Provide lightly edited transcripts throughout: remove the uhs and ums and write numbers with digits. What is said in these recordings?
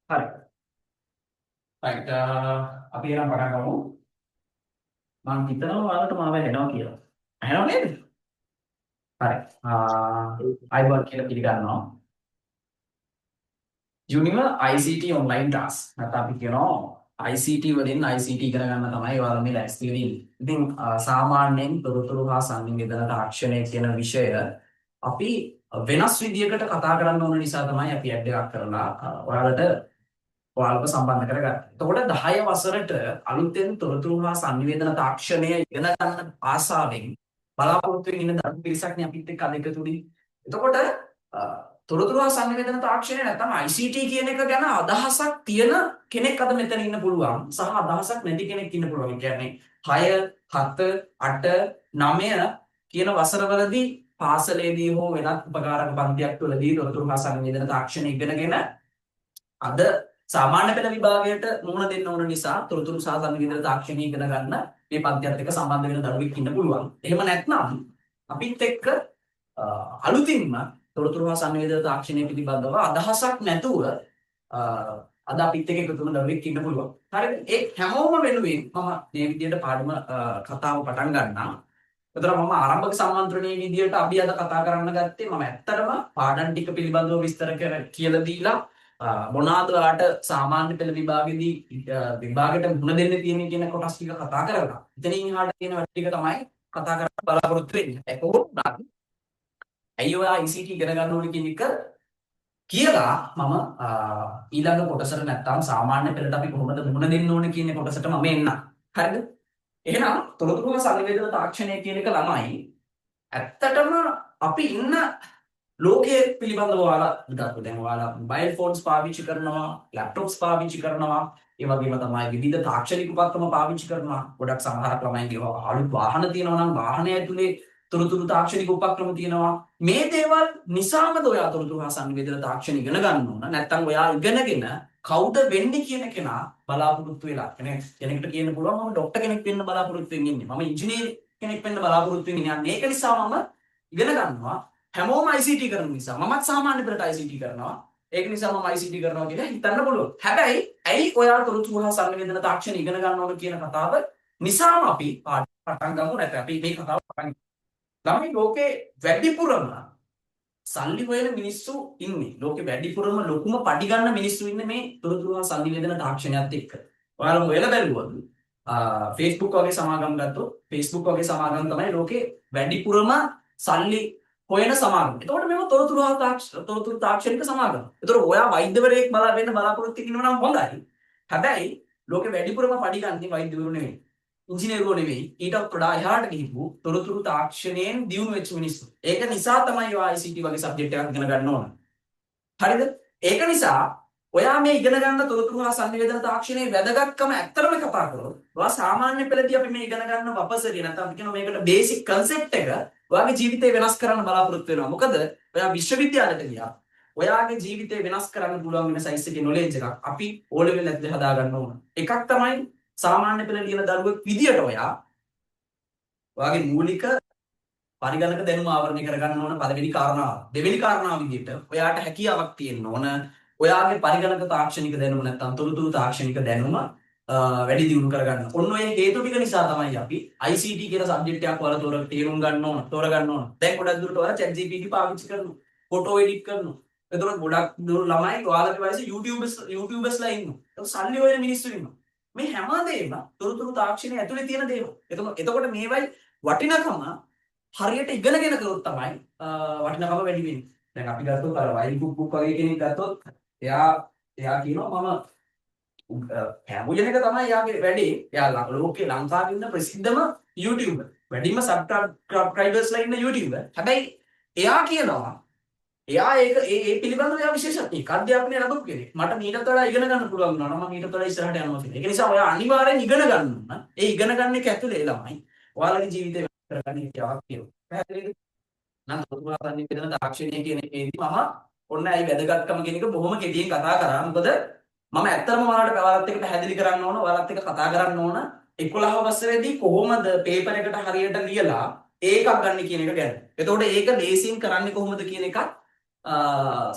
හරි. රයිට් අපි එනම් පටන් ගමු. මම හිතනවා ඔයාලට මාව ඇහෙනවා කියලා. ඇහෙනව නේද? හරි. අයිබෝන් කියලා පිළිගන්නවා. ජුනියර් ICT online class. නැත්නම් අපි කියනවා ICT වලින් ICT ඉගෙන ගන්න තමයි ඔයාලා මේ ලැස්ති වෙන්නේ. ඉතින් සාමාන්‍යයෙන් තොරතුරු හා සංනිවේදන තාක්ෂණය කියන විෂය අපි වෙනස් විදියකට කතා කරන්න ඕන නිසා තමයි අපි ඇඩ් එකක් කරලා ඔයාලව සම්බන්ධ කරගන්න. එතකොට 10 වසරට අලුතෙන් තොරතුරු හා සංනිවේදන තාක්ෂණය ඉගෙන ගන්න ආසාවෙන් බලාපොරොත්තු වෙන ඉන්න දරු පිරිසක් නේ අපිත් එක්ක අද එකතු වෙන්නේ. එතකොට තොරතුරු හා සංනිවේදන තාක්ෂණය නැත්නම් ICT කියන එක ගැන අදහසක් තියෙන කෙනෙක් අද මෙතන ඉන්න පුළුවන්. සහ අදහසක් නැති කෙනෙක් ඉන්න පුළුවන්. ඒ කියන්නේ 6, 7, 8, 9 කියන වසරවලදී පාසලේදී හෝ වෙනත් උපකාරක පන්තියක් තුළදී තොරතුරු හා සංනිවේදන තාක්ෂණය ඉගෙනගෙන අද සාමාන්‍ය පෙළ විභාගයට මුහුණ දෙන්න ඕන නිසා තොරතුරු සහ සංනිවේදන තාක්ෂණය ඉගෙන ගන්න මේ පන්තියත් එක්ක සම්බන්ධ වෙන දරුවෙක් ඉන්න පුළුවන්. එහෙම නැත්නම් අපිත් එක්ක අලුතින්ම තොරතුරු හා සංනිවේදන තාක්ෂණය පිළිබඳව අදහසක් නැතුව අද අපිත් එක්ක එකතු වෙන දරුවෙක් ඉන්න පුළුවන්. හරිද? ඒ හැමෝම වෙනුවෙන් මම මේ විදිහට පාඩම කතාව පටන් ගන්නම්. එතන මම ආරම්භක සම්මන්ත්‍රණයේ විදිහට අපි අද කතා කරන්න ගත්තේ මම ඇත්තටම පාඩම් ටික පිළිබඳව විස්තර කියලා දීලා මොනවාද ඔයාලට සාමාන්‍ය පෙළ විභාගෙදී විභාගයට මුහුණ දෙන්න තියෙන කියන කොටස් ටික කතා කරලා. එතනින් එහාට තියෙන වැඩ ටික තමයි කතා කරන්න බලාපොරොත්තු වෙන්නේ. ඒක උනත් ඇයි ඔයා ICT ඉගෙන ගන්න ඕනේ කියන එක කියලා මම ඊළඟ කොටසට නැත්තම් සාමාන්‍ය පෙළට අපි කොහොමද මුහුණ දෙන්න ඕනේ කියන කොටසට මම එන්නම්. හරිද? එහෙනම් තොරතුරු සංනිවේදන තාක්ෂණය කියන එක ළමයි ඇත්තටම අපි ඉන්න ලෝකයේ පිළිබඳව ඔයාලා හිතන්න. දැන් ඔයාලා මොබයිල් ෆෝන්ස් පාවිච්චි කරනවා, ලැප්ටොප්ස් පාවිච්චි කරනවා, ඒ වගේම තමයි විවිධ තාක්ෂණික උපකරණ පාවිච්චි කරනවා. ගොඩක් සමහරක් ළමයින්ගේ අලුත් වාහන තියෙනවා නම් වාහනය ඇතුලේ තොරතුරු තාක්ෂණික උපකරණ තියෙනවා. මේ දේවල් නිසාමද ඔයා තොරතුරු හා සංනිවේදන තාක්ෂණ ඉගෙන ගන්න ඕන. නැත්නම් ඔයා ඉගෙනගෙන කවුද වෙන්නේ කියන කෙනා බලාපොරොත්තු වෙලා. කෙනෙක්ට කියන්න පුළුවන් මම ડોක්ටර් කෙනෙක් වෙන්න බලාපොරොත්තු වෙන්නේ ඉන්නේ. මම ඉංජිනේර කෙනෙක් වෙන්න බලාපොරොත්තු වෙන්නේ. ඒක නිසා මම ඉගෙන ගන්නවා. හැමෝම ICT කරන නිසා මමත් සාමාන්‍ය පෙළට ICT කරනවා. ඒක නිසා මම ICT කරනවා කියලා හිතන්න පුළුවන්. හැබැයි ඇයි ඔයා තොරතුරු හා සංනිවේදන තාක්ෂණ ඉගෙන ගන්න ඕන කියන කතාව නිසාම අපි පටන් ගමු. නැත්නම් අපි මේ කතාව පටන් ළමයි ලෝකේ වැඩිපුරම සල්ලි හොයන මිනිස්සු ඉන්නේ. ලෝකේ වැඩිපුරම ලොකුම පඩි ගන්න මිනිස්සු ඉන්නේ මේ තොරතුරු හා සංනිවේදන තාක්ෂණයත් එක්ක. ඔයාලා හොයලා බැලුවොත් Facebook වගේ සමාගම් ගත්තොත් Facebook වගේ සමාගම් තමයි ලෝකේ වැඩිපුරම සල්ලි හොයන සමාගම. එතකොට මේව තොරතුරු තාක්ෂණික සමාගම. එතකොට ඔයා වෛද්‍යවරයෙක් වෙන්න බලාපොරොත්තු වෙනවා නම් හොඳයි. හැබැයි ලෝකෙ වැඩිපුරම පඩි ගන්නේ වෛද්‍යවරු නෙවෙයි. ඉංජිනේරුවෝ නෙවෙයි. ඊටත් වඩා එහාට ගිහිපු තොරතුරු තාක්ෂණයෙන් දියුණු වෙච්ච මිනිස්සු. ඒක නිසා තමයි ඔයා ICT වගේ සබ්ජෙක්ට් එකක් ඉගෙන ගන්න ඕන. හරිද? ඒක නිසා ඔයා මේ ඉගෙන ගන්න තොරතුරු හා සංනිවේදන තාක්ෂණයේ වැදගත්කම ඇත්තටම කතා කරොත් ඔයා සාමාන්‍ය පෙළදී අපි මේ ඉගෙන ගන්න වපසරිය නැත්නම් අපි කියනවා මේකට බේසික් කන්සෙප්ට් එක ඔයාගේ ජීවිතේ වෙනස් කරන්න බලාපොරොත්තු වෙනවා. මොකද ඔයා විශ්වවිද්‍යාලයට ගියා. ඔයාගේ ජීවිතේ වෙනස් කරන්න පුළුවන් වෙන සයිස් එකේ නොලෙජ් එකක් අපි O level ඇතුලේ හදා ගන්න ඕන. එකක් තමයි සාමාන්‍ය පෙළ ලියන දරුවෙක් විදියට ඔයාගේ මූලික පරිගණක දැනුම ආවරණය කරගන්න ඕන පළවෙනි කාරණාව. දෙවෙනි කාරණාව විදියට ඔයාට හැකියාවක් තියෙන්න ඕන. ඔයාගේ පරිගණක තාක්ෂණික දැනුම නැත්නම් තොරතුරු තාක්ෂණික දැනුම වැඩි දියුණු කරගන්න. ඔන්න ඔය හේතු ටික නිසා තමයි අපි ICT කියන සබ්ජෙක්ට් එකක් ඔයාලා තේරුම් ගන්න ඕන, තෝරගන්න ඕන. දැන් ගොඩක් දුරට ඔයාලා ChatGPT පාවිච්චි කරනවා. ෆොටෝ එඩිට් කරනවා. එතකොට ගොඩක් දුර ළමයි ඔයාලගේ වයසේ YouTubers ලා ඉන්නවා. ඒක සල්ලි හොයන මිනිස්සු ඉන්නවා. මේ හැමදේම තොරතුරු තාක්ෂණය ඇතුලේ තියෙන දේවල්. එතකොට මේවයි වටිනකම හරියට ඉගෙනගෙන කරොත් තමයි වටිනකම වැඩි වෙන්නේ. දැන් අපි ගත්තොත් අර වයිල් බුක් වගේ කෙනෙක් ගත්තොත් එයා කියනවා මම කැමුජන එක තමයි යාගේ වැඩේ. එයා ලෝකේ ලංකාවේ ඉන්න ප්‍රසිද්ධම YouTuber. වැඩිම සබ්ස්ක්‍රයිබර්ස්ලා ඉන්න YouTuber. හැබැයි එයා කියනවා එයා ඒ පිළිබඳව එයා විශේෂඥයෙක්. අධ්‍යාපනය ලැබපු කෙනෙක්. මට මීටත් වඩා ඉගෙන ගන්න පුළුවන් වුණා. මම මීටත් වඩා ඉස්සරහට යනවා කියලා. ඒක නිසා ඔයා අනිවාර්යෙන් ඉගෙන ගන්න ඕන. ඒ ඉගෙන ගන්න එක ඇතුලේ ළමයි ඔයාලගේ ජීවිතේ වෙනස් කරගන්න හැකියාවක් තියෙනවා. පැහැදිලිද? නම් තොරතුරු සංනිවේදන තාක්ෂණය කියන එකේදී මම ඔන්න ඇයි වැදගත්කම කියන එක බොහොම කෙටියෙන් කතා කරා. මොකද මම ඇත්තටම ඔයාලට එක්ක පැහැදිලි කරන්න ඕන, ඔයාලත් එක්ක කතා කරන්න ඕන 11 වසරේදී කොහොමද පේපර් එකට හරියට ලියලා ඒකක් ගන්න කියන එක ගැන. එතකොට ඒක ලේසියෙන් කරන්නේ කොහොමද කියන එකත්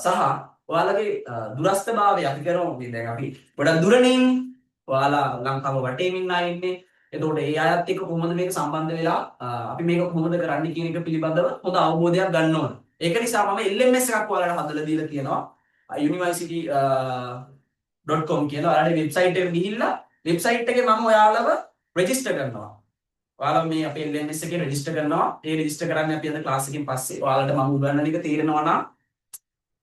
සහ ඔයාලගේ දුරස්ථභාවය අපි කරමු. දැන් අපි ගොඩක් දුරනේ ඉන්නේ. ඔයාලා ලංකාව වටේම ඉන්න අය ඉන්නේ. එතකොට ඒ අයත් එක්ක කොහොමද මේක සම්බන්ධ වෙලා අපි මේක කොහොමද කරන්න කියන එක පිළිබඳව හොඳ අවබෝධයක් ගන්න ඕන. ඒක නිසා මම LMS එකක් ඔයාලට හදලා දීලා තියෙනවා. university.com කියන ඔයාලගේ වෙබ්සයිට් එකට ගිහිල්ලා වෙබ්සයිට් එකේ මම ඔයාලව රෙජිස්ටර් කරනවා. ඔයාලා මේ අපේ LMS එකේ රෙජිස්ටර් කරනවා. ඒ රෙජිස්ටර් කරන්නේ අපි අද ක්ලාස් එකෙන් පස්සේ. ඔයාලට මම උගන්වන එක තේරෙනවා නම්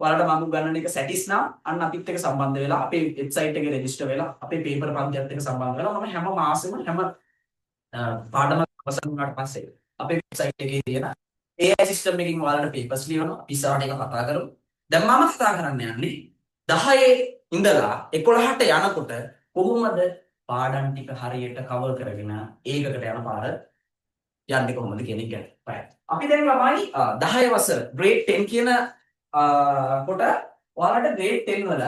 ඔයාලට මම උගන්වන එක සැටිස් නම් අන්න අපිත් එක්ක සම්බන්ධ වෙලා අපේ වෙබ්සයිට් එකේ රෙජිස්ටර් වෙලා අපේ පේපර් පන්තියත් එක්ක සම්බන්ධ වෙලා මම හැම මාසෙම හැම පාඩමක් අවසන් වුණාට පස්සේ අපේ වෙබ්සයිට් එකේ තියෙන AI සිස්ටම් එකකින් ඔයාලට පේපර්ස් ලියනවා. අපි ඉස්සරහට ඒක කතා කරමු. දැන් මම කතා කරන්න යන්නේ 10 ඉඳලා 11ට යනකොට කොහොමද පාඩම් ටික හරියට කවර් කරගෙන ඒකකට යන පාර යන්නේ කොහොමද කියන එක ගැන. right. අපි දැන් ළමයි 10 වසර grade 10 කියන කොට ඔයාලට grade 10 වල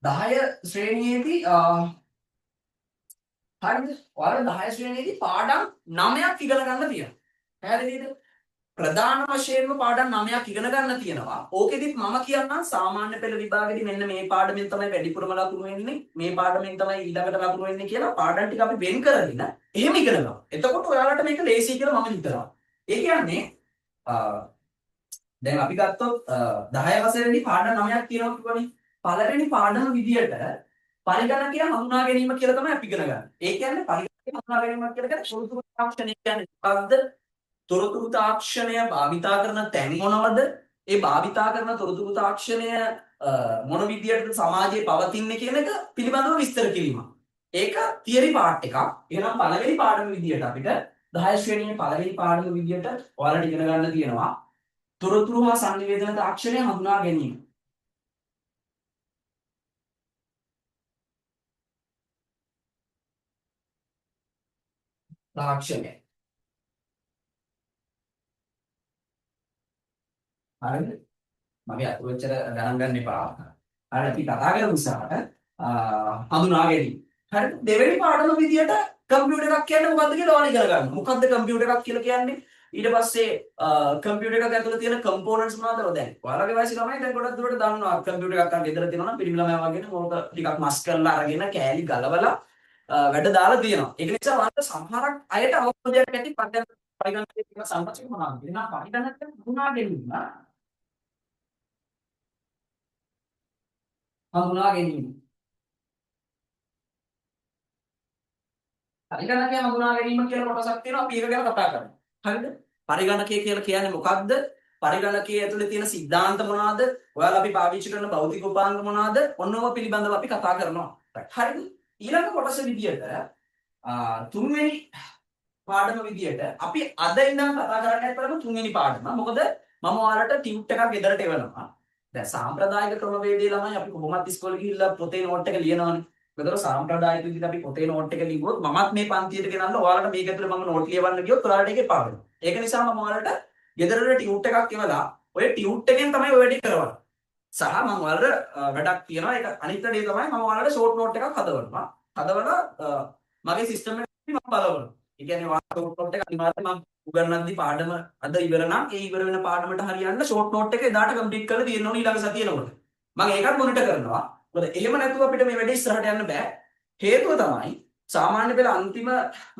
10 ශ්‍රේණියේදී හරිද? ඔයාලා 10 ශ්‍රේණියේදී පාඩම් 9ක් ඉගෙන ගන්න තියෙනවා. පැහැදිලිද? ප්‍රධාන වශයෙන්ම පාඩම් 9ක් ඉගෙන ගන්න තියෙනවා. ඕකෙදිත් මම කියන්නම් සාමාන්‍ය පෙළ විභාගෙදී මෙන්න මේ පාඩමෙන් තමයි වැඩිපුරම ලකුණු වෙන්නේ. මේ පාඩමෙන් තමයි ඊළඟට ලකුණු වෙන්නේ කියලා පාඩම් ටික අපි වෙන් කරගෙන එහෙම ඉගෙන ගන්නවා. එතකොට ඔයාලට මේක ලේසි කියලා මම හිතනවා. ඒ කියන්නේ දැන් අපි ගත්තොත් 10 වසරේදී පාඩම් 9ක් තියෙනවා කියවනේ. පළවෙනි පාඩම විදියට පරිගණකය හඳුනා ගැනීම කියලා තමයි අපි ඉගෙන ගන්න. ඒ කියන්නේ පරිගණකය හඳුනා ගැනීම කියලා කියන්නේ තොරතුරු තාක්ෂණය කියන්නේ මොකක්ද? තොරතුරු තාක්ෂණය භාවිතා කරන තැන් මොනවද? ඒ භාවිතා කරන තොරතුරු තාක්ෂණය මොන විදියටද සමාජයේ පවතින්නේ කියන එක පිළිබඳව විස්තර කිරීමක්. ඒක තියරි පාර්ට් එකක්. එහෙනම් පළවෙනි පාඩම විදියට අපිට 10 ශ්‍රේණියේ පළවෙනි පාඩම විදියට ඔයාලට ඉගෙන ගන්න තියෙනවා තොරතුරු හා සංනිවේදන තාක්ෂණය හඳුනා ගැනීම. තාක්ෂණය. හරිද? මගේ අතුරුච්චර ගණන් ගන්න එපා. හරි අපි කතා කරමු ඉස්සරහට හඳුනා ගැනීම. හරි දෙවෙනි පාඩම විදියට කම්පියුටර් එකක් කියන්නේ මොකක්ද කියලා ඔයාලා ඉගෙන ගන්න. මොකක්ද කම්පියුටර් එකක් කියලා කියන්නේ? ඊට පස්සේ කම්පියුටර් එකක ඇතුළේ තියෙන කම්පොනන්ට්ස් මොනවද? දැන් ඔයාලගේ වයසේ ළමයි දැන් ගොඩක් දුරට දන්නවා කම්පියුටර් එකක් අර ගෙදර තියෙනවා නම් පිරිමි ළමයා වගේ මොකද ටිකක් මස් කරලා අරගෙන කෑලි ගලවලා වැඩ දාලා තියෙනවා. ඒක නිසා ඔයාලට සමහරක් අයට අවබෝධයක් ඇති පරිගණකයේ තියෙන සම්පූර්ණ මොනවද? එහෙනම් පරිගණකය හඳුනා ගැනීම හඳුනා ගැනීම. පරිගණකය හඳුනා ගැනීම කියලා කොටසක් තියෙනවා අපි ඒක ගැන කතා කරමු. හරිද? පරිගණකය කියලා කියන්නේ මොකක්ද? පරිගණකයේ ඇතුලේ තියෙන સિદ્ધාන්ත මොනවාද? ඔයාලා අපි පාවිච්චි කරන භෞතික උපාංග මොනවාද? ඔන්නෝව පිළිබඳව අපි කතා කරනවා. හරිද? ඊළඟ කොටස විදියට තුන්වෙනි පාඩම විදියට අපි අද ඉඳන් කතා කරන්න ඇත්තටම තුන්වෙනි පාඩම. මොකද මම ඔයාලට ටියුට් එකක් ගෙදරට එවනවා. දැන් සාම්ප්‍රදායික ක්‍රමවේදයේ ළමයි අපි කොහොමත් ඉස්කෝලේ ගිහිල්ලා පොතේ නෝට් එක ලියනවනේ. ඒකතර සාම්ප්‍රදායික විදිහට අපි පොතේ නෝට් එක ලිව්වොත් මමත් මේ පන්තියට ගෙනල්ලා ඔයාලට මේක ඇතුලේ මම නෝට් ලියවන්න ගියොත් ඔයාලට ඒක එපා වෙනවා. ඒක නිසා මම ඔයාලට ගෙදරට ටියුට් එකක් එවලා ඔය ටියුට් එකෙන් තමයි ඔය වැඩේ කරවන්නේ. සහ මම ඔයාලට වැඩක් තියනවා. ඒක අනිත් දේ තමයි මම ඔයාලට ෂෝට් නෝට් එකක් හදවනවා. හදවලා මගේ සිස්ටම් එකේ මම බලවනවා. ඒ කියන්නේ ඔයාලට ෂෝට් නෝට් එක අනිවාර්යයෙන් මම උගන්වද්දි පාඩම අද ඉවර නම් ඒ ඉවර වෙන පාඩමට හරියන්න ෂෝට් නෝට් එක එදාට කම්ප්ලීට් කරලා තියෙන්න ඕනේ ඊළඟ සතියේනකොට. මම ඒකත් මොනිටර් කරනවා. මොකද එහෙම නැතුව අපිට මේ වැඩේ ඉස්සරහට යන්න බෑ. හේතුව තමයි සාමාන්‍ය පෙළ අන්තිම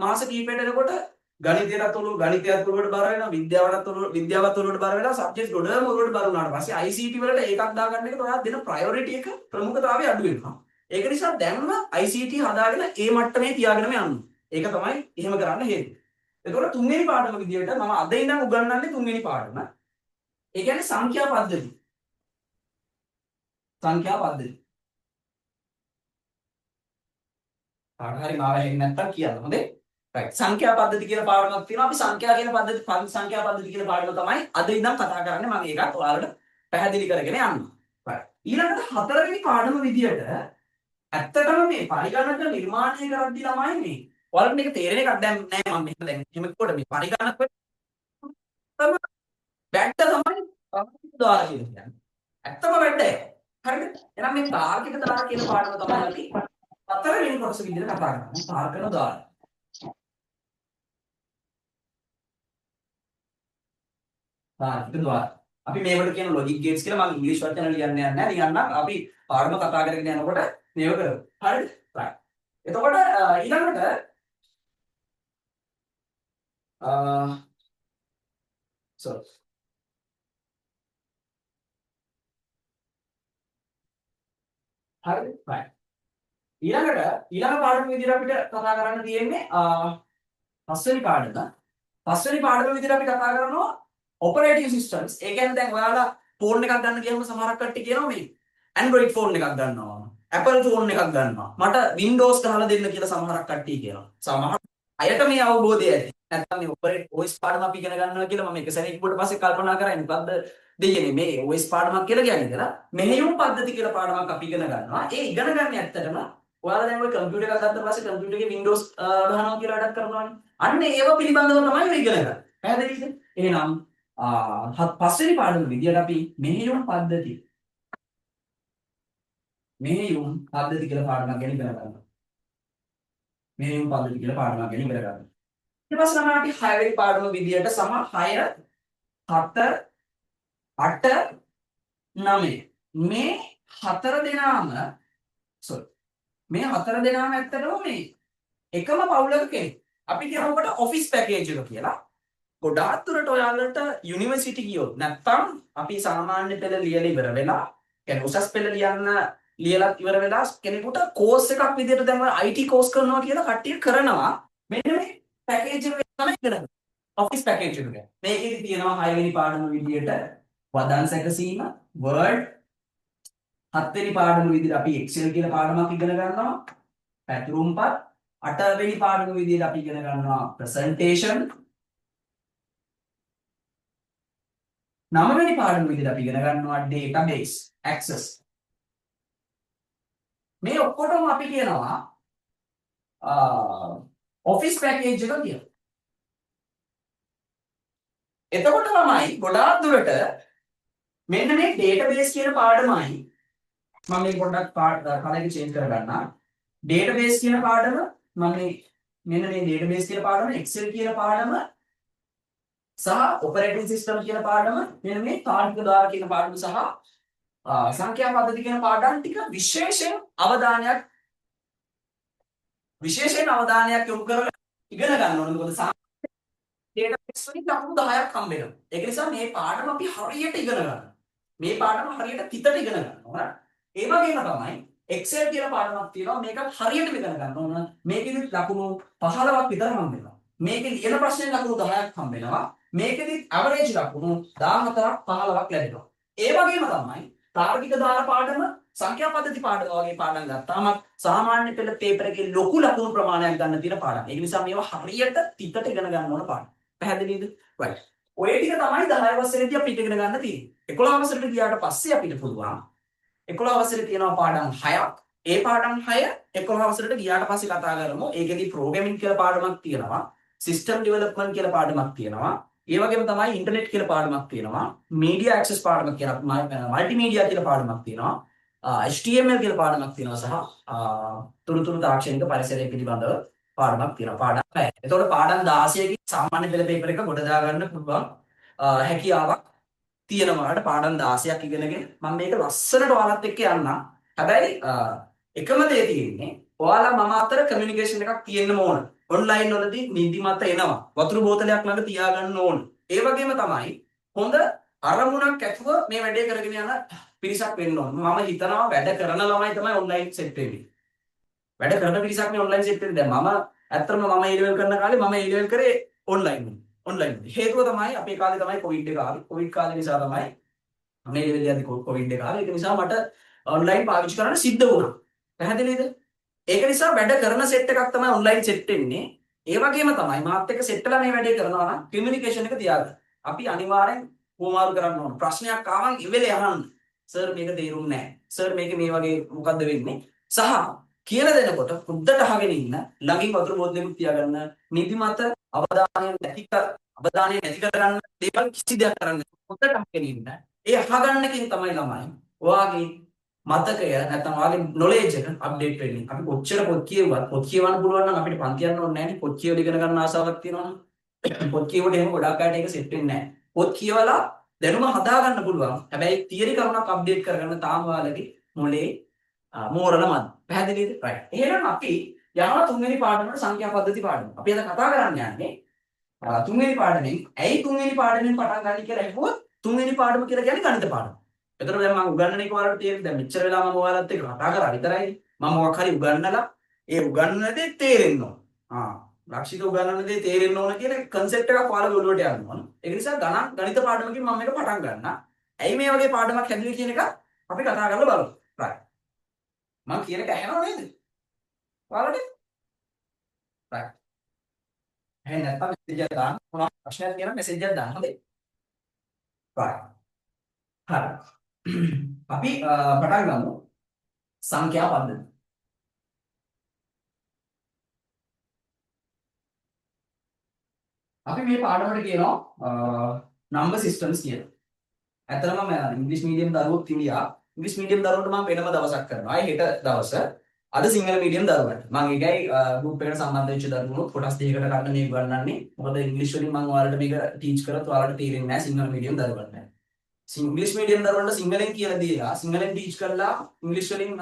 මාස කිහිපයට එනකොට ගණිතයටත් ඔලුවට බර වෙනවා විද්‍යාවත් ඔලුවට බර වෙලා සබ්ජෙක්ට් ගොඩම ඔලුවට බර වුණාට පස්සේ ICT වලට ඒකක් දාගන්න එකට ඔයා දෙන ප්‍රයොරිටි එක ප්‍රමුඛතාවය අඩු වෙනවා. ඒක නිසා දැන්ම ICT හදාගෙන ඒ මට්ටමේ තියාගෙනම යන්න. ඒක තමයි එහෙම කරන්න හේතුව. එතකොට තුන්වෙනි පාඩම විදියට මම අද ඉඳන් උගන්වන්නේ තුන්වෙනි පාඩම. ඒ කියන්නේ සංඛ්‍යා පද්ධති. සංඛ්‍යා පද්ධති. හරි මාව හෙන්නේ නැත්තම් කියන්න. හොඳේ. right. සංඛ්‍යා පද්ධති කියන පාඩමක් තියෙනවා. අපි සංඛ්‍යා කියන සංඛ්‍යා පද්ධති කියන පාඩම තමයි අද ඉඳන් කතා කරන්නේ. මම ඒකත් ඔයාලට පැහැදිලි කරගෙන යන්න. right. ඊළඟට හතරවෙනි පාඩම විදියට ඇත්තටම මේ පරිගණක නිර්මාණය කරද්දී ළමයි මේ ඔයාලට මේක තේරෙන එකක් දැන් නෑ මම මෙහෙම දැන් එහෙම කිව්වට මේ පරිගණක තම වැට්ට තමයි දාර කියන්නේ. ඇත්තම වැට්ට ඒක. හරිද? එහෙනම් මේ තාර්කික දාර කියන පාඩම තමයි අපි හතරවෙනි කොටස විදිහට කතා කරන්නේ. තාර්කන දාර. තාර්කික දාර. අපි මේවට කියන ලොජික් ගේට්ස් කියලා. මම ඉංග්‍රීසි වචන ලියන්න යන්නේ නැහැ. නිකන් අපි පාඩම කතා කරගෙන යනකොට මේව කරමු. හරිද? right. එතකොට ඊළඟට sorry. හරිද? right. ඊළඟ පාඩම විදිහට අපිට කතා කරන්න තියෙන්නේ පස්වෙනි පාඩම. පස්වෙනි පාඩම විදිහට අපි කතා කරනවා ඔපරේටිව් සිස්ටම්ස්. ඒ කියන්නේ දැන් ඔයාලා ෆෝන් එකක් ගන්න ගියම සමහරක් කට්ටිය කියනවා මේ Android ෆෝන් එකක් ගන්නවා. Apple ෆෝන් එකක් ගන්නවා. මට Windows ගහලා දෙන්න කියලා සමහරක් කට්ටිය කියනවා. සමහර අයට මේ අවබෝධය ඇති. නැත්නම් මේ OS පාඩම අපි ඉගෙන ගන්නවා කියලා මම එක සැරේ කිව්වට පස්සේ කල්පනා කරා මොකද්ද දෙයනේ මේ OS පාඩමක් කියලා කියන්නේ කියලා. මෙහෙයුම් පද්ධති කියලා පාඩමක් අපි ඉගෙන ගන්නවා. ඒ ඉගෙන ගන්න ඇත්තටම ඔයාලා දැන් ඔය කම්පියුටර් එකක් ගත්ත පස්සේ කම්පියුටර් එකේ Windows ගහනවා කියලා වැඩක් කරනවානේ. අන්න ඒව පිළිබඳව තමයි ඔය ඉගෙන ගන්න. පැහැදිලිද? එහෙනම් පස්වෙනි පාඩම විදියට අපි මෙහෙයුම් පද්ධති කියලා පාඩමක් ගැන ඉගෙන ගන්නවා. මෙහෙයුම් පද්ධති කියලා පාඩමක් ගැන ඉගෙන ගන්නවා. ඊට පස්සේ තමයි අපි 6 වෙනි පාඩම විදියට සම 6 7 8 9 මේ හතර දෙනාම ඇත්තටම මේ එකම පවුලක කෙනෙක්. අපි කියනකොට ඔෆිස් පැකේජ් එක කියලා. ගොඩාක් දුරට ඔයාලට යුනිවර්සිටි ගියොත් නැත්තම් අපි සාමාන්‍ය පෙළ ලියලා ඉවර වෙලා කියන්නේ උසස් පෙළ ලියලා ඉවර වෙලා කෙනෙකුට කෝස් එකක් විදිහට දැන් ඔය IT කෝස් කරනවා කියලා කට්ටිය කරනවා. මෙන්න මේ පැකේජ් එක තමයි කරන්නේ. ඔෆිස් පැකේජ් එක. මේකෙදි තියෙනවා 6 වෙනි පාඩම විදිහට වදන් සැකසීම, Word 7 වෙනි පාඩම විදිහට අපි Excel කියලා පාඩමක් ඉගෙන ගන්නවා. පැතුරුම්පත් 8 වෙනි පාඩම විදිහට අපි ඉගෙන ගන්නවා presentation. 9 වෙනි පාඩම විදිහට අපි ඉගෙන ගන්නවා database access. මේ ඔක්කොටම අපි කියනවා office package එක කියලා. එතකොට තමයි ගොඩාක් දුරට මෙන්න මේ database කියන පාඩමයි මම මේ පොඩ්ඩක් කලෙක චේන්ජ් කරගන්නම්. database කියන පාඩම මම මෙන්න මේ database කියන පාඩම Excel කියන පාඩම සහ operating system කියන පාඩම මෙන්න මේ තාර්කික ද්වාර කියන පාඩම සහ සංඛ්‍යා පද්ධති කියන පාඩම් ටික විශේෂයෙන් අවධානයක් යොමු කරලා ඉගෙන ගන්න ඕනේ. මොකද database වලින් ලකුණු 10ක් හම්බ වෙනවා. ඒක නිසා මේ පාඩම අපි හරියට ඉගෙන ගන්න. මේ පාඩම හරියට තිතට ඉගෙන ගන්න ඕන. ඒ වගේම තමයි Excel කියලා පාඩමක් තියෙනවා. මේකත් හරියටම ඉගෙන ගන්න ඕන. මේකෙදි ලකුණු 15ක් විතර හම්බ වෙනවා. මේකේ ලියන ප්‍රශ්නේ ලකුණු 10ක් හම්බ වෙනවා. මේකෙදි ඇවරේජ් ලකුණු 14ක් 15ක් ලැබෙනවා. ඒ වගේම තමයි තාර්කික දාන පාඩම සංඛ්‍යා පද්ධති පාඩම වගේ පාඩම් ගත්තාම සාමාන්‍ය පෙළ පේපර් එකේ ලොකු ලකුණු ප්‍රමාණයක් ගන්න තියෙන පාඩම්. ඒ නිසා මේවා හරියට තිතට ඉගෙන ගන්න ඕන පාඩම්. පැහැදිලිද? right. ඔය ටික තමයි 10 වසරේදී අපිට ඉගෙන ගන්න තියෙන්නේ. 11 වසරට ගියාට පස්සේ අපිට පුළුවන් 11 වසරේ තියෙනවා පාඩම් 6ක්. ඒ පාඩම් 6 11 වසරට ගියාට පස්සේ කතා කරමු. ඒකෙදි ප්‍රෝග්‍රෑමින් කියලා පාඩමක් තියෙනවා. සිස්ටම් ඩෙවලොප්මන්ට් කියලා පාඩමක් තියෙනවා. ඒ වගේම තමයි ඉන්ටර්නෙට් කියලා පාඩමක් තියෙනවා. මීඩියා ඇක්සස් පාඩමක් කියලා මල්ටිමීඩියා කියලා පාඩමක් තියෙනවා. HTML කියලා පාඩමක් තියෙනවා සහ තුරුතුරු තාක්ෂණික පරිසරය පිළිබඳව පාඩමක් තියෙනවා. පාඩම් 6. එතකොට පාඩම් 16කින් සාමාන්‍ය පෙළ පේපර් එක ගොඩ දා ගන්න පුළුවන් හැකියාවක් තියෙනවා. පාඩම් 16ක් ඉගෙනගෙන මම මේක ලස්සනට ඔයාලත් එක්ක යන්නම්. හැබැයි එකම දේ තියෙන්නේ ඔයාලා මම අතර කමියුනිකේෂන් එකක් තියෙන්න ඕන. ඔන්ලයින් වලදී නිදිමත එනවා. වතුර බෝතලයක් ළඟ තියාගන්න ඕන. ඒ වගේම තමයි හොඳ අරමුණක් ඇතුව මේ වැඩේ කරගෙන යන පිරිසක් වෙන්න ඕන. මම හිතනවා වැඩ කරන ළමයි තමයි ඔන්ලයින් සෙට් වෙන්නේ. වැඩ කරන පිරිසක් මේ ඔන්ලයින් සෙට් වෙන්නේ. දැන් මම ඇත්තටම මම A level කරන කාලේ මම A level කරේ ඔන්ලයින්. හේතුව තමයි අපේ කාලේ තමයි කොවිඩ් එක ආවේ. කොවිඩ් කාලේ නිසා තමයි මේ level යද්දි කොවිඩ් එක ආවේ. ඒක නිසා මට ඔන්ලයින් පාවිච්චි කරන්න සිද්ධ වුණා. පැහැදිලිද? ඒක නිසා වැඩ කරන සෙට් එකක් තමයි ඔන්ලයින් සෙට් වෙන්නේ. ඒ වගේම තමයි මාත් එක්ක සෙට් වෙලා මේ වැඩේ කරනවා නම් කමියුනිකේෂන් එක තියාගන්න. අපි අනිවාර්යෙන් හුවමාරු කරන්න ඕන. ප්‍රශ්නයක් ආවම ඉවෙලේ අහන්න. සර් මේක තේරුම් නැහැ. සර් මේක මේ වගේ මොකද්ද වෙන්නේ? සහ කියලා දෙනකොට හුද්දට අහගෙන ඉන්න ළඟින් වතුර බෝතලෙකුත් තියාගන්න. නිදිමත අවධානය නැති කරගන්න දේවල් කිසි දෙයක් කරන්න හුද්දට අහගෙන ඉන්න. ඒ අහගන්නකින් තමයි ළමයි ඔයාගේ මතකය නැත්නම් ඔයාගේ නොලෙජ් එක අප්ඩේට් වෙන්නේ. අපි කොච්චර පොත් කියවුවත් පොත් කියවන්න පුළුවන් නම් අපිට පන්ති යන්න ඕනේ නැහැ නේ. පොත් කියවලා ඉගෙන ගන්න ආසාවක් තියෙනවා නම් පොත් කියවට එහෙම ගොඩක් අයට ඒක සෙට් වෙන්නේ නැහැ. පොත් කියවලා දැනුම හදා ගන්න පුළුවන්. හැබැයි තියරි කරුණක් අප්ඩේට් කරගන්න තාම ඔයාලගේ මොලේ මෝරල මදි. පැහැදිලිද? රයිට්. එහෙනම් අපි යනවා තුන්වෙනි පාඩමට සංඛ්‍යා පද්ධති පාඩම. අපි අද කතා කරන්න යන්නේ තුන්වෙනි පාඩමෙන් ඇයි තුන්වෙනි පාඩමෙන් පටන් ගන්න කියලා අහුවොත් තුන්වෙනි පාඩම කියලා කියන්නේ ගණිත පාඩම. එතකොට දැන් මම උගන්වන එක ඔයාලට තේරෙන්නේ දැන් මෙච්චර වෙලා මම ඔයාලත් එක්ක කතා කරා විතරයි. මම මොකක් හරි උගන්වලා ඒ උගන්වන දේ තේරෙන්න ඕන. ලක්ෂිත උගන්වන දේ තේරෙන්න ඕන කියන concept එකක් ඔයාලගේ ඔළුවට යන්න ඕන. ඒක නිසා ගණිත පාඩමකින් මම මේක පටන් ගන්නවා. ඇයි මේ වගේ පාඩමක් හැදුවේ කියන එක අපි කතා කරලා බලමු. right. මම කියන එක ඇහෙනව නේද? ඔයාලට? right. එහෙනම් නැත්තම් මෙසේජ් එකක් දාන්න. මොනවා ප්‍රශ්නයක් තියෙනවා මෙසේජ් එකක් දාන්න. හොඳයි. right. හරි. අපි පටන් ගමු සංඛ්‍යා පද්ධති. අපි මේ පාඩමට කියනවා number systems කියලා. ඇත්තටම මම ඉංග්‍රීසි මීඩියම් දරුවෝ තිබියා. ඉංග්‍රීසි මීඩියම් දරුවන්ට මම වෙනම දවසක් කරනවා. ඒ හෙට දවස. අද සිංහල මීඩියම් දරුවන්ට. මම ඒකයි ගෲප් එකට සම්බන්ධ වෙච්ච දරුවෝ කොටස් දෙකකට ගන්න මේ උගන්වන්නේ. මොකද ඉංග්‍රීසි වලින් මම ඔයාලට මේක ටීච් කරත් ඔයාලට තේරෙන්නේ නැහැ සිංහල මීඩියම් දරුවන්ට. ඉංග්‍රීසි මීඩියම් දරුවන්ට සිංහලෙන් කියලා දීලා සිංහලෙන් ටීච් කරලා ඉංග්‍රීසි වලින්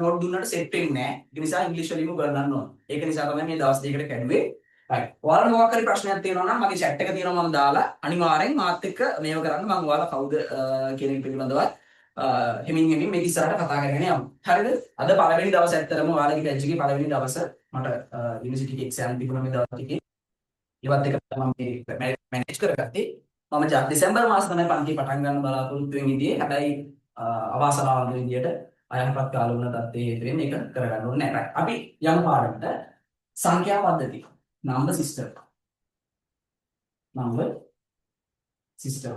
නෝට් දුන්නට සෙට් වෙන්නේ නැහැ. ඒ නිසා ඉංග්‍රීසි වලින්ම උගන්වන්න ඕන. ඒක නිසා තමයි මේ දවස් දෙකකට කැඩුවේ. right. ඔයාලා මොකක් හරි ප්‍රශ්නයක් තියෙනවා නම් මගේ chat එක තියෙනවා මම දාලා අනිවාර්යෙන් මාත් එක්ක මේව කරන්න මම ඔයාලා කවුද කියන එක පිළිබඳව හිමින් මේක ඉස්සරහට කතා කරගෙන යමු. හරිද? අද පළවෙනි දවස් ඇත්තරම ඔයාලගේ බැච් එකේ පළවෙනි දවස මට යුනිවර්සිටි එකේ එක්සෑම් තිබුණා මේ දවස් ටිකේ. ඒවත් එක මම මේ මැනේජ් කරගත්තේ. මම දෙසැම්බර් මාසේ තමයි පන්ති පටන් ගන්න බලාපොරොත්තු වෙන්නේ ඉතින්. හැබැයි අවාසනාවන්ත විදියට අයහපත් කාල වුණ තත්ත්වයේ හේතුවෙන් මේක කරගන්න ඕනේ නැහැ. අපි යමු පාඩමට සංඛ්‍යා පද්ධතිය. number system. number system.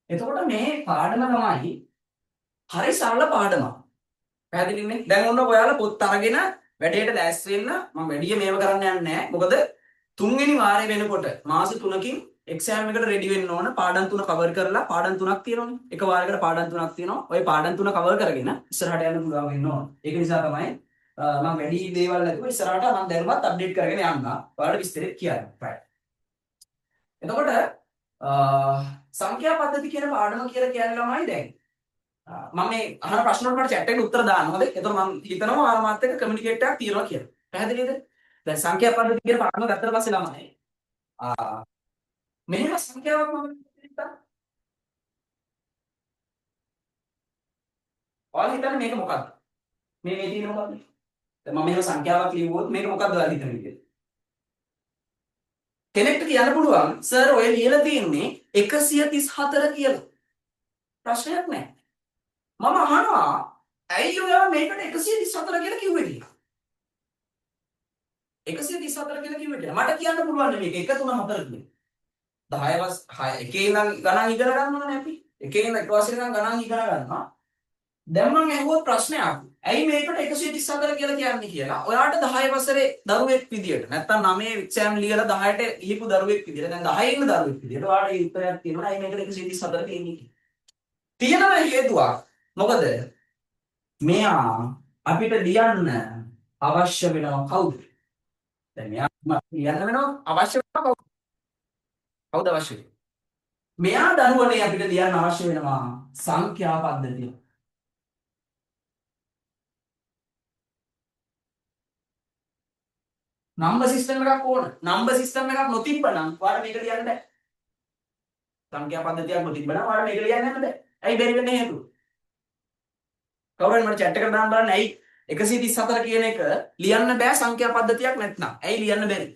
එතකොට මේ පාඩම තමයි හරි සරල පාඩමක්. පැහැදිලිනේ? දැන් ඔන්න ඔයාලා පොත් අරගෙන වැඩේට දැස් වෙන්න මම වැඩි මේව කරන්න යන්නේ නැහැ. මොකද තුන්වෙනි වාරේ වෙනකොට මාස 3කින් එක්සෑම් එකට රෙඩි වෙන්න ඕන. පාඩම් 3 කවර් කරලා පාඩම් 3ක් තියෙනවනේ. එක වාරයකට පාඩම් 3ක් තියෙනවා. ওই පාඩම් 3 කවර් කරගෙන ඉස්සරහට යන්න පුළුවන් වෙන්න ඕන. ඒක නිසා තමයි මම වැඩි දේවල් නැතුව ඉස්සරහට මම දැනුවත් අප්ඩේට් කරගෙන යන්නවා. ඔයාලට විස්තරෙත් කියන්න. right. එතකොට සංඛ්‍යා පද්ධති කියන පාඩම කියලා කියන්නේ ළමයි දැන් මම මේ අහන ප්‍රශ්න වලට මට chat එකට උත්තර දාන්න. හොඳයි. එතකොට මම හිතනවා ඔයාලා මාත් එක්ක කමියුනිකේට් එකක් තියනවා කියලා. පැහැදිලිද? දැන් සංඛ්‍යා පද්ධති කියන පාඩම ගත්තට පස්සේ ළමයි මෙහෙම සංඛ්‍යාවක් මම හිතන්න. ඔයාලා හිතන්නේ මේක මොකක්ද? මේ තියෙන මොකක්ද? මම මෙහෙම සංඛ්‍යාවක් ලියුවොත් මේක මොකක්ද ඔයාලා හිතන්නේ කියලා. කෙනෙක්ට කියන්න පුළුවන් සර් ඔය ලියලා තියෙන්නේ 134 කියලා. ප්‍රශ්නයක් නැහැ. මම අහනවා ඇයි ඔයා මේකට 134 කියලා කිව්වේ කියලා. 134 කියලා කිව්වේ කියලා. මට කියන්න පුළුවන් මේක 1 3 4 කියලා. 10 වස් 6 එකේ ඉඳන් ගණන් ඉගෙන ගන්නවනේ අපි. එකේ ඉඳන් ඊට පස්සේ ඉඳන් ගණන් ඉගෙන ගන්නවා. දැන් මම අහුවොත් ප්‍රශ්නයක්. ඇයි මේකට 134 කියලා කියන්නේ කියලා. ඔයාට 10 වසරේ දරුවෙක් විදියට නැත්තම් 9 එක්සෑම් ලියලා 10ට ගිහපු දරුවෙක් විදියට දැන් 10 ඉන්න දරුවෙක් විදියට ඔයාට මේ උත්තරයක් තියෙනවා. ඇයි මේකට 134 කියන්නේ කියලා. තියෙනවා හේතුවක්. මොකද මෙයා අපිට ලියන්න අවශ්‍ය වෙනවා කවුද? දැන් මෙයා ලියන්න වෙනවා අවශ්‍ය වෙනවා කවුද? කවුද අවශ්‍ය වෙන්නේ? මෙයා දරුවනේ අපිට ලියන්න අවශ්‍ය වෙනවා සංඛ්‍යා පද්ධතිය. නම්බර් සිස්ටම් එකක් ඕන. නම්බර් සිස්ටම් එකක් නොතිබ්බනම් ඔයාලට මේක ලියන්න බෑ. සංඛ්‍යා පද්ධතියක් නොතිබ්බනම් ඔයාලට මේක ලියන්න බෑ. ඇයි බැරි වෙන්නේ හේතුව? කවුරුහරි මට chat එකට දාන්න බලන්න ඇයි 134 කියන එක ලියන්න බෑ සංඛ්‍යා පද්ධතියක් නැත්නම්. ඇයි ලියන්න බැරි?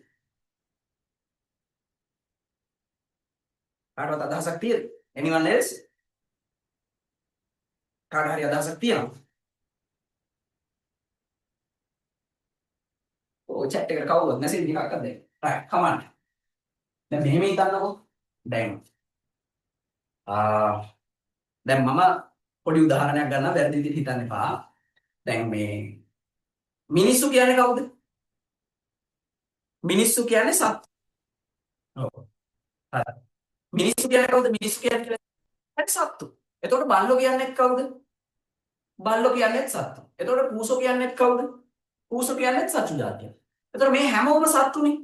කාටවත් අදහසක් තියෙද? anyone else? කාට හරි අදහසක් තියෙනවද? ඔය chat එකට කවුරුත් message එකක් අද දෙන්න. right come on. දැන් මෙහෙම හිතන්නකෝ. දැන් දැන් මම පොඩි උදාහරණයක් ගන්නවා වැරදි විදිහට හිතන්න එපා. දැන් මේ මිනිස්සු කියන්නේ කවුද? මිනිස්සු කියන්නේ සත්තු. ඔව්. හරි. මිනිස්සු කියන්නේ කවුද? මිනිස්සු කියන්නේ සත්තු. එතකොට බල්ලෝ කියන්නේ කවුද? බල්ලෝ කියන්නේ සත්තු. එතකොට පූසෝ කියන්නේ කවුද? පූසෝ කියන්නේ සත්තු జాතිය. එතකොට මේ හැමෝම සත්තුනේ.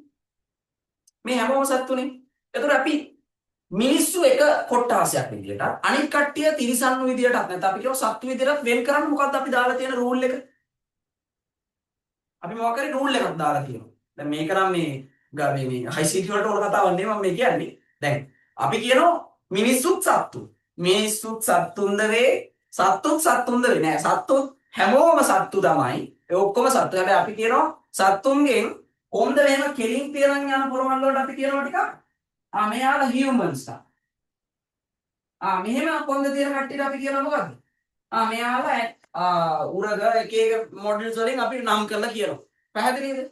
මේ හැමෝම සත්තුනේ. එතකොට අපි මිනිස්සු එක කොට්ටාසයක් විදියට අනිත් කට්ටිය තිරිසන් විදියටත් නැත්නම් අපි කියමු සත්තු විදියට වෙන් කරන්න මොකද්ද අපි දාලා තියෙන රූල් එක? අපි මොකක් හරි රූල් එකක් දාලා තියෙනවා. දැන් මේක නම් මේ හයිසිටි වලට ඕන කතාවක් නෙමෙයි මම මේ කියන්නේ. දැන් අපි කියනවා මිනිස්සුත් සත්තු. මිනිස්සුත් සත්තුන්ද වේ සත්තුත් සත්තුන්ද වේ නෑ සත්තුත් හැමෝම සත්තු තමයි. ඒ ඔක්කොම සත්තු. හැබැයි අපි කියනවා සත්තුන්ගෙන් කොන්ද මෙහෙම කෙලින් තියන යන පොරවල් වලට අපි කියනවා ටිකක් මෙයාලා හියුමන්ස් තා. මෙහෙම කොන්ද තියෙන කට්ටියට අපි කියනවා මොකද්ද? මෙයාලා උරග එක එක මොඩල්ස් වලින් අපි නම් කරලා කියනවා. පැහැදිලිද?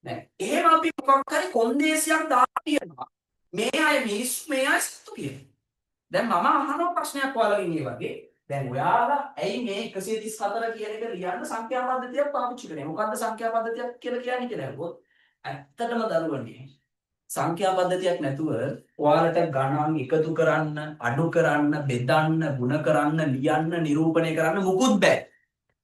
දැන් එහෙම අපි මොකක් හරි කොන්දේසියක් දාලා කියනවා. මේ අය මිනිස්සු මේ අය සත්තු කියනවා. දැන් මම අහන ප්‍රශ්නයක් ඔයාලගෙන් මේ වගේ. දැන් ඔයාලා ඇයි මේ 134 කියන එක ලියන්න සංඛ්‍යා පද්ධතියක් පාවිච්චි කරන්නේ? මොකද්ද සංඛ්‍යා පද්ධතියක් කියලා කියන්නේ කියලා අහුවොත් ඇත්තටම දරුවනේ සංඛ්‍යා පද්ධතියක් නැතුව ඔයාලට ගණන් එකතු කරන්න, අඩු කරන්න, බෙදන්න, ಗುಣ කරන්න, ලියන්න, නිරූපණය කරන්න මුකුත් බෑ.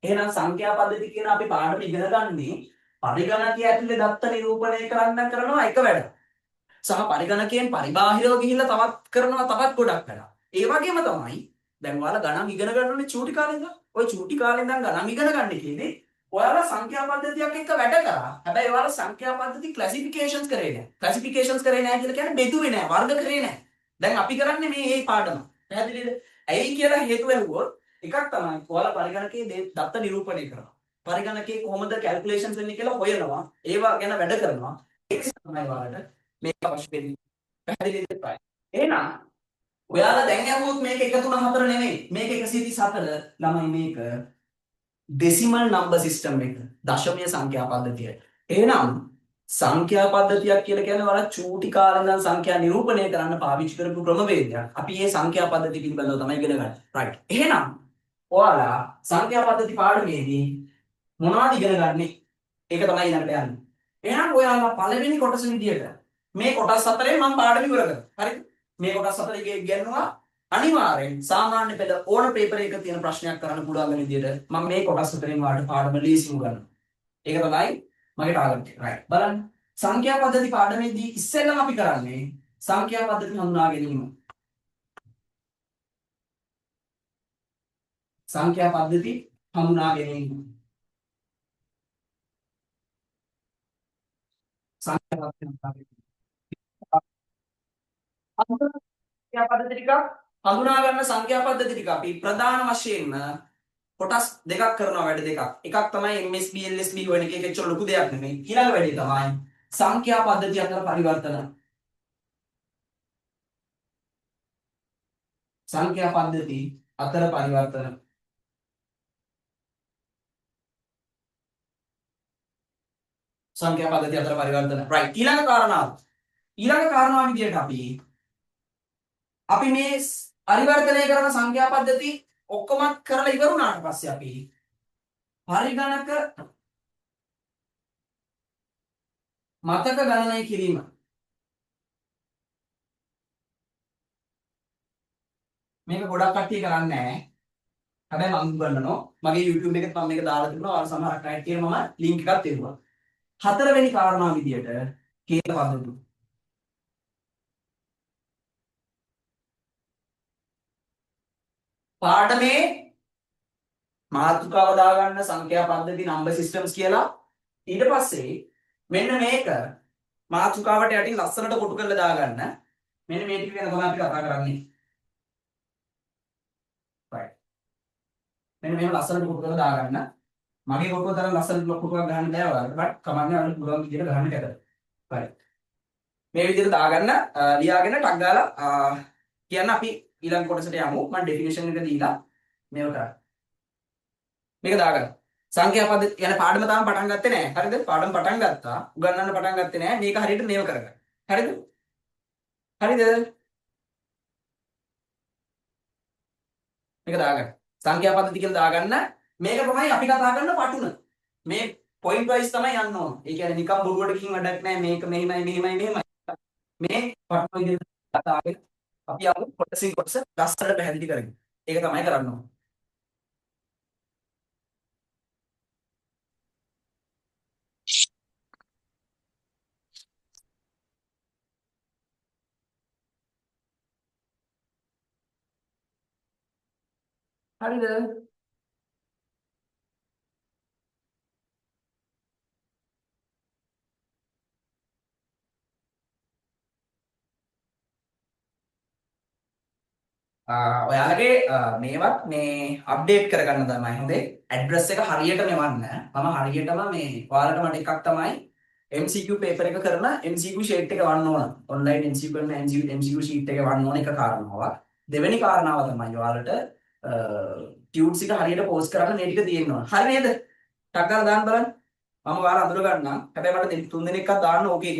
එහෙනම් සංඛ්‍යා පද්ධති කියන අපි පාඩම ඉගෙන ගන්නේ පරිගණකය ඇතුලේ දත්ත නිරූපණය කරන්න කරනවා එක වැඩ. සහ පරිගණකයෙන් පරිබාහිරව ගිහිල්ලා තවත් කරනවා තවත් ගොඩක් වැඩ. ඒ වගේම තමයි දැන් ඔයාලා ගණන් ඉගෙන ගන්න ඕනේ චූටි කාලේ ඉඳන්. ඔය චූටි කාලේ ඉඳන් ගණන් ඉගෙන ගන්න කියන්නේ ඔයාලා සංඛ්‍යා පද්ධතියක් එක්ක වැඩ කරා. හැබැයි ඔයාලා සංඛ්‍යා පද්ධති ක්ලාසිෆිකේෂන්ස් කරේ නෑ. ක්ලාසිෆිකේෂන්ස් කරේ නෑ කියලා කියන්නේ බෙදුවේ නෑ, වර්ග කරේ නෑ. දැන් අපි කරන්නේ මේ පාඩම. පැහැදිලිද? ඇයි කියලා හේතුව ඇහුවොත් එකක් තමයි ඔයාලා පරිගණකයේ දත්ත නිරූපණය කරනවා. පරිගණකයේ කොහොමද කැල්කියුලේෂන්ස් වෙන්නේ කියලා හොයනවා. ඒවා ගැන වැඩ කරනවා. ඒක තමයි ඔයාලට මේක අවශ්‍ය වෙන්නේ. පැහැදිලිද? එහෙනම් ඔයාලා දැන් ඇහුවොත් මේක 1 3 4 නෙමෙයි. මේක 134 ළමයි මේක ඩෙසිමල් නම්බර් සිස්ටම් එක. දශමීය සංඛ්‍යා පද්ධතිය. එහෙනම් සංඛ්‍යා පද්ධතියක් කියලා කියන්නේ ඔයාලා චූටි කාලේ ඉඳන් සංඛ්‍යා නිරූපණය කරන්න පාවිච්චි කරපු ක්‍රමවේදයක්. අපි මේ සංඛ්‍යා පද්ධති පිළිබඳව තමයි ඉගෙන ගන්නේ. රයිට්. එහෙනම් ඔයාලා සංඛ්‍යා පද්ධති පාඩමේදී මොනවද ඉගෙන ගන්නේ? ඒක තමයි ඊළඟට යන්නේ. එහෙනම් ඔයාලා පළවෙනි කොටස විදියට මේ කොටස් හතරෙන් මම පාඩම ඉවර කරනවා. හරිද? මේ කොටස් හතර ඉගෙනනවා අනිවාර්යෙන් සාමාන්‍ය පෙළ ඕන පේපර් එකක තියෙන ප්‍රශ්නයක් කරන්න පුළුවන් වෙන විදියට මම මේ කොටස් හතරෙන් වාට පාඩම ලීසිමු ගන්නවා. ඒක තමයි මගේ ටාගට් එක. රයිට්. බලන්න. සංඛ්‍යා පද්ධති පාඩමේදී ඉස්සෙල්ලම අපි කරන්නේ සංඛ්‍යා පද්ධති හඳුනා ගැනීම. සංඛ්‍යා පද්ධති හඳුනා ගැනීම. සංඛ්‍යා පද්ධති හඳුනා ගැනීම. සංඛ්‍යා පද්ධති ටික හඳුනා ගන්න සංඛ්‍යා පද්ධති ටික අපි ප්‍රධාන වශයෙන්ම කොටස් දෙකක් කරනවා වැඩ දෙකක්. එකක් තමයි MSB LSB වෙන එක එච්චර ලොකු දෙයක් නෙමෙයි. ඊළඟ වැඩේ තමයි සංඛ්‍යා පද්ධති අතර පරිවර්තන. සංඛ්‍යා පද්ධති අතර පරිවර්තන. සංඛ්‍යා පද්ධති අතර පරිවර්තන. right. ඊළඟ කාරණාව විදියට අපි මේ පරිවර්තනය කරන සංඛ්‍යා පද්ධති ඔක්කොම කරලා ඉවර වුණාට පස්සේ අපි පරිගණක මතක ගණනය කිරීම මේක ගොඩක් කට්ටිය කරන්නේ නැහැ. හැබැයි මම උගන්වනවා. මගේ YouTube එකෙත් මම මේක දාලා තිබුණා. ඔයාලා සමහරක් අය කියන මම link එකක් දෙන්නවා. හතරවෙනි කාරණාව විදියට කේල පද්ධති. පාඩමේ මාතෘකාව දාගන්න සංඛ්‍යා පද්ධති නම්බර් සිස්ටම්ස් කියලා. ඊට පස්සේ මෙන්න මේක මාතෘකාවට යටින් ලස්සනට කොටු කරලා දාගන්න. මෙන්න මේ ටික ගැන තමයි අපි කතා කරන්නේ. right. මෙන්න මේව ලස්සනට කොටු කරලා දාගන්න. මගේ කොටුව තරම් ලස්සනට කොටුවක් ගන්න බෑ ඔයාලට. බට් කමන්නේ ඔයාලට පුළුවන් විදියට ගන්න කැත. right. මේ විදිහට දාගන්න ලියාගෙන ටක් ගාලා කියන්න අපි ඊළඟ කොටසට යමු. මම ඩෙෆිනිෂන් එක දීලා මේව කරා. මේක දාගන්න. සංඛ්‍යා පද්ධති යන පාඩම තාම පටන් ගත්තේ නැහැ. හරිද? පාඩම පටන් ගත්තා. උගන්වන්න පටන් ගත්තේ නැහැ. මේක හරියට නේව කරගන්න. හරිද? හරිද? මේක දාගන්න. සංඛ්‍යා පද්ධති කියලා දාගන්න. මේක තමයි අපි කතා කරන පටුන. මේ පොයින්ට් වයිස් තමයි යන්න ඕන. ඒ කියන්නේ නිකම් බොරුවටකින් වැඩක් නැහැ. මේක මෙහිමයි. මේ පටුන විදිහට දාගෙන අපි යමු කොටසින් කොටස ලස්සනට පැහැදිලි කරගෙන. ඒක තමයි කරන්න ඕන. හරිද? ඔයාලගේ මේවත් මේ අප්ඩේට් කරගන්න තමයි හොඳේ. ඇඩ්‍රස් එක හරියටම එවන්න. මම හරියටම මේ ඔයාලට මට එකක් තමයි MCQ පේපර් එක කරන MCQ ෂීට් එක වන්න ඕන. ඔන්ලයින් MCQ කරන MCQ ෂීට් එක වන්න ඕන එක කාරණාවක්. දෙවෙනි කාරණාව තමයි ඔයාලට ටියුට්ස් එක හරියට පෝස්ට් කරන්න මේ ටික තියෙන්න ඕන. හරි නේද? ටක් ගාලා දාන්න බලන්න. මම ඔයාලා අඳුර ගන්නම්. හැබැයි මට තුන් දෙනෙක්වත් දාන්න ඕකේ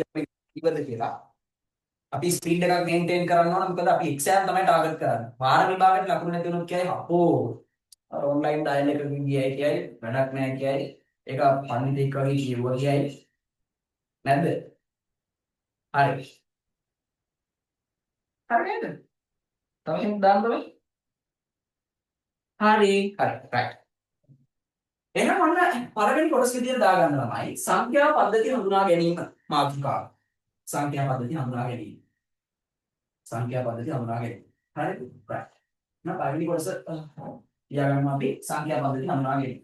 ඉවරද කියලා. අපි ස්පීඩ් එකක් මේන්ටේන් කරන්න ඕන මොකද අපි එක්සෑම් තමයි ටාගට් කරන්නේ. වාර විභාගෙට ලකුණු නැති වුණොත් කියයි අපෝ අර ඔන්ලයින් ඩයල් එකකින් ගියයි කියයි වැඩක් නැහැ කියයි ඒක පඬිතෙක් වගේ කියුවා කියයි නැද්ද? හරි. හරි නේද? තව කෙනෙක් දාන්න බෑ. හරි. හරි. රයිට්. එහෙනම් ඔන්න පළවෙනි කොටස විදියට දාගන්න ළමයි සංඛ්‍යා පද්ධතිය හඳුනා ගැනීම මාතෘකාව. සංඛ්‍යා පද්ධතිය හඳුනා ගැනීම. සංඛ්‍යා පද්ධතිය හඳුනා ගැනීම. හරිද? රයිට්. එහෙනම් පළවෙනි කොටස තියාගන්න අපි සංඛ්‍යා පද්ධතිය හඳුනා ගැනීම.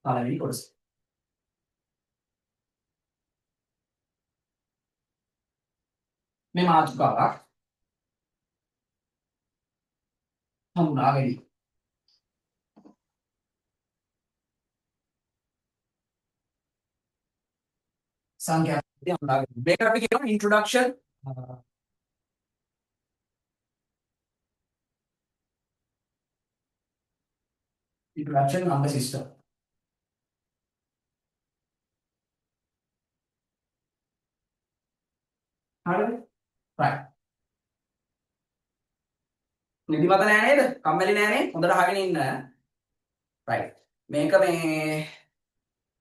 පළවෙනි කොටස. මේ මාතෘකාවක් හඳුනා ගැනීම. සංඛ්‍යා පද්ධතිය හඳුනා ගැනීම. මේකට අපි කියනවා introduction introduction number system. හරිද? right. නිදිමත නෑ නේද? කම්මැලි නෑ නේ? හොඳට අහගෙන ඉන්න. right. මේක මේ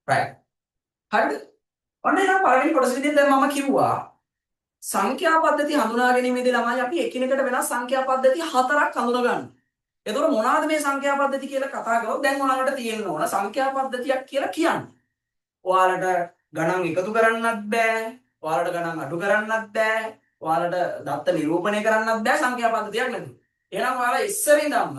right. හරිද? ඔන්න එහෙනම් පළවෙනි කොටස විදිහට දැන් මම කිව්වා සංඛ්‍යා පද්ධති හඳුනා ගැනීමේදී ළමයි අපි එකිනෙකට වෙනස් සංඛ්‍යා පද්ධති හතරක් හඳුනා ගන්න. එතකොට මොනවාද මේ සංඛ්‍යා පද්ධති කියලා කතා කරොත් දැන් ඔයාලට තියෙන්න ඕන සංඛ්‍යා පද්ධතියක් කියලා කියන්නේ. ඔයාලට ගණන් එකතු කරන්නත් බෑ. ඔයාලට ගණන් අඩු කරන්නත් බෑ. ඔයාලට දත්ත නිරූපණය කරන්නත් බෑ සංඛ්‍යා පද්ධතියක් නැතුව. එහෙනම් ඔයාලා ඉස්සර ඉඳන්ම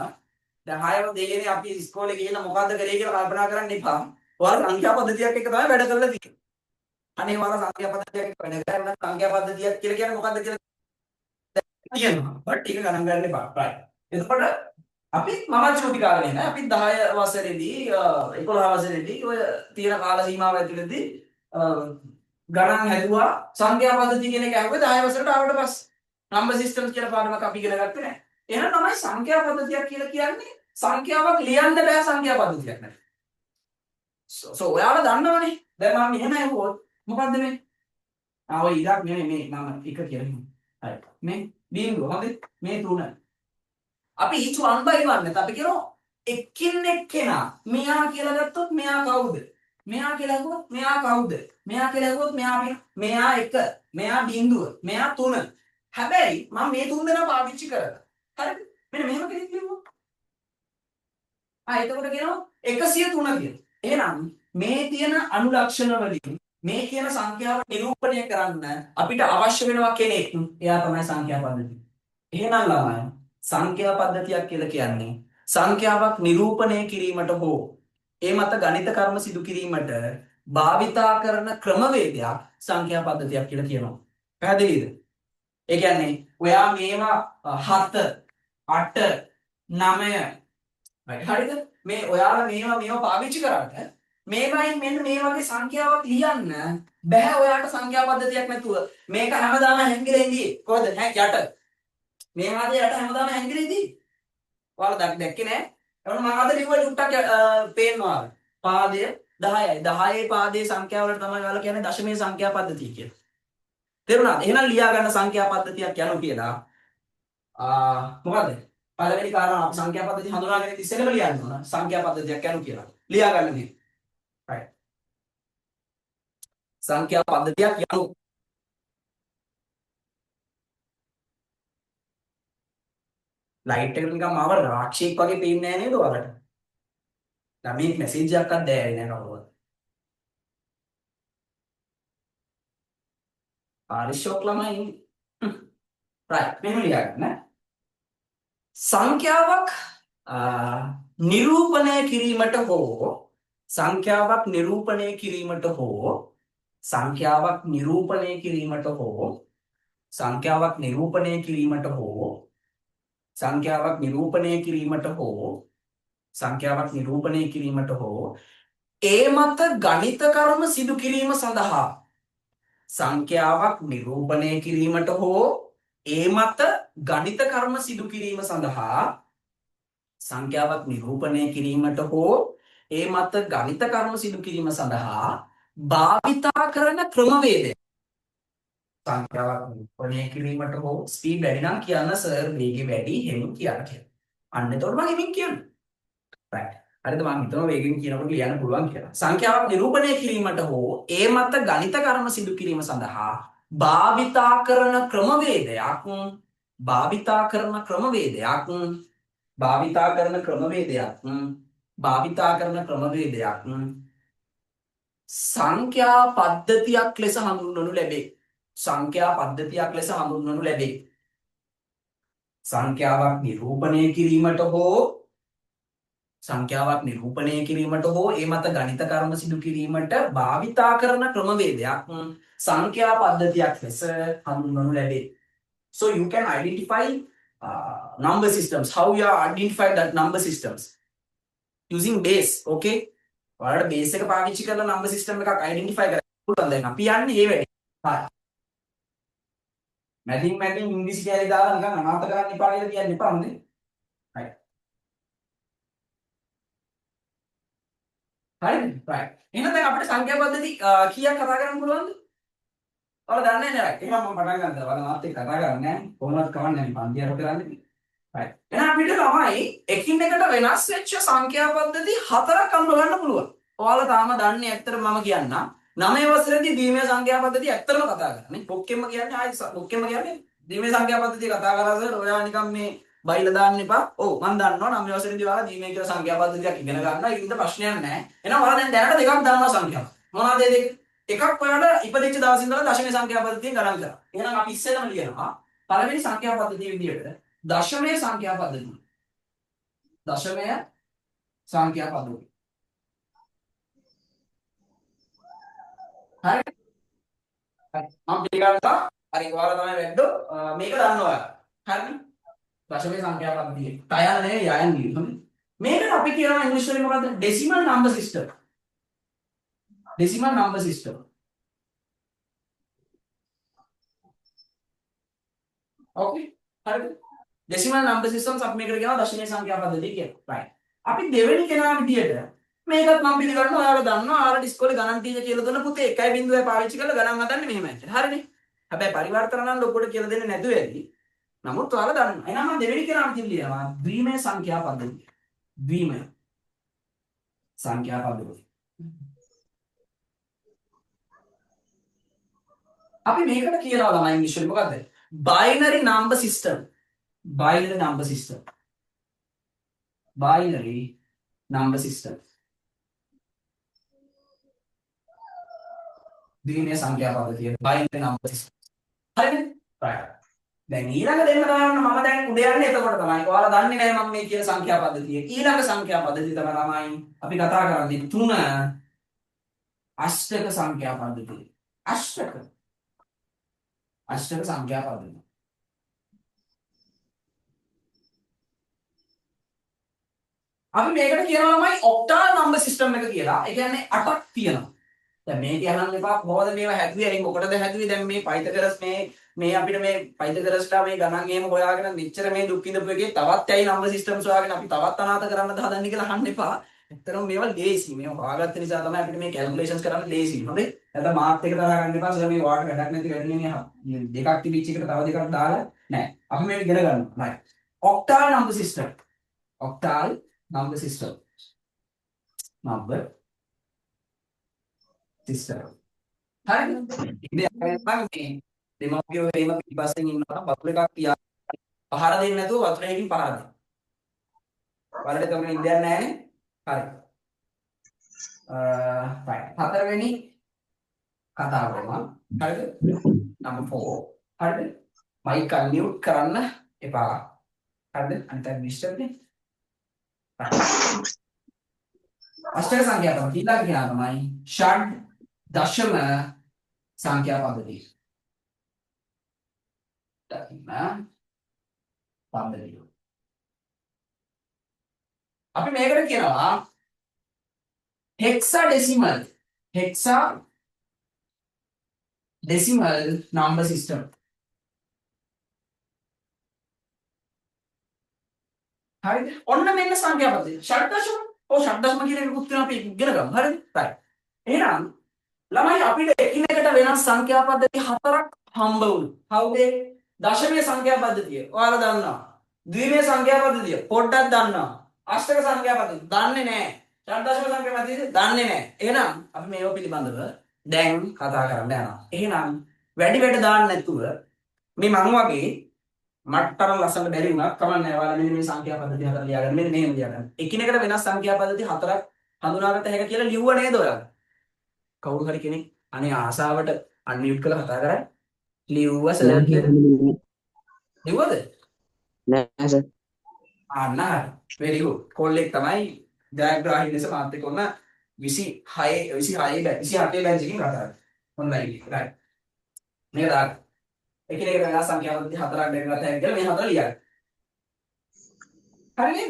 දැන් 6 දෙයනේ අපි ඉස්කෝලේ ගිහින් මොකද්ද කරේ කියලා කල්පනා කරන්න එපා. ඔයාලා සංඛ්‍යා පද්ධතියක් එක තමයි වැඩ කරලා තියෙන්නේ. අනේ ඔයාලා සංඛ්‍යා පද්ධතියක් එක වැඩ කරන්න සංඛ්‍යා පද්ධතියක් කියලා කියන්නේ මොකද්ද කියලා කියනවා. බට් ටික ගණන් ගන්න එපා. right. එතකොට අපි මම චූටි කාලේ නෑ. අපි 10 වසරේදී 11 වසරේදී ඔය තියෙන කාල සීමාව ඇතුළතදී ගණන් හැදුවා සංඛ්‍යා පද්ධතිය කියන එක ඇහුවේ 10 වසරට ආවට පස්සේ. නම්බර් සිස්ටම්ස් කියලා පාඩමක් අපි ඉගෙන ගත්තේ නෑ. එහෙනම් තමයි සංඛ්‍යා පද්ධතියක් කියලා කියන්නේ සංඛ්‍යාවක් ලියන්න බෑ සංඛ්‍යා පද්ධතියක් නෑ. ඔයාලා දන්නවනේ. දැන් මම මෙහෙම ඇහුවොත් මොකද්ද මේ? ඔය ඉරක් නෙමෙයි මේ මම එක කියලා. හරි. මේ බිංදුව හොඳේ. මේ 3. අපි each one by one නැත්නම් අපි කියනවා එක්කින් එක්කෙනා මෙයා කියලා ගත්තොත් මෙයා කවුද? මෙයා කියලා ගත්තොත් මෙයා කවුද? මෙයා කියලා ගත්තොත් මෙයා 1, මෙයා බිංදුව, මෙයා 3. හැබැයි මම මේ 3 දෙනා පාවිච්චි කරලා. හරිද? මෙන්න මෙහෙම කෙනෙක් ලියුවා. එතකොට කියනවා 103 කියලා. එහෙනම් මේ තියෙන අනුලක්ෂණ වලින් මේ කියන සංඛ්‍යාව නිරූපණය කරන්න අපිට අවශ්‍ය වෙනවා කෙනෙක්. එයා තමයි සංඛ්‍යා පද්ධතිය. එහෙනම් ළමයි සංඛ්‍යා පද්ධතියක් කියලා කියන්නේ සංඛ්‍යාවක් නිරූපණය කිරීමට හෝ ඒ මත ගණිත කර්ම සිදු කිරීමට භාවිතා කරන ක්‍රමවේදයක් සංඛ්‍යා පද්ධතියක් කියලා කියනවා. පැහැදිලිද? ඒ කියන්නේ ඔයා මේවා 7 8 9 හරිද? මේ ඔයාලා මේවා පාවිච්චි කරාට මේවයින් මෙන්න මේ වගේ සංඛ්‍යාවක් ලියන්න බෑ ඔයාලට සංඛ්‍යා පද්ධතියක් නැතුව. මේක හැමදාම හැංගිලා ඉඳී. කොහොමද? යට. මේ වාදේ යට හැමදාම හැංගිලා ඉඳී. ඔයාලා දැක්කේ නෑ. එතකොට මම අද ලිව්වා චුට්ටක් පේනවා. පාදය 10යි. 10 පාදයේ සංඛ්‍යාව වලට තමයි ඔයාලා කියන්නේ දශමයේ සංඛ්‍යා පද්ධතිය කියලා. තේරුණාද? එහෙනම් ලියා ගන්න සංඛ්‍යා පද්ධතියක් යනු කියලා. මොකද්ද? පළවෙනි කාරණා සංඛ්‍යා පද්ධතිය හඳුනාගෙන ඉස්සෙල්ලම ලියන්න ඕන. සංඛ්‍යා පද්ධතියක් යනු කියලා. ලියා ගන්න මේ. right. සංඛ්‍යා පද්ධතියක් යනු ලයිට් එකට නිකන් මාව රාක්ෂියෙක් වගේ පේන්නේ නැහැ නේද ඔයාලට? දැන් මේ මැසේජ් එකක්වත් දැනෙන්නේ නැහැ කවුරුවත්. ආරිෂෝක් ළමයි. right. මෙහෙම ලියා ගන්න. සංඛ්‍යාවක් නිරූපණය කිරීමට හෝ සංඛ්‍යාවක් නිරූපණය කිරීමට හෝ සංඛ්‍යාවක් නිරූපණය කිරීමට හෝ සංඛ්‍යාවක් නිරූපණය කිරීමට හෝ සංඛ්‍යාවක් නිරූපණය කිරීමට හෝ සංඛ්‍යාවක් නිරූපණය කිරීමට හෝ ඒ මත ගණිත කර්ම සිදු කිරීම සඳහා සංඛ්‍යාවක් නිරූපණය කිරීමට හෝ ඒ මත ගණිත කර්ම සිදු කිරීම සඳහා සංඛ්‍යාවක් නිරූපණය කිරීමට හෝ ඒ මත ගණිත කර්ම සිදු කිරීම සඳහා භාවිතා කරන ක්‍රමවේදය සංඛ්‍යාවක් නිරූපණය කිරීමට හෝ ස්පීඩ් වැඩි නම් කියන්න සර් වේගය වැඩි හෙමින් කියන්න කියලා. අන්න එතකොට මම හෙමින් කියන්නේ. right. හරිද මම හිතනවා වේගෙන් කියනකොට ලියන්න පුළුවන් කියලා. සංඛ්‍යාවක් නිරූපණය කිරීමට හෝ ඒ මත ගණිත කර්ම සිදු කිරීම සඳහා භාවිතා කරන ක්‍රමවේදයක් භාවිතා කරන ක්‍රමවේදයක් භාවිතා කරන ක්‍රමවේදයක් භාවිතා කරන ක්‍රමවේදයක් සංඛ්‍යා පද්ධතියක් ලෙස හඳුන්වනු ලැබේ. සංඛ්‍යා පද්ධතියක් ලෙස හඳුන්වනු ලැබේ. සංඛ්‍යාවක් නිරූපණය කිරීමට හෝ සංඛ්‍යාවක් නිරූපණය කිරීමට හෝ ඒ මත ගණිත කර්ම සිදු කිරීමට භාවිතා කරන ක්‍රමවේදයක් සංඛ්‍යා පද්ධතියක් ලෙස හඳුන්වනු ලැබේ. So you can identify number systems. How you identify that number systems? Using base, okay? ඔයාලට base එක පාවිච්චි කරලා number system එකක් identify කරන්න පුළුවන්. දැන් අපි යන්නේ මේ වැඩේ. හරි. මැදින් ඉංග්‍රීසි කැලේ දාලා නිකන් අනාථ කරන්න එපා කියලා කියන්න එපා නේද? හරි. හරිද? right. එහෙනම් දැන් අපිට සංඛ්‍යා පද්ධති කීයක් කතා කරන්න පුළුවන්ද? ඔයාලා දන්නේ නැහැ. එහෙනම් මම පටන් ගන්නවා. ඔයාලා මාත් එක්ක කතා කරන්නේ නැහැ. කොහොමවත් කවන්නේ නැහැ. පන්ති අර කරන්නේ. right. එහෙනම් අපිට තමයි එකින් එකට වෙනස් වෙච්ච සංඛ්‍යා පද්ධති හතරක් අඳුර ගන්න පුළුවන්. ඔයාලා තාම දන්නේ ඇත්තටම මම කියන්නම්. 9 වසරේදී ද්විමේය සංඛ්‍යා පද්ධතිය ඇත්තටම කතා කරන්නේ. පොක්කෙම්ම කියන්නේ පොක්කෙම්ම කියන්නේ ද්විමේය සංඛ්‍යා පද්ධතිය කතා කරලා සර් ඔයා නිකන් මේ බයිලා දාන්න එපා. ඔව් මම දන්නවා 9 වසරේදී ඔයාලා ද්විමේය කියලා සංඛ්‍යා පද්ධතියක් ඉගෙන ගන්නවා. ඒකින්ද ප්‍රශ්නයක් නැහැ. එහෙනම් ඔයාලා දැන් දැනට දෙකක් දන්නවා සංඛ්‍යාව. මොනවද ඒ දෙක? එකක් ඔයාලා ඉපදිච්ච දවස් ඉඳලා දශමයේ සංඛ්‍යා පද්ධතියෙන් ගණන් කරා. එහෙනම් අපි ඉස්සෙල්ලම ලියනවා පළවෙනි සංඛ්‍යා පද්ධතිය විදිහට දශමයේ සංඛ්‍යා පද්ධතිය. දශමය සංඛ්‍යා පද්ධතිය. හරි. මම පිළිගන්නවා. හරි ඔයාලා තමයි වැද්දෝ මේක දන්නවා. හරිද? දශමයේ සංඛ්‍යා පද්ධතිය. තයන නෙවෙයි යයන් කියනවා. මේකට අපි කියනවා ඉංග්‍රීසි වලින් මොකද්ද? Decimal number system. decimal number system. Okay. හරිද? decimal number systems අපි මේකට කියනවා දශමයේ සංඛ්‍යා පද්ධතිය කියලා. right. අපි දෙවෙනි කෙනා විදියට මේකත් මම පිළිගන්නවා ඔයාලා දන්නවා ආරඩ් ඉස්කෝලේ ගණන් ටීචර් කියලා දුන්න පුතේ 1.0 පාවිච්චි කරලා ගණන් හදන්නේ මෙහෙමයි. හරිනේ? හැබැයි පරිවර්තන නම් ලොකුට කියලා දෙන්නේ නැතුව ඇති. නමුත් ඔයාලා දන්නවා. එහෙනම් මම දෙවෙනි කෙනා විදියට ලියනවා ද්විමේය සංඛ්‍යා පද්ධතිය. ද්විමේය සංඛ්‍යා පද්ධතිය. අපි මේකට කියනවා ළමයි ඉංග්‍රීසියෙන් මොකද්ද? binary number system. binary number system. binary number system. ද්විමේය සංඛ්‍යා පද්ධතිය binary number system. හරිද? right. දැන් ඊළඟ දෙන්න ගන්න මම දැන් උඩ යන්නේ එතකොට තමයි. ඔයාලා දන්නේ නැහැ මම මේ කියන සංඛ්‍යා පද්ධතිය. ඊළඟ සංඛ්‍යා පද්ධතිය තමයි ළමයි අපි කතා කරන්නේ 3 අෂ්ටක සංඛ්‍යා පද්ධතිය. අෂ්ටක සංඛ්‍යා පද්ධතිය. අපි මේකට කියනවා තමයි ඔක්ටල් නම්බර් සිස්ටම් එක කියලා. ඒ කියන්නේ 8ක් තියෙනවා. දැන් මේක අහන්න එපා කොහොමද මේවා හැදුවේ? ඒ මොකටද හැදුවේ? දැන් මේ පයිතගරස් මේ අපිට මේ පයිතගරස්ලා මේ ගණන් එහෙම හොයාගෙන මෙච්චර මේ දුක් විඳපු එකේ තවත් ඇයි නම්බර් සිස්ටම්ස් හොයාගෙන අපි තවත් අනාථ කරන්නද හදන්නේ කියලා අහන්න එපා. ඇත්තටම මේවා ලේසි. මේවා හොයාගත්ත නිසා තමයි අපිට මේ කැල්කියුලේෂන්ස් කරන්න ලේසි. හොඳේ? නැත්නම් මාත් එක තරහ ගන්න එපා. සර් මේ වාට වැඩක් නැති වැඩනේ දෙකක් තිබිච්ච එකට තව දෙකක් දාලා නෑ. අපි මේක ඉගෙන ගන්නවා. right. Octal number system. ඔක්ටල් number system. Number system. හරිද? ඉතින් අපෙන් මේ දෙමව්පියෝ එහෙම පිටිපස්සෙන් ඉන්නවා වතුර එකක් තියා පහර දෙන්නේ නැතුව වතුර එකකින් පහර දෙන්න. වලට තමයි ඉන්දියන් නැහැනේ. හරි. right. හතරවෙනි කතාව තමයි. හරිද? number 4. හරිද? mic unmute කරන්න එපා. හරිද? අනිත් අය ඩිස්ටර්බ් නේ. අෂ්ටක සංඛ්‍යා පද්ධතිය ඊළඟ කියනවා තමයි ෂඩ් දශම සංඛ්‍යා පද්ධතිය. දකින්න පද්ධතිය. අපි මේකට කියනවා hexadecimal number system. හරිද? ඔන්න මෙන්න සංඛ්‍යා පද්ධතිය. ෂඩ්දශම. ඔව් ෂඩ්දශම කියන එකකුත් තියෙනවා අපි ඉගෙන ගමු. හරිද? right. එහෙනම් ළමයි අපිට එකිනෙකට වෙනස් සංඛ්‍යා පද්ධති හතරක් හම්බ වුණා. කවුද? දශමීය සංඛ්‍යා පද්ධතිය. ඔයාලා දන්නවා. ද්විමීය සංඛ්‍යා පද්ධතිය පොඩ්ඩක් දන්නවා. අෂ්ටක සංඛ්‍යා පද්ධතිය දන්නේ නැහැ. ෂඩ්දශම සංඛ්‍යා පද්ධතිය දන්නේ නැහැ. එහෙනම් අපි මේව පිළිබඳව දැන් කතා කරන්න යනවා. එහෙනම් වැඩි වැඩ දාන්න නැතුව මේ මම වගේ මට්ටම ලස්සන බැරි වුණා කමන්නේ ඔයාලා මෙන්න මේ සංඛ්‍යා පද්ධති හතර ලියාගන්න මෙන්න මේව ලියාගන්න එකිනෙකට වෙනස් සංඛ්‍යා පද්ධති හතරක් හඳුනාගත්ත හැක කියලා ලිව්ව නේද ඔයාලා කවුරු හරි කෙනෙක් අනේ ආසාවට අන්මියුට් කරලා කතා කරා ලිව්ව සර් ලිව්වද නෑ සර් අන්න very good කෝල් එක තමයි ජයග්‍රාහී ලෙස මාත් එක්ක ඔන්න 27 බැච් එකකින් කතා කරා ඔන්ලයින් right මේක දාන්න එකිනෙකට වෙනස් සංඛ්‍යා පද්ධති හතරක් දැන් ගත්තා කියලා මේ හතර ලියන්න. හරිනේ?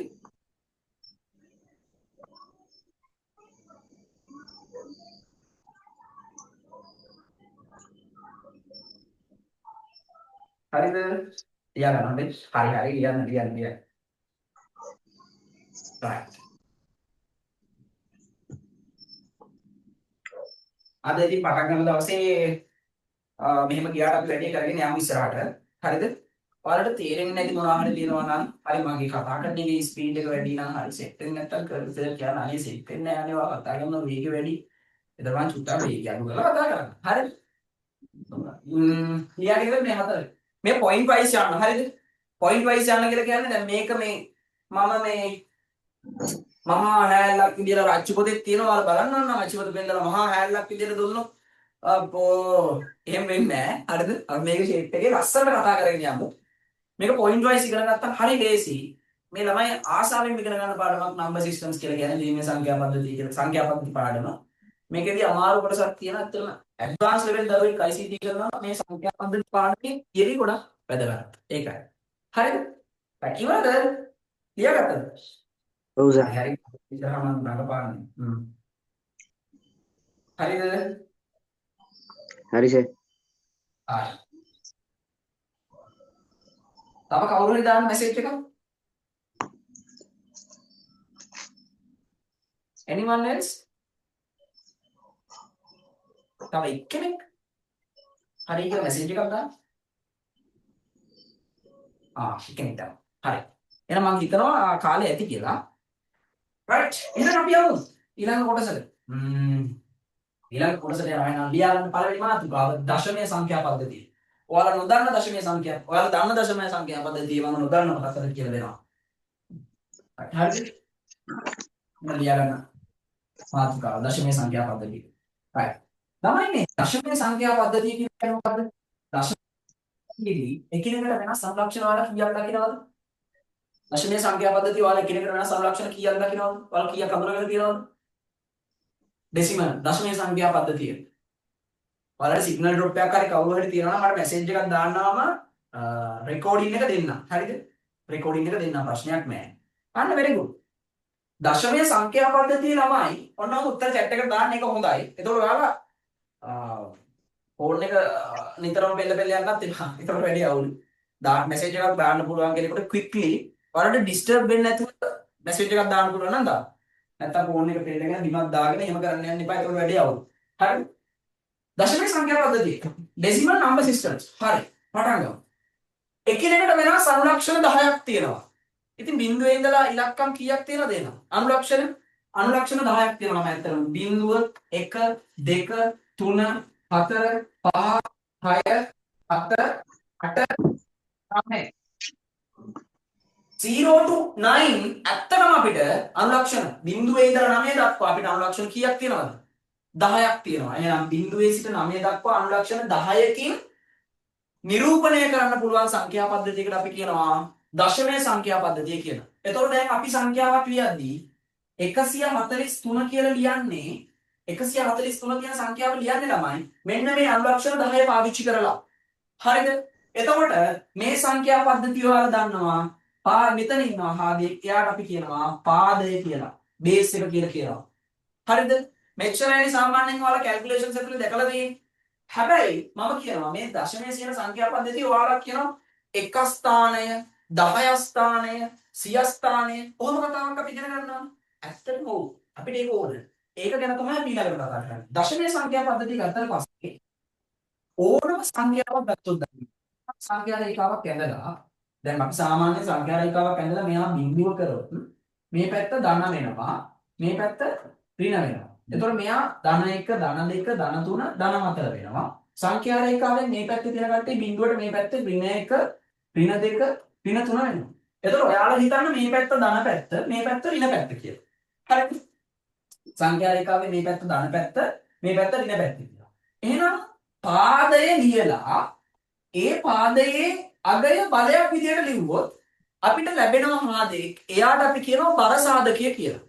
හරිද? ලියා ගන්න හොඳයි. හරි ලියන්න. right. අද ඉතින් පටන් ගන්න දවසේ මෙහෙම ගියාට අපි වැඩි කරගෙන යමු ඉස්සරහට. හරිද? ඔයාලට තේරෙන්නේ නැති මොනවා හරි තියෙනවා නම් හරි මගේ කතා කරන එකේ ස්පීඩ් එක වැඩි නම් හරි සෙට් වෙන්නේ නැත්තම් කර්සර් කියන අනේ සෙට් වෙන්නේ නැහැ නේ ඔයා කතා කරන වේගය වැඩි. එතන මං චුට්ටක් වේගය අඩු කරලා කතා කරන්න. හරිද? ලියාගෙන මේ හතර. මේ පොයින්ට් වයිස් යන්න. හරිද? පොයින්ට් වයිස් යන්න කියලා කියන්නේ දැන් මේක මේ මම මේ මහා හැලක් විදියට රච්චු පොතේ තියෙනවා ඔයාලා බලන්න ඕන නම් රච්චු පොත බෙන්දලා මහා හැලක් විදියට දුන්නොත් අපෝ එහෙම වෙන්නේ නැහැ. හරිද? අපි මේක ෂේප් එකේ ලස්සනට කතා කරගෙන යමු. මේක පොයින්ට් වයිස් ඉගෙන ගත්තා හරි ලේසි. මේ ළමයි ආසාවෙන් ඉගෙන ගන්න පාඩමක් නම්බර් සිස්ටම්ස් කියලා කියන්නේ ලිනියර් සංඛ්‍යා පද්ධතිය කියලා සංඛ්‍යා පද්ධති පාඩම. මේකේදී අමාරු කොටසක් තියෙන අතරම ඇඩ්වාන්ස් ලෙවල් දරුවෙක් ICT කරනවා මේ සංඛ්‍යා පද්ධති පාඩමේ ඉතිරි ගොඩක් වැදගත්. ඒකයි. හරිද? පැකිවලද? ලියාගත්තද? ඔව් සර් හරි. ඉතින් මම බලපාන්නේ. හරිද? හරි සර් හරි. තව කවුරු හරි දාන්න මැසේජ් එකක්? anyone else? තව එක්කෙනෙක්? හරි කියලා මැසේජ් එකක් දාන්න. එක්කෙනෙක් දාන්න. හරි. එහෙනම් මම හිතනවා කාලය ඇති කියලා. right. එහෙනම් අපි යමු ඊළඟ කොටසට. ඊළඟ කොටසට යනවා නම් ලියාගන්න පළවෙනි මාතෘකාව දශමීය සංඛ්‍යා පද්ධතිය. ඔයාලා නොදන්න දශමීය සංඛ්‍යා, ඔයාලා දන්න දශමීය සංඛ්‍යා පද්ධතිය මම නොදන්න කොටසට කියලා දෙනවා. හරිද? මම ලියාගන්න මාතෘකාව දශමීය සංඛ්‍යා පද්ධතිය. right. ළමයි මේ දශමීය සංඛ්‍යා පද්ධතිය කියන්නේ මොකද්ද? දශමීයදී එකිනෙකට වෙනස් සංලක්ෂණ වල කීයක් දකින්නවද? දශමීය සංඛ්‍යා පද්ධතිය ඔයාලා එකිනෙකට වෙනස් සංලක්ෂණ කීයක් දකින්නවද? ඔයාලා කීයක් අඳුරගෙන තියෙනවද? ඩෙසිමල් දශමීය සංඛ්‍යා පද්ධතිය. ඔයාලට සිග්නල් ඩ්‍රොප් එකක් හරි කවුරු හරි තියනවා නම් මට මැසේජ් එකක් දාන්නවම රෙකෝඩින් එක දෙන්න. හරිද? රෙකෝඩින් එක දෙන්න ප්‍රශ්නයක් නැහැ. අන්න very good. දශමීය සංඛ්‍යා පද්ධතිය ළමයි ඔන්නම උත්තර chat එකට දාන්න එක හොඳයි. එතකොට ඔයාලා ෆෝන් එක නිතරම බෙල්ල යන්නත් එපා. ඒකට වැඩි අවුල්. මැසේජ් එකක් දාන්න පුළුවන් කෙනෙකුට quickly ඔයාලට disturb වෙන්නේ නැතුව මැසේජ් එකක් දාන්න පුළුවන් නම් දාන්න. නැත්තම් ෆෝන් එක පෙන්නගෙන බිමක් දාගෙන එහෙම කරන්න යන්න එපා. ඒකට වැඩි අවුල්. හරි? දශමීය සංඛ්‍යා පද්ධතිය. decimal number systems. හරි. පටන් ගමු. එකිනෙකට වෙනස් අනුලක්ෂණ 10ක් තියෙනවා. ඉතින් බිංදුවේ ඉඳලා ඉලක්කම් කීයක් තියෙනවද එනවා? අනුලක්ෂණ 10ක් තියෙනවා මම ඇත්තටම. බිංදුව 1 2 3 4 5 6 7 8 0 to 9 ඇත්තටම අපිට අනුලක්ෂණ බිංදුවේ ඉඳලා 9 දක්වා අපිට අනුලක්ෂණ කීයක් තියෙනවද? 10ක් තියෙනවා. එහෙනම් බිංදුවේ සිට 9 දක්වා අනුලක්ෂණ 10කින් නිරූපණය කරන්න පුළුවන් සංඛ්‍යා පද්ධතියකට අපි කියනවා දශමය සංඛ්‍යා පද්ධතිය කියලා. එතකොට දැන් අපි සංඛ්‍යාවක් ලියද්දී 143 කියලා ලියන්නේ 143 කියන සංඛ්‍යාව ලියන්නේ ළමයි මෙන්න මේ අනුලක්ෂණ 10 පාවිච්චි කරලා. හරිද? එතකොට මේ සංඛ්‍යා පද්ධතිය ඔයාලා දන්නවා. මෙතන ඉන්නවා හාදේ. එයාට අපි කියනවා පාදය කියලා. බේස් එක කියලා කියනවා. හරිද? මෙච්චරයි සාමාන්‍යයෙන් ඔයාලා කැල්කියුලේෂන්ස් එකේ දැකලා තියෙන්නේ. හැබැයි මම කියනවා මේ දශමයේ කියන සංඛ්‍යා පද්ධතිය ඔයාලා කියනවා එක ස්ථානය 10 ස්ථානය 100 ස්ථානය කොහොම කතාවක් අපි ඉගෙන ගන්නවා. ඇත්තටම ඔව්. අපිට ඒක ඕන. ඒක ගැන තමයි අපි ඊළඟට කතා කරන්නේ. දශමයේ සංඛ්‍යා පද්ධතිය ගත්තට පස්සේ ඕනම සංඛ්‍යාවක් ගත්තොත් සංඛ්‍යා රේඛාවක් ඇඳලා දැන් අපි සාමාන්‍ය සංඛ්‍යා රේඛාවක් ඇඳලා මෙහා බිඳුව කරොත් මේ පැත්ත ධන වෙනවා මේ පැත්ත ඍණ වෙනවා. එතකොට මෙහා ධන 1 ධන 2 ධන 3 ධන 4 වෙනවා. සංඛ්‍යා රේඛාවෙන් මේ පැත්තේ තියෙන කට්ටිය බිඳුවට මේ පැත්තේ ඍණ 1 ඍණ 2 ඍණ 3 වෙනවා. එතකොට ඔයාලා හිතන්න මේ පැත්ත ධන පැත්ත මේ පැත්ත ඍණ පැත්ත කියලා. හරිද? සංඛ්‍යා රේඛාවේ මේ පැත්ත ධන පැත්ත මේ පැත්ත ඍණ පැත්ත කියලා. එහෙනම් පාදය ලියලා ඒ පාදයේ අගය බලයක් විදියට ලිව්වොත් අපිට ලැබෙනවා හාදේ. එයාට අපි කියනවා බර සාධකය කියලා.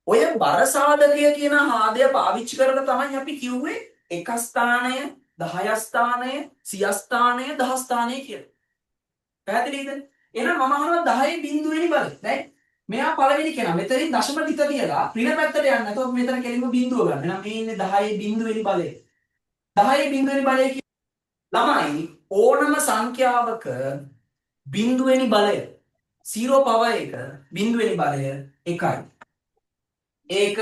ඔය බර සාධකය කියන හාදය පාවිච්චි කරලා තමයි අපි කිව්වේ එක ස්ථානය 10 ස්ථානය 100 ස්ථානය 10 ස්ථානය කියලා. පැහැදිලිද? එහෙනම් මම අහනවා 10 බිඳුවෙනි බලය. දැන් මෙයා පළවෙනි කෙනා මෙතනින් දශම ටික තියලා ඍණ පැත්තට යන්න. එතකොට මෙතන කෙලින්ම බිඳුව ගන්න. එහෙනම් මේ ඉන්නේ 10 බිඳුවෙනි බලය. 10 බිඳුවෙනි බලය ළමයි ඕනම සංඛ්‍යාවක බිඳුවෙනි බලය 0 පවර් 1 බිඳුවෙනි බලය 1යි. ඒක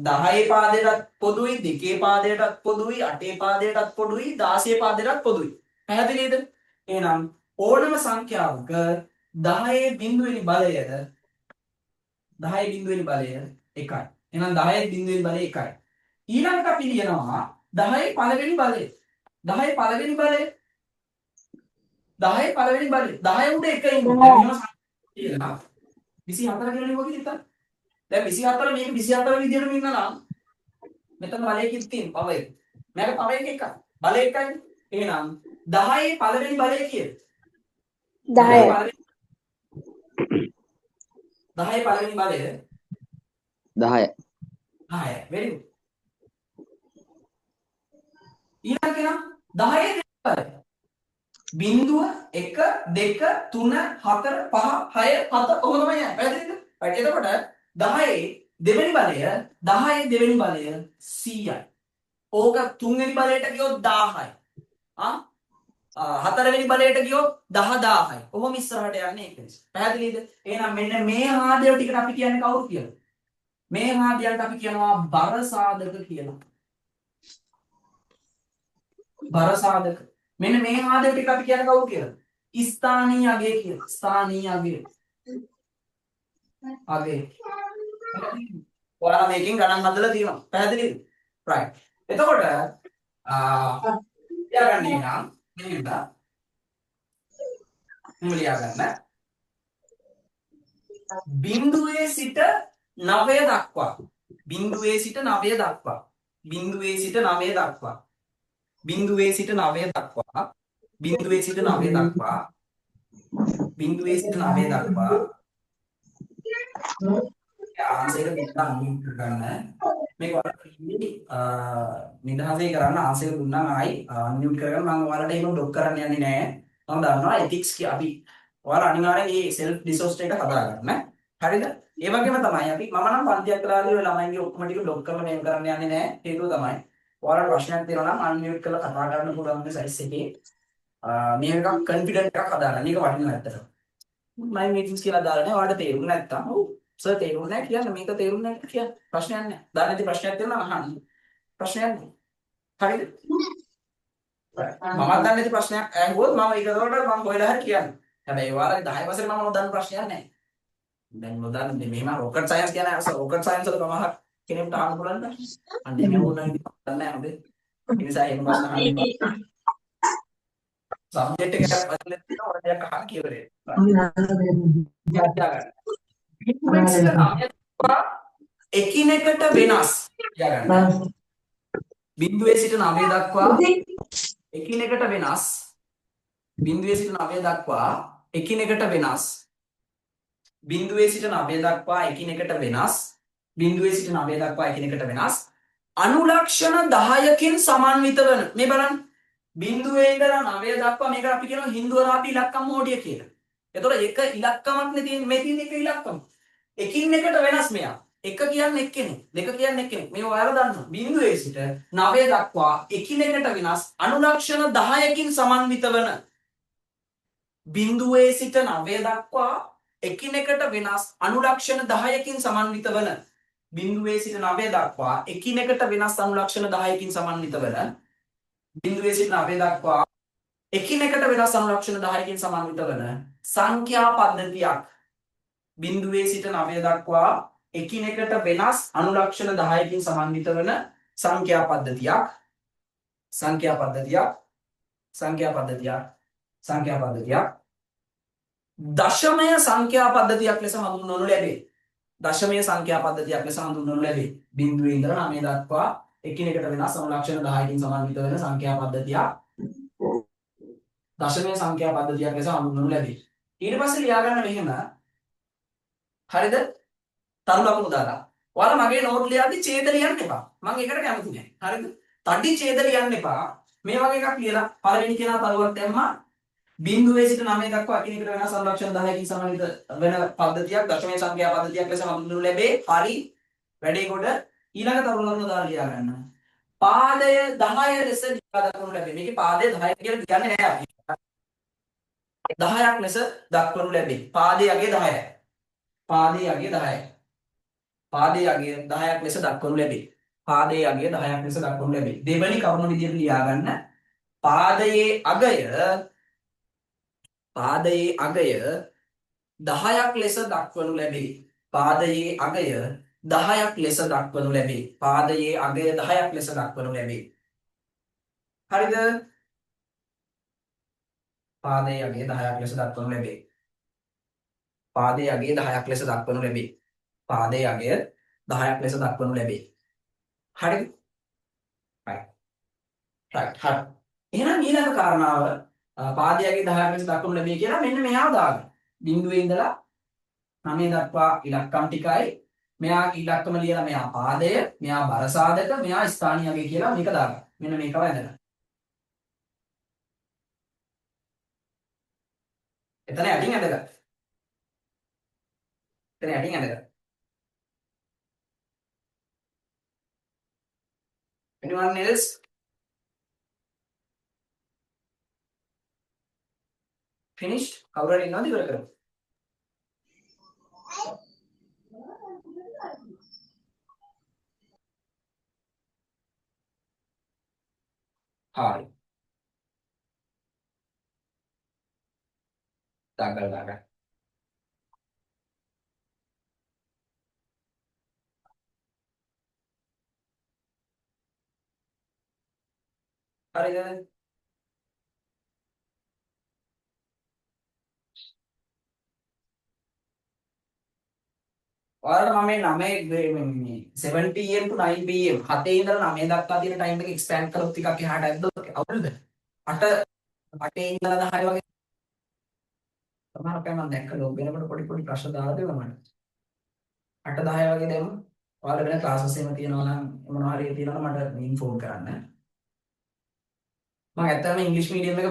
10 පාදයටත් පොදුයි 2 පාදයටත් පොදුයි 8 පාදයටත් පොදුයි 16 පාදයටත් පොදුයි. පැහැදිලිද? එහෙනම් ඕනම සංඛ්‍යාවක 10 බිඳුවෙනි බලය 10 බිඳුවෙනි බලය 1යි. එහෙනම් 10 බිඳුවෙනි බලය 1යි. ඊළඟට අපි ලියනවා 10 පළවෙනි බලය 10 පළවෙනි බලය 10 පළවෙනි බලය 10 උඩ 1 ඉන්නවා. කියලා 24 කියලා ලියුවා කිව්වද? දැන් 24 මේක 24 විදියටම ඉන්නවා නම් මෙතන බලයකින් තියෙන පව එක. මේක පව එක එකයි. බලය එකයි. එහෙනම් 10 පළවෙනි බලය කියලා. 10 පළවෙනි බලය 10 10 very good. ඊළඟට නම් 10 බලය බිඳුව 1 2 3 4 5 6 7 ඔහොම තමයි යන්නේ. පැහැදිලිද? right එතකොට 10 දෙවෙනි බලය 10 දෙවෙනි බලය 100යි. ඕක තුන්වෙනි බලයට ගියොත් 1000යි. හතරවෙනි බලයට ගියොත් 10000යි. ඔහොම ඉස්සරහට යන්නේ ඒක නිසා. පැහැදිලිද? එහෙනම් මෙන්න මේ ආදේව ටිකට අපි කියන්නේ කවුරු කියලා? මේ ආදේයන්ට අපි කියනවා බර සාධක කියලා. බර සාධක. මෙන්න මේ ආදේව ටික අපි කියන්නේ කවුරු කියලා? ස්ථානීය අගය කියලා. ස්ථානීය අගය. අගය. ඔයාලා මේකෙන් ගණන් හදලා තියෙනවා. පැහැදිලිද? right. එතකොට ලියාගන්න නම් මෙන්න ලියා ගන්න. බිඳුවේ සිට 9 දක්වා. බිඳුවේ සිට 9 දක්වා. බිඳුවේ සිට 9 දක්වා. බිඳුවේ සිට 9 දක්වා. බිඳුවේ සිට 9 දක්වා. බිඳුවේ සිට 9 දක්වා. ආන්සර් එක ගන්න. මේක නිදහසේ කරන්න ආන්සර් දුන්නා ආයි අන්මියුට් කරගන්න. මම ඔයාලට එහෙම ඩොක් කරන්න යන්නේ නැහැ. මම දන්නවා එතික්ස් කිය අපි ඔයාලා අනිවාර්යෙන් මේ සෙල්ෆ් ඩිසෝස්ට් එක හදාගන්න. හරිද? ඒ වගේම තමයි අපි මම නම් පන්තියක් කරලාදී ඔය ළමයින්ගේ ඔක්කොම ටික ඩොක් කරලා මේක කරන්න යන්නේ නැහැ. හේතුව තමයි ඔයාලට ප්‍රශ්නයක් තියෙනවා නම් අන්මියුට් කරලා කතා කරන්න පුළුවන් මේ සයිස් එකේ. මේක කන්ෆිඩන්ට් එකක් හදාගන්න. ඒක වටිනවා ඇත්තටම. මම මීටින්ග්ස් කියලා දාලා නැහැ. ඔයාලට තේරුම් නැත්තම් ඔව් සර් තේරුම් නැහැ කියන්න මේක තේරුම් නැහැ කියන්න ප්‍රශ්නයක් නැහැ. දන්නේ නැති ප්‍රශ්නයක් තියෙනවා නම් අහන්න. ප්‍රශ්නයක් නැහැ. හරිද? මම දන්නේ නැති ප්‍රශ්නයක් ඇහුවොත් මම ඒක උඩට මම කොහෙලා හරි කියන්න. හැබැයි ඔයාලගේ 10 වසරේ මම නොදන්න ප්‍රශ්නයක් නැහැ. දැන් නොදන්න මේම රොකට් සයන්ස් කියන රොකට් සයන්ස් වල කොහොමද කෙනෙක්ට අහන්න පුළුවන්ද? අන්න එහෙම වුණා ඉතින් දන්නේ නැහැ හොඳේ. ඒ නිසා එහෙම ප්‍රශ්න අහන්න එපා. සබ්ජෙක්ට් එක ඇතුලේ තියෙන ඔයාලට අහන්න කියවරේ. එකිනෙකට වෙනස් යගන්න. බිඳුවේ සිට 9 දක්වා එකිනෙකට වෙනස්. බිඳුවේ සිට 9 දක්වා එකිනෙකට වෙනස්. බිඳුවේ සිට 9 දක්වා එකිනෙකට වෙනස්. බිඳුවේ සිට 9 දක්වා එකිනෙකට වෙනස්. අනුලක්ෂණ 10කින් සමන්විත වන. මේ බලන්න. බිඳුවේ ඉඳලා 9 දක්වා මේක අපි කියනවා හින්දුවරාපි ඉලක්කම් මෝඩිය කියලා. එතකොට එක ඉලක්කමක් නේ තියෙන්නේ. මේ තියෙන එක ඉලක්කම. එකින් එකට වෙනස් මෙයා. එක කියන්නේ එක්කෙනෙක්. දෙක කියන්නේ එක්කෙනෙක්. මේ ඔයාලා දන්නවා. බිඳුවේ සිට 9 දක්වා එකිනෙකට වෙනස් අනුලක්ෂණ 10කින් සමන්විත වන. බිඳුවේ සිට 9 දක්වා එකිනෙකට වෙනස් අනුලක්ෂණ 10කින් සමන්විත වන. බිඳුවේ සිට 9 දක්වා එකිනෙකට වෙනස් අනුලක්ෂණ 10කින් සමන්විත වන. බිඳුවේ සිට 9 දක්වා එකිනෙකට වෙනස් අනුලක්ෂණ 10කින් සමන්විත වන සංඛ්‍යා පද්ධතියක්. බිඳුවේ සිට 9 දක්වා එකිනෙකට වෙනස් අනුලක්ෂණ 10කින් සමන්විත වන සංඛ්‍යා පද්ධතියක්. සංඛ්‍යා පද්ධතියක්. සංඛ්‍යා පද්ධතියක්. සංඛ්‍යා පද්ධතියක්. දශමය සංඛ්‍යා පද්ධතියක් ලෙස හඳුන්වනු ලැබේ. දශමය සංඛ්‍යා පද්ධතියක් ලෙස හඳුන්වනු ලැබේ. බිඳුවේ ඉඳලා 9 දක්වා එකිනෙකට වෙනස් අනුලක්ෂණ 10කින් සමන්විත වෙන සංඛ්‍යා පද්ධතියක් දශමය සංඛ්‍යා පද්ධතියක් ලෙස හඳුන්වනු ලැබේ. ඊට පස්සේ ලියා ගන්න මෙහෙම. හරිද? තරු ලකුණු දාලා. ඔයාලා මගේ නෝට් ලියද්දි ඡේද ලියන්න එපා. මම ඒකට කැමති නැහැ. හරිද? තඩි ඡේද ලියන්න එපා. මේ වගේ එකක් ලියලා පළවෙනි කෙනා තරුවක් දැම්මා. බිඳුවේ සිට 9 දක්වා එකිනෙකට වෙනස් අනුලක්ෂණ 10කින් සමන්විත වෙන පද්ධතියක් දශමය සංඛ්‍යා පද්ධතියක් ලෙස හඳුන්වනු ලැබේ. හරි. වැඩේ කොට ඊළඟ තරු ලකුණු දාලා ලියා ගන්න. පාදය 10 ලෙස ලියා දක්වනු ලැබේ. මේකේ පාදය 10 කියලා කියන්නේ නැහැ අපි. 10ක් ලෙස දක්වනු ලැබේ. පාදයේ අගය 10යි. පාදයේ අගය 10යි. පාදයේ අගය 10ක් ලෙස දක්වනු ලැබේ. පාදයේ අගය 10ක් ලෙස දක්වනු ලැබේ. දෙවැනි කරුණ විදිහට ලියා ගන්න. පාදයේ අගය 10ක් ලෙස දක්වනු ලැබේ. පාදයේ අගය 10ක් ලෙස දක්වනු ලැබේ. පාදයේ අගය 10ක් ලෙස දක්වනු ලැබේ. හරිද? පාදයේ අගය 10ක් ලෙස දක්වනු ලැබේ. පාදයේ අගය 10ක් ලෙස දක්වනු ලැබේ. පාදයේ අගය 10ක් ලෙස දක්වනු ලැබේ. හරිද? right. හරි. එහෙනම් ඊළඟ කාරණාව පාදයේ අගය 10ක් ලෙස දක්වනු ලැබේ කියලා මෙන්න මෙහා දාගන්න. බිඳුවේ ඉඳලා 9 දක්වා ඉලක්කම් ටිකයි. මෙයා ඉලක්කම ලියලා මෙයා පාදය, මෙයා බර සාධක, මෙයා ස්ථානීය අගය කියලා මේක දාගන්න. මෙන්න මේක වැදගත්. එතන යටින් ඇදගන්න. එතන යටින් ඇදගන්න. anyone else? finished? කවුරු හරි ඉන්නවද ඉවර කරමු? හරි. දාගන්න. හරිද? ඔයාලට මම මේ 7 pm to 9 pm 7 ඉඳලා 9 දක්වා තියෙන ටයිම් එක එක්ස්පෑන්ඩ් කරොත් ටිකක් එහාට ඇද්දොත් අවුල්ද? 8 ඉඳලා 10 වගේ සමහරක් අය මම දැක්ක ලොග් වෙනකොට පොඩි ප්‍රශ්න දාලා දෙනවා මට. 8 10 වගේ දැම්ම. ඔයාලා වෙන ක්ලාසස් එහෙම තියෙනවා නම් මොනවා හරි තියෙනවා මට ඉන්ෆෝම් කරන්න. මම ඇත්තටම ඉංග්‍රීසි මීඩියම් එක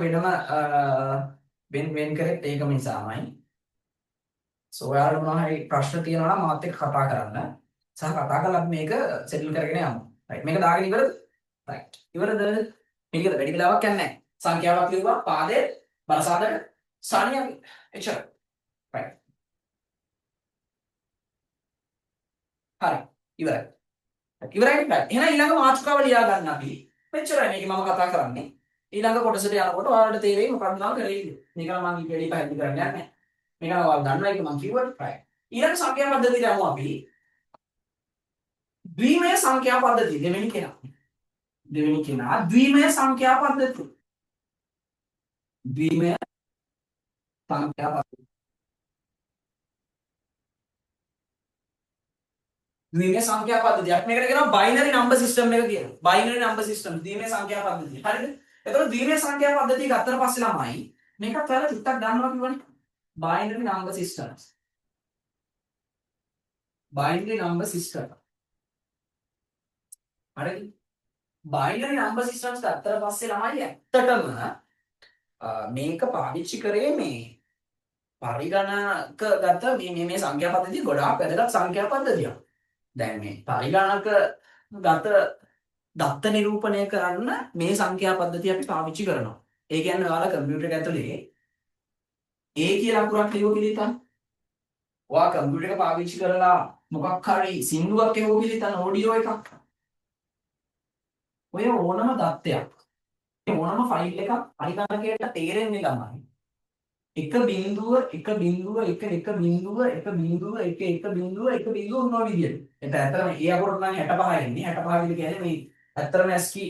වෙනම වෙන් කරෙත් ඒකම නිසාමයි. ඔයාලා මොනවා හරි ප්‍රශ්න තියෙනවා නම් මාත් එක්ක කතා කරන්න. සහ කතා කරලා අපි මේක සෙටල් කරගෙන යමු. රයිට්. මේක දාගෙන ඉවරද? රයිට්. ඉවරද? මේකද වැඩි වෙලාවක් යන්නේ නැහැ. සංඛ්‍යාවක් ලියුවා පාදේ බරසාදක ස්ථානිය එච්චර. රයිට්. හරි. ඉවරයි. ඉවරයි නේද? එහෙනම් ඊළඟ මාතෘකාව ලියා ගන්න අපි. මෙච්චරයි මේක මම කතා කරන්නේ. ඊළඟ කොටසට යනකොට ඔයාලට තේරෙයි මොකක්ද මම කරේ කියලා. මේක නම් මම ඊට වැඩි පැහැදිලි කරන්නේ නැහැ. මේක නම් ඔයාලා දන්නවා ඒක මම කිව්වට right. ඊළඟ සංඛ්‍යා පද්ධතියට යමු අපි. ද්විමය සංඛ්‍යා පද්ධතිය දෙවෙනි කෙනා. දෙවෙනි කෙනා ද්විමය සංඛ්‍යා පද්ධතිය. ද්විමය සංඛ්‍යා පද්ධතිය. ද්විමය සංඛ්‍යා පද්ධතියක්. මේකට කියනවා බයිනරි නම්බර් සිස්ටම් එක කියලා. බයිනරි නම්බර් සිස්ටම් ද්විමය සංඛ්‍යා පද්ධතිය. හරිද? එතකොට ද්විමය සංඛ්‍යා පද්ධතිය ගත්තට පස්සේ ළමයි මේකත් ඔයාලා චුට්ටක් ගන්නවා කියවනේ. binary number systems. Binary number system. හරිද? binary number systems ගත්තට පස්සේ ළමයි ඇත්තටම මේක පාවිච්චි කරේ මේ පරිගණක ගත මේ සංඛ්‍යා පද්ධතිය ගොඩාක් වැදගත් සංඛ්‍යා පද්ධතියක්. දැන් මේ පරිගණක ගත දත්ත නිරූපණය කරන්න මේ සංඛ්‍යා පද්ධතිය අපි පාවිච්චි කරනවා. ඒ කියන්නේ ඔයාලා කම්පියුටර් එක ඇතුලේ A කියලා අකුරක් ලියුව කියලා හිතන්න. ඔයා කම්පියුටර් එක පාවිච්චි කරලා මොකක් හරි සින්දුවක් එහුව කියලා හිතන්න ඔඩියෝ එකක්. ඔය ඕනම දත්තයක් ඕනම ෆයිල් එකක් පරිගණකයට තේරෙන්නේ ළමයි. එක බිඳුව ඔන්න ඔය විදියට. ඒත් ඇත්තටම ඒ අකුරට නම් 65 එන්නේ. 65 කියන්නේ මේ ඇත්තටම ASCII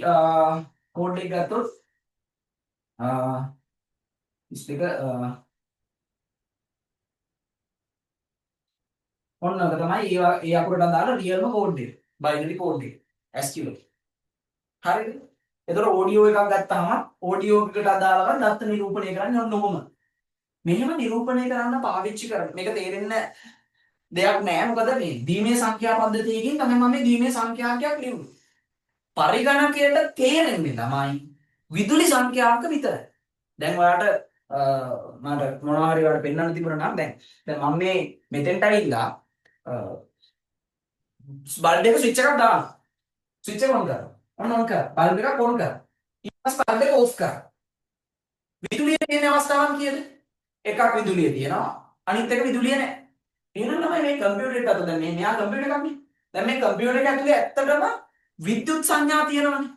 කෝඩ් එක ගත්තොත් ඉස්තික ඔන්න ඔක තමයි ඒ අකුරට අදාළ රියල්ම කෝඩ් එක. බයිනරි කෝඩ් එක. ASCII වල. හරිද? එතකොට ඔඩියෝ එකක් ගත්තාම ඔඩියෝ එකට අදාළව දත්ත නිරූපණය කරන්නේ ඔන්න ඔහොම. මෙහෙම නිරූපණය කරන්න පාවිච්චි කරන්නේ. මේක තේරෙන්න දෙයක් නෑ. මොකද මේ දීමේ සංඛ්‍යා පද්ධතියකින් තමයි මම මේ දීමේ සංඛ්‍යාකයක් ලියුවේ. පරිගණකයට තේරෙන්නේ තමයි විදුලි සංඛ්‍යාංක විතරයි. දැන් ඔයාලට මට මොනවා හරි ඔයාලට පෙන්වන්න තිබුණා නම් දැන් මම මේ මෙතෙන්ට ඇවිල්ලා බල්බ් එක ස්විච් එකක් දානවා. ස්විච් එක ඔන් කරනවා. ඔන්න ඔන් කරා. බල්බ් එක ඔන් කරා. ඊට පස්සේ බල්බ් එක ඕෆ් කරා. විදුලිය තියෙන අවස්ථාවක් කීයද? එකක් විදුලිය තියෙනවා. අනිත් එක විදුලිය නැහැ. එහෙනම් තමයි මේ කම්පියුටර් එක අතට දැන් මෙයා කම්පියුටර් එකක් නේ. දැන් මේ කම්පියුටර් එක ඇතුලේ ඇත්තටම විද්‍යුත් සංඥා තියෙනවනේ.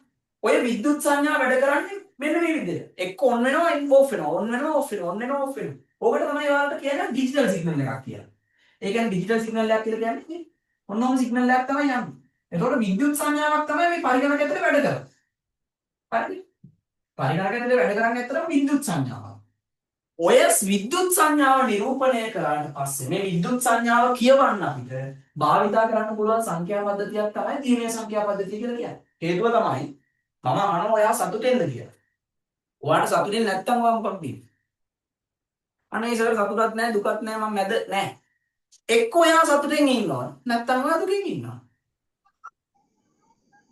ඔය විද්‍යුත් සංඥා වැඩ කරන්නේ මෙන්න මේ විදිහට. එක්ක ඔන් වෙනවා ඕෆ් වෙනවා. ඔන් වෙනවා ඕෆ් වෙනවා. ඔන් වෙනවා ඕෆ් වෙනවා. ඕකට තමයි ඔයාලට කියන්නේ ඩිජිටල් සිග්නල් එකක් කියලා. ඒ කියන්නේ ඩිජිටල් සිග්නල් එකක් කියලා කියන්නේ ඔන්න ඔහොම සිග්නල් එකක් තමයි යන්නේ. එතකොට විද්‍යුත් සංඥාවක් තමයි මේ පරිගණක ඇතුලේ වැඩ කරන්නේ. හරිද? පරිගණක ඇතුලේ වැඩ කරන්නේ ඇත්තටම විද්‍යුත් සංඥාවක්. ඔය විද්‍යුත් සංඥාව නිරූපණය කරාට පස්සේ මේ විද්‍යුත් සංඥාව කියවන්න අපිට භාවිතා කරන්න පුළුවන් සංඛ්‍යා පද්ධතියක් තමයි දීර්ඝ සංඛ්‍යා පද්ධතිය කියලා කියන්නේ. හේතුව තමයි මම අහනවා ඔයා සතුටෙන්ද කියලා. ඔයාට සතුටින් නැත්තම් ඔයා මොකක්ද වෙන්නේ? අනේ සර් සතුටක් නැහැ දුකක් නැහැ මම මැද නැහැ. එක්ක ඔයා සතුටෙන් ඉන්නවා නැත්තම් ඔයා දුකින් ඉන්නවා.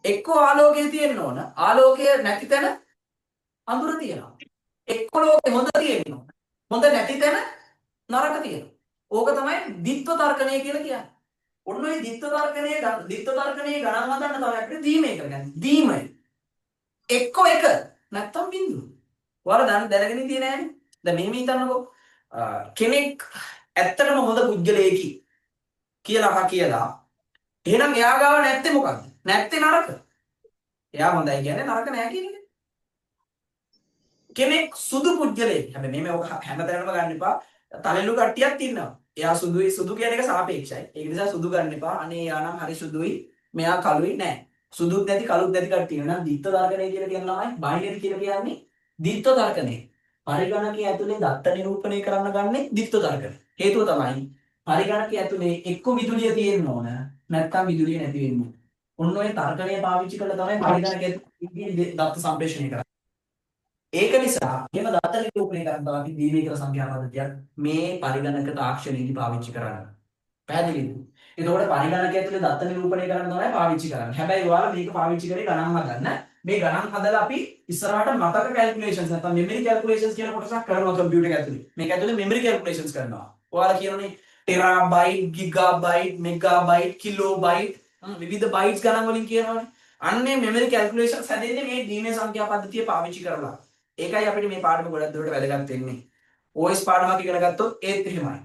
එක්ක ආලෝකය තියෙන්න ඕන. ආලෝකය නැති තැන අඳුර තියෙනවා. එක්ක ලෝකෙ හොඳ තියෙනවා. හොඳ නැති තැන නරක තියෙනවා. ඕක තමයි ද්විත්ව තර්කණය කියලා කියන්නේ. ඔන්න ඔය ද්විත්ව තර්කණයේ ගණන් හදන්න තමයි අපිට දීමේ කරගන්නේ. දීමයි. එක්ක එක නැත්තම් බිඳුව. ඔයාලා දැනගෙන ඉන්නේ නෑනේ. දැන් මෙහෙම හිතන්නකෝ. කෙනෙක් ඇත්තටම හොඳ පුද්ගලයෙකි කියලා කියලා. එහෙනම් එයා ගාව නැත්තේ මොකද්ද? නැත්තේ නරක. එයා හොඳයි කියන්නේ නරක නෑ කියන එක. කෙනෙක් සුදු පුද්ගලයෙක්. හැබැයි මේ ඔක හැමතැනම ගන්න එපා. තලෙලු කට්ටියක් ඉන්නවා. එයා සුදුයි සුදු කියන එක සාපේක්ෂයි. ඒක නිසා සුදු ගන්න එපා. අනේ එයා නම් හරි සුදුයි. මෙයා කළුයි නෑ. සුදුත් නැති කළුත් නැති කට්ටිය නම් ද්විත්ව තර්කණය කියලා කියන ළමයි බයිනරි කියලා කියන්නේ ද්විත්ව තර්කණය. පරිගණකයේ ඇතුලේ දත්ත නිරූපණය කරන්න ගන්නේ ද්විත්ව තර්කණය. හේතුව තමයි පරිගණකයේ ඇතුලේ එක්ක විදුලිය තියෙන්න ඕන නැත්නම් විදුලිය නැති වෙන්න ඕන. ඔන්න ඔය තර්කණය පාවිච්චි කරලා තමයි පරිගණකයේ දත්ත සම්ප්‍රේෂණය කරන්නේ. ඒක නිසා එහෙම දත්ත නිරූපණය කරන්න තමයි දීර්ඝ සංඛ්‍යා පද්ධතියක් මේ පරිගණක තාක්ෂණයේදී පාවිච්චි කරන්නේ. පැහැදිලිද? එතකොට පරිගණක ඇතුලේ දත්ත නිරූපණය කරන්න තමයි පාවිච්චි කරන්නේ. හැබැයි ඔයාලා මේක පාවිච්චි කරේ ගණන් හදන්න. මේ ගණන් හදලා අපි ඉස්සරහට මතක කැල්කියුලේෂන්ස් නැත්නම් මෙමරි කැල්කියුලේෂන්ස් කියන කොටසක් කරනවා කම්පියුටර් එක ඇතුලේ. මේක ඇතුලේ මෙමරි කැල්කියුලේෂන්ස් කරනවා. ඔයාලා කියනනේ ටෙරාබයිට්, ගිගාබයිට්, මෙගාබයිට්, කිලෝබයිට් විවිධ බයිට්ස් ගණන් වලින් කියනවනේ. අන්නේ මෙමරි කැල්කියුලේෂන්ස් හැදෙන්නේ මේ දීර්ඝ සංඛ්‍යා පද්ධතිය පාවිච්චි කරලා. ඒකයි අපිට මේ පාඩම ගොඩක් දුරට වැදගත් වෙන්නේ. OS පාඩමක් ඉගෙන ගත්තොත් ඒත් එහෙමයි.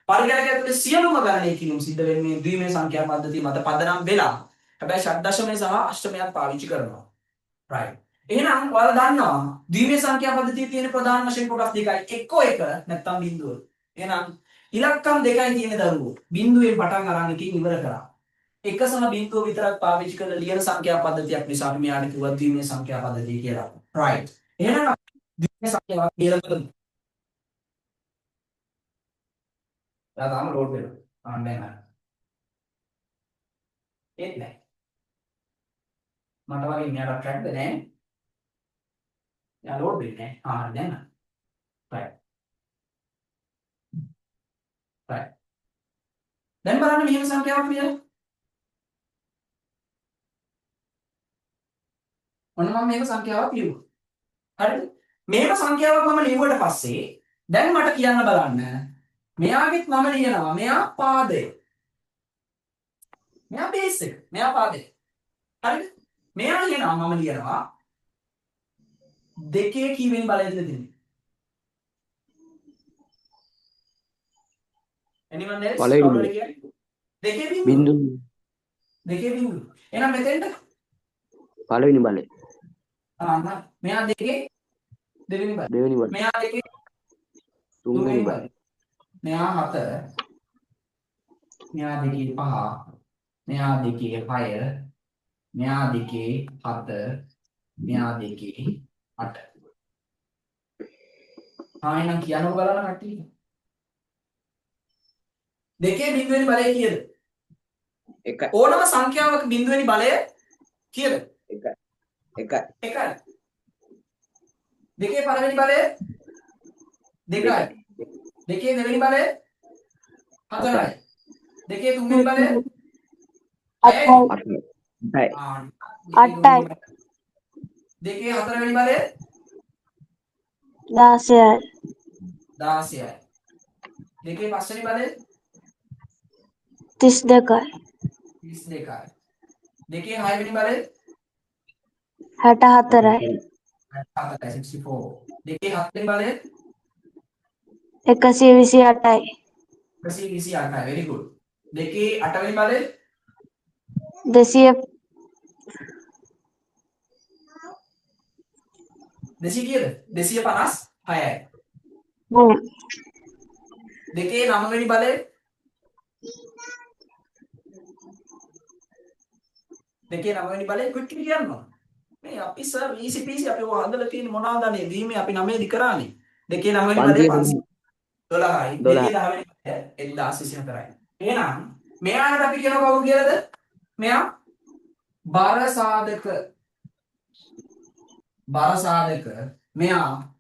පරිගණක ඇතුලේ සියලුම ගණනය කිරීම සිද්ධ වෙන්නේ ද්විමේ සංඛ්‍යා පද්ධතිය මත පදනම් වෙලා. හැබැයි ෂඩ්දශමය සහ අෂ්ටමයක් පාවිච්චි කරනවා. right. එහෙනම් ඔයාලා දන්නවා ද්විමේ සංඛ්‍යා පද්ධතියේ තියෙන ප්‍රධාන වශයෙන් කොටස් දෙකයි. එක්ක එක නැත්නම් බිඳුව. එහෙනම් ඉලක්කම් දෙකයි තියෙන දරුවෝ. බිඳුවෙන් පටන් අරන් එකකින් ඉවර කරා. එක සහ බිඳුව විතරක් පාවිච්චි කරලා ලියන සංඛ්‍යා පද්ධතියක් නිසා අපි මෙයාට කිව්වා ද්විමේ සංඛ්‍යා පද්ධතිය කියලා. right. එහෙනම් ද්විමේ සංඛ්‍යාව කියලා කරමු. තාම ලෝඩ් වෙනවා. ආන්නේ නැහැ. ඒත් නැහැ. මට වගේ මෙයාට ට්‍රැක්ද නැහැ. යා ලෝඩ් වෙන්නේ නැහැ. ආ දැන්. right. right. දැන් බලන්න මෙහෙම සංඛ්‍යාවක් ලියන්න. ඔන්න මම මේක සංඛ්‍යාවක් ලියුවා. හරිද? මේක සංඛ්‍යාවක් මම ලියුවට පස්සේ දැන් මට කියන්න බලන්න. මෙයාගෙත් මම ලියනවා. මෙයා පාදය. මෙයා බේස් එක. මෙයා පාදය. හරිද? මෙයා ලියනවා මම ලියනවා. දෙකේ කීවෙනි බලයද දෙන්නේ? anyone else? පළවෙනි කවුරුද බලය. කියන්නේ? දෙකේ බිංදුව. බිඳුව. දෙකේ බිංදුව. එහෙනම් මෙතෙන්ට පළවෙනි බලය. මෙයා දෙකේ දෙවෙනි බලය. දෙවෙනි බලය. මෙයා දෙකේ තුන්වෙනි තුන්වෙනි බලය. බලය. මෙයා 4. මෙයා දෙකේ 5. මෙයා දෙකේ 6. මෙයා දෙකේ 7. මෙයා දෙකේ 8. එහෙනම් කියන්නකො බලන්න කට්ටිය. දෙකේ බිංදුවෙනි බලය කීයද? එකයි. ඕනම සංඛ්‍යාවක බිංදුවෙනි බලය කීයද? එකයි. එකයි. එකයි. දෙකේ පළවෙනි බලය දෙකයි. දෙකේ දෙවෙනි බලය 4යි. දෙකේ තුන්වෙනි බලය 6යි. 8යි. 8යි. දෙකේ හතරවෙනි බලය 16යි. 16යි. දෙකේ පස්වෙනි බලය 32යි. 32යි. දෙකේ හයවෙනි බලය 64යි. 64. දෙකේ හත්වෙනි බලය 128යි. 128යි. very good. දෙකේ අටවෙනි බලය 200 කීයද? 256යි. දෙකේ නවවෙනි බලය quickly කියන්න. මේ අපි සර් easy peasy අපි ඔය හදලා තියෙන මොනවාද අනේ දීමේ අපි 9 දි කරානේ. දෙකේ නවවෙනි බලය 512යි. දෙකේ 10වෙනි බලය 1024යි. එහෙනම් මෙයාට අපි කියන කවුරු කියලාද? මෙයා බර සාධක මෙයා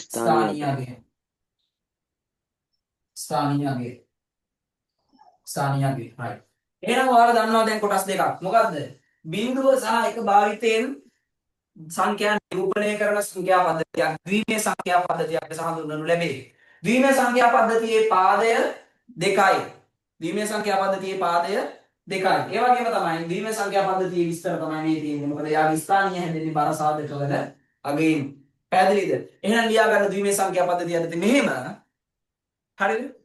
ස්ථානීයගේ right. එහෙනම් ඔයාලා දන්නවා දැන් කොටස් දෙකක්. මොකද්ද? බිංදුව සහ එක භාවිතයෙන් සංඛ්‍යා නිරූපණය කරන සංඛ්‍යා පද්ධතියක් ද්විමේය සංඛ්‍යා පද්ධතියක් ලෙස හඳුන්වනු ලැබේ. ද්විමේය සංඛ්‍යා පද්ධතියේ පාදය 2යි. ද්විමේය සංඛ්‍යා පද්ධතියේ පාදය 2යි. ඒ වගේම තමයි ද්විමේය සංඛ්‍යා පද්ධතියේ විස්තර තමයි මේ තියෙන්නේ. මොකද යාගේ ස්ථානීය හැදෙන්නේ බර සාධකවල අගින්. පැහැදිලිද? එහෙනම් ලියා ගන්න ද්විමේය සංඛ්‍යා පද්ධතිය යටතේ මෙහෙම. හරිද?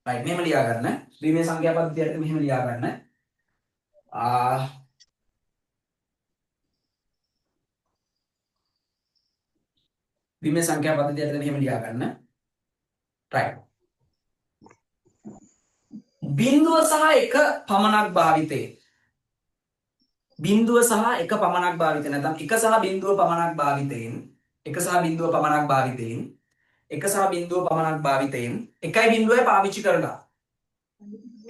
right මෙහෙම ලියා ගන්න. ද්විමේය සංඛ්‍යා පද්ධතිය යටතේ මෙහෙම ලියා ගන්න. ද්විමේය සංඛ්‍යා පද්ධතිය යටතේ මෙහෙම ලියා ගන්න. right. බිංදුව සහ එක පමණක් භාවිතේ. බිංදුව සහ එක පමණක් භාවිතේ නැත්නම් එක සහ බිංදුව පමණක් භාවිතයෙන් එකයි බිංදුවයි පාවිච්චි කරලා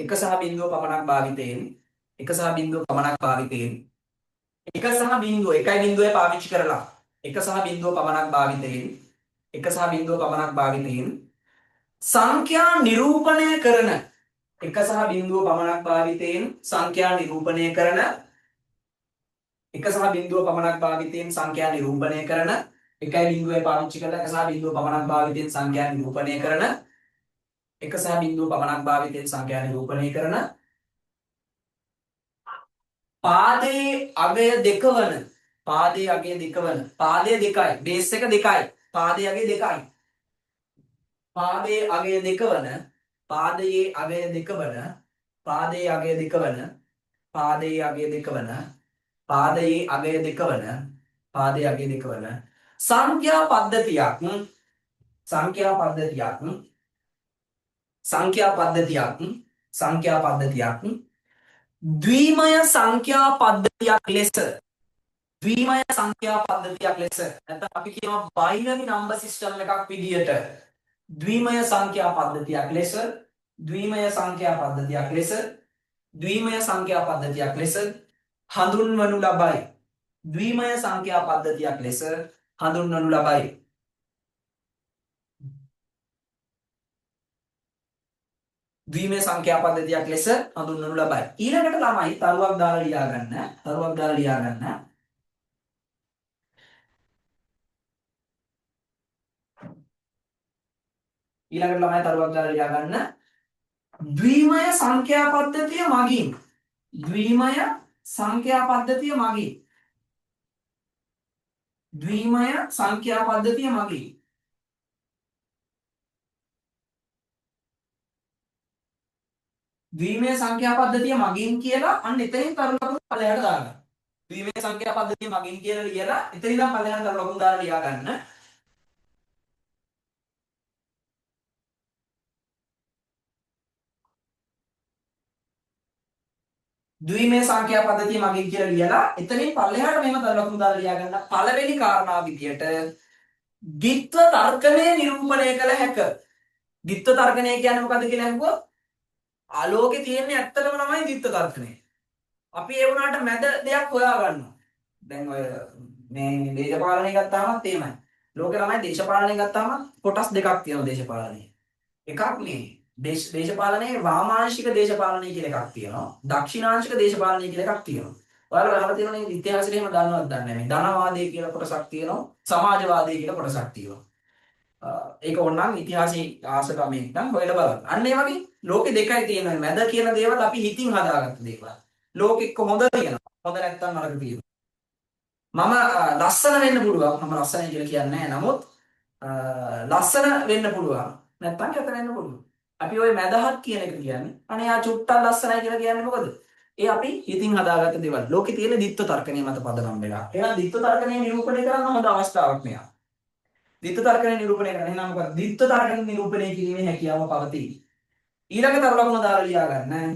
එක සහ බිංදුව පමණක් භාවිතයෙන් එකයි බිංදුවයි පාවිච්චි කරලා එක සහ බිංදුව පමණක් භාවිතයෙන් සංඛ්‍යා නිරූපණය කරන එක සහ බිංදුව පමණක් භාවිතයෙන් සංඛ්‍යා නිරූපණය කරන එකයි බිංදුවයි පාවිච්චි කරලා එක සහ බිංදුව පමණක් භාවිතයෙන් සංඛ්‍යා නිරූපණය කරන පාදයේ අගය දෙක වන පාදය දෙකයි බේස් එක දෙකයි පාදයේ අගය දෙකයි පාදයේ අගය දෙක වන සංඛ්‍යා පද්ධතියක් ද්විමය සංඛ්‍යා පද්ධතියක් ලෙස නැත්නම් අපි කියනවා binary number system එකක් විදියට ද්විමය සංඛ්‍යා පද්ධතියක් ලෙස හඳුන්වනු ලබයි. ද්විමය සංඛ්‍යා පද්ධතියක් ලෙස හඳුන්වනු ලබයි. ඊළඟට ළමයි තරුවක් දාලා ලියා ගන්න. තරුවක් දාලා ලියා ගන්න. ඊළඟට ළමයි තරුවක් දාලා ලියා ගන්න. ද්විමය සංඛ්‍යා පද්ධතිය මගින් ද්විමය සංඛ්‍යා පද්ධතිය මගින් ද්විමය සංඛ්‍යා පද්ධතිය මගින් ද්විමය සංඛ්‍යා පද්ධතිය මගින් කියලා අන්න එතනින් කරු ලකුණු පළයට දාගන්න. ද්විමය සංඛ්‍යා පද්ධතිය මගින් කියලා ලියලා එතන ඉඳන් පළයට කරු ලකුණු දාලා ලියා ගන්න. ද්විමය සංඛ්‍යා පද්ධතිය මගින් කියලා ලියලා එතනින් පළයට මෙහෙම කරු ලකුණු දාලා ලියා ගන්න. පළවෙනි කාරණාව විදියට ද්විත්ව තර්කණය නිරූපණය කළ හැක. ද්විත්ව තර්කණය කියන්නේ මොකද්ද කියලා අහුවොත් ආලෝකේ තියෙන්නේ ඇත්තටම තමයි ද්විත්ව තර්කණය. අපි ඒ වුණාට මැද දෙයක් හොයා ගන්නවා. දැන් ඔය මේ දේශපාලනය ගත්තාමත් එහෙමයි. ලෝකේ ළමයි දේශපාලනය ගත්තාම කොටස් දෙකක් තියෙනවා දේශපාලනයේ. එකක් මේ දේශපාලනයේ වාමාංශික දේශපාලනය කියලා එකක් තියෙනවා. දක්ෂිණාංශික දේශපාලනය කියලා එකක් තියෙනවා. ඔයාලා අහලා තියෙනවනේ ඉතිහාසෙට එහෙම දන්නවද දන්නේ නැහැ. ධනවාදය කියලා කොටසක් තියෙනවා. සමාජවාදය කියලා කොටසක් තියෙනවා. ඒක ඕනනම් ඉතිහාසයේ ආසකමෙන් නම් හොයලා බලන්න. අන්න ඒ වගේ ලෝකෙ දෙකයි තියෙනවා. මැද කියන දේවල් අපි හිතින් හදාගත්ත දේවල්. ලෝකෙක හොඳ තියෙනවා. හොඳ නැත්තම් නරක තියෙනවා. මම ලස්සන වෙන්න පුළුවන්. මම ලස්සනයි කියලා කියන්නේ නැහැ. නමුත් ලස්සන වෙන්න පුළුවන්. නැත්තම් කැත වෙන්න පුළුවන්. අපි ওই මැදහත් කියන එක කියන්නේ අනේ ආ චුට්ටක් ලස්සනයි කියලා කියන්නේ මොකද? ඒ අපි හිතින් හදාගත්ත දේවල්. ලෝකේ තියෙන ditth තර්කණය මත පදනම් වෙලා. එහෙනම් ditth තර්කණය නිරූපණය කරන්න හොඳ අවස්ථාවක් මෙයා. ditth තර්කණය නිරූපණය කරන්න. එහෙනම් මොකද? ditth තර්කණය නිරූපණය කිරීමේ හැකියාව පවතී. ඊළඟ තර ලකුණ දාලා ලියා ගන්න.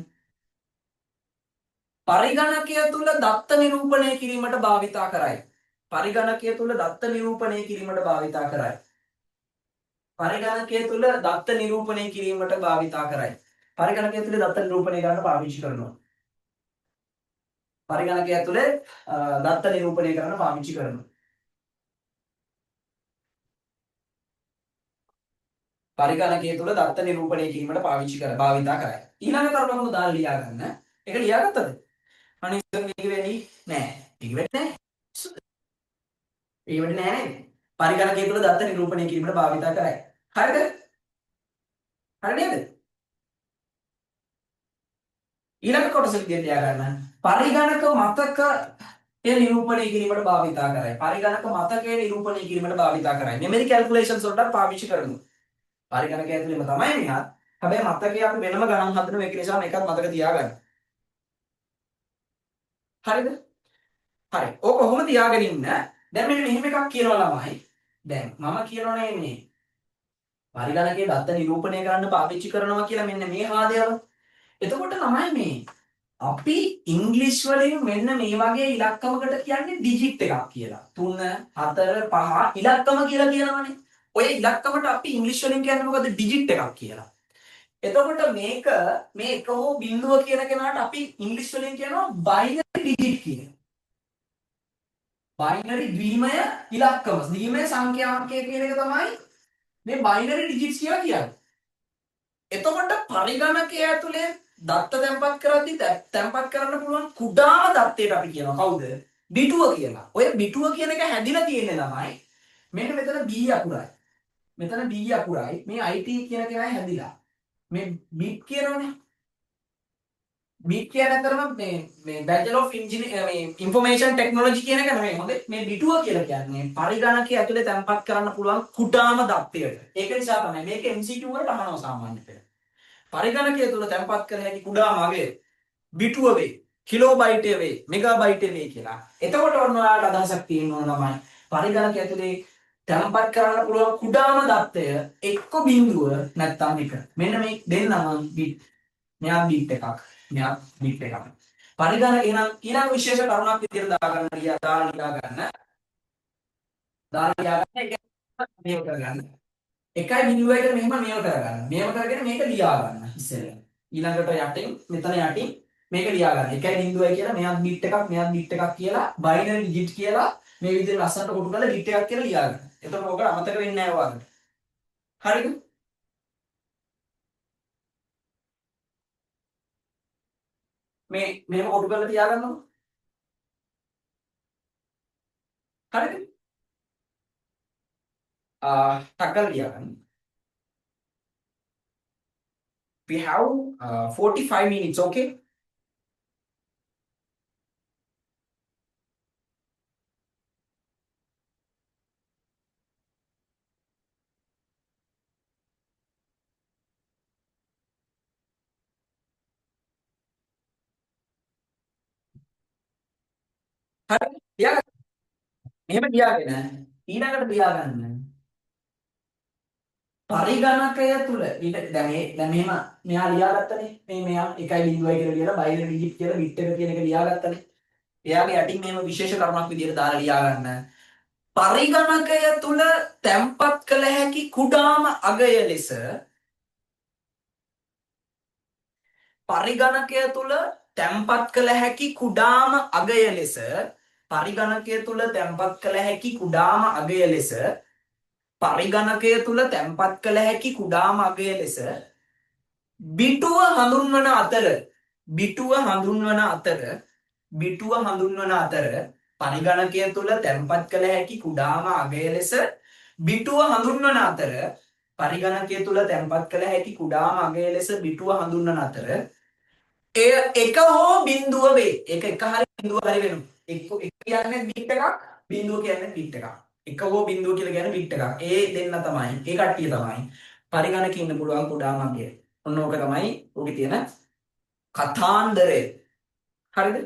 පරිගණකය තුල දත්ත නිරූපණය කිරීමට භාවිතා කරයි. පරිගණකය තුල දත්ත නිරූපණය කිරීමට භාවිතා කරයි. පරිගණකය තුල දත්ත නිරූපණය කිරීමට භාවිතා කරයි. පරිගණකය තුල දත්ත නිරූපණය කරන්න පාවිච්චි කරනවා. පරිගණකය තුල දත්ත නිරූපණය කරන්න පාවිච්චි කරනවා. පරිගණකය තුල දත්ත නිරූපණය කිරීමට භාවිතා කරයි. ඊළඟ කරුණු දාලා ලියා ගන්න. ඒක ලියාගත්තද? අනිත් මේක වෙන්නේ නෑ. ඒක වෙන්නේ නෑ. ඒ වෙන්නේ නෑ නේද? පරිගණකය තුල දත්ත නිරූපණය කිරීමට භාවිතා කරයි. හරිද? හරි නේද? ඊළඟ කොටස විදිහට ලියා ගන්න. පරිගණක මතක නිරූපණය කිරීමට භාවිතා කරයි. පරිගණක මතකයේ නිරූපණය කිරීමට භාවිතා කරයි. මෙමරි කැල්කියුලේෂන්ස් වලට පාවිච්චි කරනවා. පරිගණකය ඇතුළේම තමයි මෙහත්. හැබැයි මතකයේ අපි වෙනම ගණන් හදන මේක නිසා මේකත් මතක තියාගන්න. හරිද? හරි. ඕක කොහොම තියාගෙන ඉන්න? දැන් මෙන්න මෙහෙම එකක් කියනවා ළමයි. දැන් මම කියනෝනේ මේ පරිගණකයේ දත්ත නිරූපණය කරන්න පාවිච්චි කරනවා කියලා මෙන්න මේ ආදේව. එතකොට ළමයි මේ අපි ඉංග්‍රීසි වලින් මෙන්න මේ වගේ ඉලක්කමකට කියන්නේ ඩිජිට් එකක් කියලා. 3 4 5 ඉලක්කම කියලා කියනවනේ. ඔය ඉලක්කමට අපි ඉංග්‍රීසි වලින් කියන්නේ මොකද? ඩිජිට් එකක් කියලා. එතකොට මේක මේ එක හෝ බිඳුව කියන කෙනාට අපි ඉංග්‍රීසි වලින් කියනවා බයිනරි ඩිජිට් කියලා. බයිනරි ද්විමය ඉලක්කම. ද්විමය සංඛ්‍යාංකය කියන එක තමයි මේ බයිනරි ඩිජිට්ස් කියලා කියන්නේ. එතකොට පරිගණකය ඇතුලේ දත්ත තැන්පත් කරද්දි තැන්පත් කරන්න පුළුවන් කුඩාම දත්තයට අපි කියනවා කවුද? බිටුව කියලා. ඔය බිටුව කියන එක හැදිලා තියෙන්නේ ළමයි. මෙන්න මෙතන B අකුරයි. මෙතන B අකුරයි. මේ IT කියන කෙනා හැදිලා. මේ බිට් කියනවනේ. බිට් කියන අතරම මේ Bachelor of Engineering මේ Information Technology කියන එක නෙමෙයි. හොඳේ. මේ බිටුව කියලා කියන්නේ පරිගණකය ඇතුලේ තැන්පත් කරන්න පුළුවන් කුඩාම දත්තයට. ඒක නිසා තමයි මේක MCQ වලට අහනවා සාමාන්‍යයෙන්. පරිගණකය තුල තැන්පත් කර හැකි කුඩාම අගය බිටුව වේ, කිලෝබයිට් වේ, මෙගාබයිට් වේ කියලා. එතකොට ඔන්න ඔයාලට අදහසක් තියෙනවා තමයි පරිගණකය ඇතුලේ තැන්පත් කරන්න පුළුවන් කුඩාම දත්තය එක්ක බිඳුව නැත්තම් එක. මෙන්න මේ දෙන්නම බිට්. මෙයා බිට් එකක්. මෙයා බිට් එකක්. පරිගණක එහෙනම් ඊළඟ විශේෂ කරුණක් විදිහට දාලා ලියා ගන්න. මේව කරගන්න. 1.0 එකට මෙහෙම මේව කරගන්න. මේව කරගෙන මේක ලියා ගන්න ඉස්සෙල්ලා. ඊළඟට යටින් මෙතන යටින් මේක ලියා ගන්න. 1.0 කියලා මෙයාත් බිට් එකක් මෙයාත් බිට් එකක් කියලා බයිනරි ඩිජිට් කියලා මේ විදිහට ලස්සනට කොටු කරලා බිට් එකක් කියලා ලියා ගන්න. එතකොට ඔක අමතක වෙන්නේ නැහැ ඔයාලට. හරිද? මේ මෙහෙම කොටු කරලා තියාගන්නකො. හරිද? ටක් කරලා තියාගන්න. We have 45 minutes, okay? හරි. තියාගන්න. මෙහෙම තියාගෙන ඊළඟට තියාගන්න. පරිගණකය තුල දැන් මෙහෙම මෙයා ලියාගත්තනේ. මෙයා 1.0 කියලා ලියලා බයිනරි ඩිජිට් කියලා බිට් එක කියන එක ලියාගත්තනේ. එයාගේ යටින් මෙහෙම විශේෂ කර්මයක් විදිහට දාලා ලියාගන්න. පරිගණකය තුල තැම්පත් කළ හැකි කුඩාම අගය ලෙස පරිගණකය තුල තැම්පත් කළ හැකි කුඩාම අගය ලෙස පරිගණකය තුල තැම්පත් කළ හැකි කුඩාම අගය ලෙස පරිගණකය තුල තැම්පත් කළ හැකි කුඩාම අගය ලෙස බිටුව හඳුන්වන අතර පරිගණකය තුල තැම්පත් කළ හැකි කුඩාම අගය ලෙස බිටුව හඳුන්වන අතර පරිගණකය තුල තැම්පත් කළ හැකි කුඩාම අගය ලෙස බිටුව හඳුන්වන අතර එය එක හෝ බිඳුව වේ. ඒක එක හරි බිඳුව හරි වෙනවා. එක කියන්නේ බිට් එකක්, බිඳුව කියන්නේ බිට් එකක්. එක හෝ බිඳුව කියලා කියන්නේ බිට් එකක්. ඒ දෙන්න තමයි, ඒ කට්ටිය තමයි පරිගණකේ ඉන්න පුළුවන් කුඩාම අගය. ඔන්න ඕක තමයි ඔකේ තියෙන කතාන්දරය. හරිද?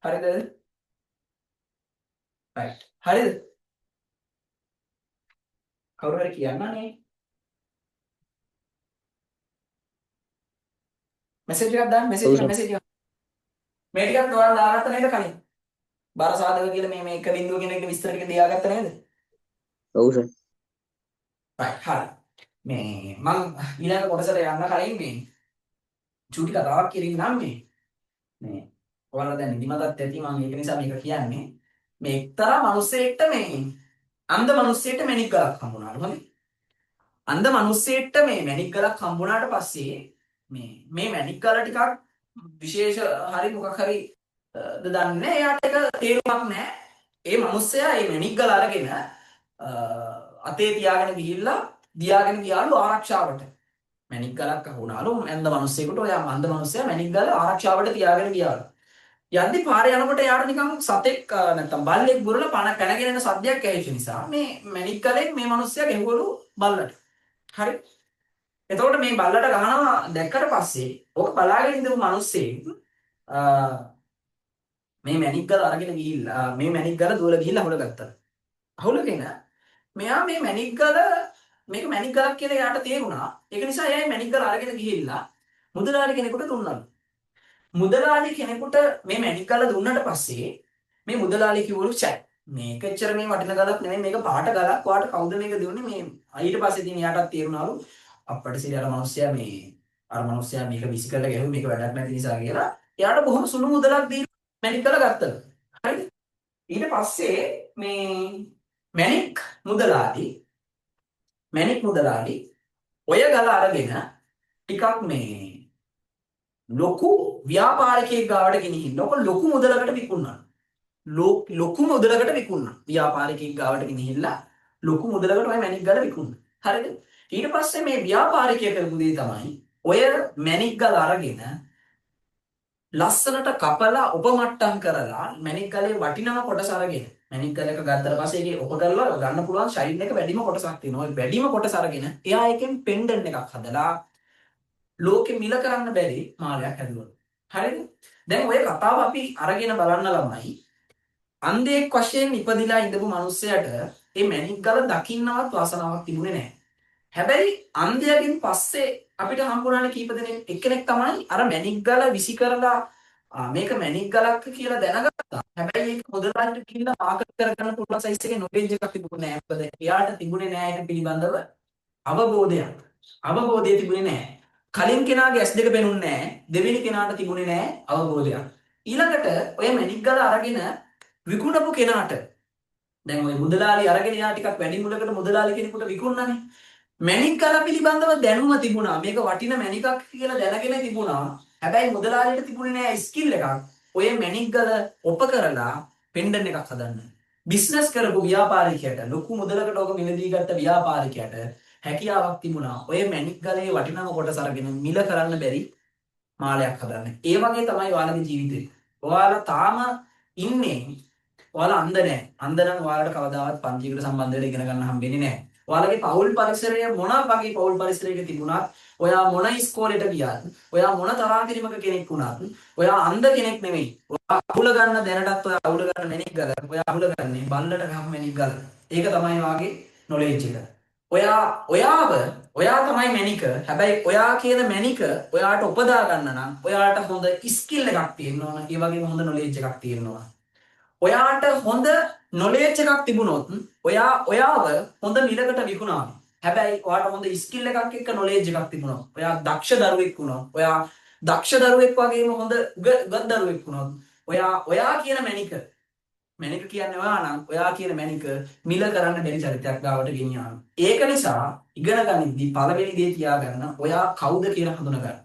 හරිද? right. හරිද? කවුරු හරි කියන්නනේ. මෙසේජ් එකක් දාන්න, මෙසේජ් එක. මේ ටිකත් ඔයාලා දාගත්ත නේද කලින්? බර සාධක කියලා මේ එක බිඳුව කියන එකට විස්තර ටික දාගත්ත නේද? ඔව් සර්. right. හරි. මේ මම ඊළඟ කොටසට යන්න කලින් මේ චූටි කතාවක් කියන්න මේ ඔයාලා දැන් නිදිමතත් ඇති මම ඒක නිසා මේක කියන්නේ. මේ එක්තරා මිනිසෙක්ට මේ අන්ධ මිනිසෙක්ට මැණික් ගලක් හම්බුණාලු. හරි. අන්ධ මිනිසෙක්ට මේ මැණික් ගලක් හම්බුණාට පස්සේ මේ මැණික් ගල ටිකක් විශේෂ හරි මොකක් හරි දන්නේ එයාට ඒක තේරුමක් නැහැ. ඒ මිනිස්සයා මේ මැණික් ගල අරගෙන අතේ තියාගෙන දියාගෙන ගියාලු ආරක්ෂාවට. මැණික් ගලක් අහුණාලු අන්ධ මිනිස්සෙකුට. ඔය අන්ධ මිනිස්සයා මැණික් ගල ආරක්ෂාවට තියාගෙන ගියාලු. යද්දි පාරේ යනකොට එයාට නිකන් සතෙක් නැත්තම් බල්ලෙක් බුරලා පැනගෙන යන සද්දයක් ඇහිච්ච නිසා මේ මැණික් ගලෙන් මේ මිනිස්සයා ගැහුවලු බල්ලට. හරි. එතකොට මේ බල්ලට ගහනවා දැක්කට පස්සේ ඕක බලාගෙන ඉඳපු මිනිස්සේ මේ මැණික් ගල අරගෙන ගිහිල්ලා මේ මැණික් ගල දුවලා ගිහිල්ලා අහුලගත්තා. අහුලගෙන මෙයා මේ මැණික් ගල මේක මැණික් ගලක් කියලා එයාට තේරුණා. ඒක නිසා එයා මේ මැණික් ගල අරගෙන ගිහිල්ලා මුදලාලි කෙනෙකුට දුන්නලු. මුදලාලි කෙනෙකුට මේ මැණික් ගල දුන්නට පස්සේ මේ මුදලාලි කිව්වලු චැ මේක එච්චර මේ වටින ගලක් නෙමෙයි මේක පාට ගලක්. ඔයාට කවුද මේක දුන්නේ? මේ ඊට පස්සේ ඉතින් එයාටත් තේරුණාලු අපිට සිරි අර මිනිස්සයා මේක විසි කරලා ගැහුවේ මේක වැඩක් නැති නිසා කියලා. එයාට බොහොම සුළු මුදලක් දීලා මැණික් ගල ගත්තා. හරිද? ඊට පස්සේ මේ මැණික් මුදලාලි ඔය ගල අරගෙන ටිකක් මේ ලොකු ව්‍යාපාරිකයෙක් ගාවට ගෙනිහින් ලොකු මුදලකට විකුණනවා. ලොකු මුදලකට විකුණනවා. ව්‍යාපාරිකයෙක් ගාවට ගෙනිහිල්ලා ලොකු මුදලකට ඔය මැණික් ගල විකුණනවා. හරිද? ඊට පස්සේ මේ ව්‍යාපාරිකයා කරපු දේ තමයි ඔය මැණික් ගල අරගෙන ලස්සනට කපලා උපමට්ටම් කරලා මැණික් ගලේ වටිනම කොටස අරගෙන මැණික් ගලක ගත්තට පස්සේ ඒකේ ඔප කරලා ගන්න පුළුවන් ෂයින් එක වැඩිම කොටසක් තියෙනවා. ඔය වැඩිම කොටස අරගෙන එයා එකෙන් පෙන්ඩන්ට් එකක් හදලා ලෝකෙ මිල කරන්න බැරි මාලයක් හැදුවා. හරිද? දැන් ඔය කතාව අපි අරගෙන බලන්න ළමයි. අන්ධයෙක් වශයෙන් ඉපදිලා ඉඳපු මිනිස්සයාට මේ මැණික් ගල දකින්නවත් වාසනාවක් තිබුණේ නැහැ. හැබැයි අන්ධයාගෙන් පස්සේ අපිට හම්බුනානේ කීප දෙනෙක් එක්කෙනෙක් තමයි අර මැණික් ගල විසි කරලා මේක මැණික් ගලක් කියලා දැනගත්තා. හැබැයි ඒක මුදලාලිට කියලා මාකට් කරගන්න පුළුවන් සයිස් එකේ නොලෙජ් එකක් තිබුණේ නැහැ. මොකද එයාට තිබුණේ නැහැ ඒක පිළිබඳව අවබෝධය තිබුණේ නැහැ. කලින් කෙනාගේ S2 පෙනුන්නේ නැහැ. දෙවෙනි කෙනාට තිබුණේ නැහැ අවබෝධයක්. ඊළඟට ඔය මැණික් ගල අරගෙන විකුණපු කෙනාට දැන් ඔය මුදලාලි අරගෙන යා ටිකක් වැඩි මුලකට මුදලාලි කෙනෙකුට විකුණනනේ. මැණික් ගල පිළිබඳව දැනුම තිබුණා. මේක වටින මැණිකක් කියලා දැනගෙන තිබුණා. හැබැයි මුදලාලිට තිබුණේ නෑ ස්කිල් එකක්. ඔය මැණික් ගල ඔප කරලා පෙන්ඩන් එකක් හදන්න. බිස්නස් කරපු ව්‍යාපාරිකයට ලොකු මුදලකට ඔක මිලදී ගත්ත ව්‍යාපාරිකයට හැකියාවක් තිබුණා ඔය මැණික් ගලේ වටිනාම කොටස අරගෙන මිල කරන්න බැරි මාලයක් හදන්න. ඒ වගේ තමයි ඔයාලගේ ජීවිතේ. ඔයාලා තාම ඉන්නේ ඔයාලා අන්ධ නෑ. අන්ධ නම් ඔයාලට කවදාවත් පන්තියකට සම්බන්ධ වෙලා ඉගෙන ගන්න හම්බෙන්නේ නෑ. ඔයාලගේ පෞල් පරිසරය මොන වගේ පෞල් පරිසරයක තිබුණත් ඔයා මොන ඉස්කෝලේට ගියත් ඔයා මොන තරාතිරිමක කෙනෙක් වුණත් ඔයා අන්ධ කෙනෙක් නෙමෙයි. ඔයා අහුල ගන්න දැනටත් ඔයා අහුල ගන්න මැණික් ගල. ඔයා අහුල ගන්නේ බල්ලට ගහම මැණික් ගල. ඒක තමයි වාගේ නොලෙජ් එක. ඔයා තමයි මැණික. හැබැයි ඔයා කියන මැණික ඔයාට උපදා ගන්න නම් ඔයාට හොඳ ස්කිල් එකක් තියෙන්න ඕන. ඒ වගේම හොඳ නොලෙජ් එකක් තියෙන්න ඕන. ඔයාට හොඳ නොලෙජ් එකක් තිබුණොත් ඔයාව හොඳ මිලකට විකුණනවා. හැබැයි ඔයාට හොඳ ස්කිල් එකක් එක්ක නොලෙජ් එකක් තිබුණොත් ඔයා දක්ෂ දරුවෙක් වුණොත් ඔයා දක්ෂ දරුවෙක් වගේම හොඳ උගත් දරුවෙක් වුණොත් ඔයා කියන මැණික කියන්නේ ඔයා නම් ඔයා කියන මැණික මිල කරන්න බැරි චරිතයක් ගාවට ගෙනියනවා. ඒක නිසා ඉගෙන ගනිද්දී පළවෙනි දේ තියාගන්න ඔයා කවුද කියලා හඳුනගන්න.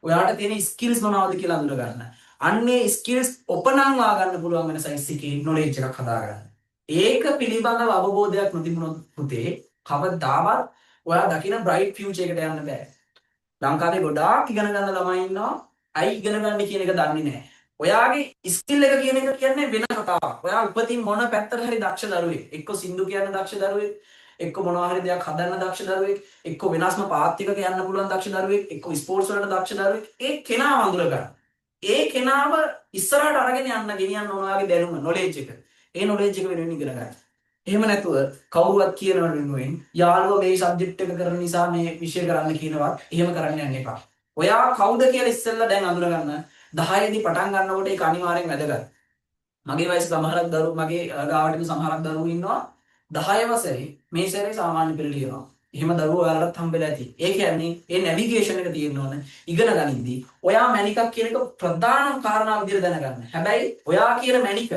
ඔයාට තියෙන ස්කිල්ස් මොනවද කියලා අඳුරගන්න. අන්නේ ස්කිල්ස් ඔපනංවා ගන්න පුළුවන් වෙන සයිස් එකේ නොලෙජ් එකක් හදාගන්න. ඒක පිළිබඳව අවබෝධයක් නොතිබුණොත් පුතේ කවදාවත් ඔයා දකින බ්‍රයිට් ෆියුචර් එකට යන්න බෑ. ලංකාවේ ගොඩාක් ඉගෙන ගන්න ළමයි ඉන්නවා. අයි ඉගෙන ගන්න කියන එක දන්නේ නැහැ. ඔයාගේ ස්කිල් එක කියන එක කියන්නේ වෙන කතාවක්. ඔයා උපතින් මොන පැත්තට හරි දක්ෂ දරුවෙක්. එක්ක සින්දු කියන්න දක්ෂ දරුවෙක්, එක්ක මොනවා හරි දෙයක් හදන්න දක්ෂ දරුවෙක්, එක්ක වෙනස්ම පාත් එකක යන්න පුළුවන් දක්ෂ දරුවෙක්, එක්ක ස්පෝර්ට්ස් වලට දක්ෂ දරුවෙක්. ඒ කෙනාව අඳුර ගන්න. ඒ කෙනාව ඉස්සරහට අරගෙන යන්න ගෙනියන්න ඕන ඔයාගේ දැනුම නොලෙජ් එක. ඒ නොලෙජ් එක වෙනුවෙන් ඉගෙන ගන්න. එහෙම නැතුව කවුරුවත් කියනව වෙනුවෙන් යාළුවා මේ සබ්ජෙක්ට් එක කරන නිසා මේ විෂය කරන්න කියනවත් එහෙම කරන්න යන්න එපා. ඔයා කවුද කියලා ඉස්සෙල්ලා දැන් අඳුර ගන්න. 10 දී පටන් ගන්නකොට ඒක අනිවාර්යෙන් වැදගත්. මගේ වයසේ සමහරක් දරුවෝ මගේ ගාවට ඉන්න සමහරක් දරුවෝ ඉන්නවා 10 වසරේ මේ සැරේ සාමාන්‍ය පෙළ ලියනවා. එහෙම දරුවෝ ඔයාලටත් හම්බෙලා ඇති. ඒ කියන්නේ ඒ නැවිගේෂන් එක තියෙන්න ඕන. ඉගෙන ගනිද්දී ඔයා මැණිකක් කියන එක ප්‍රධාන කාරණා විදිහට දැනගන්න. හැබැයි ඔයා කියන මැණික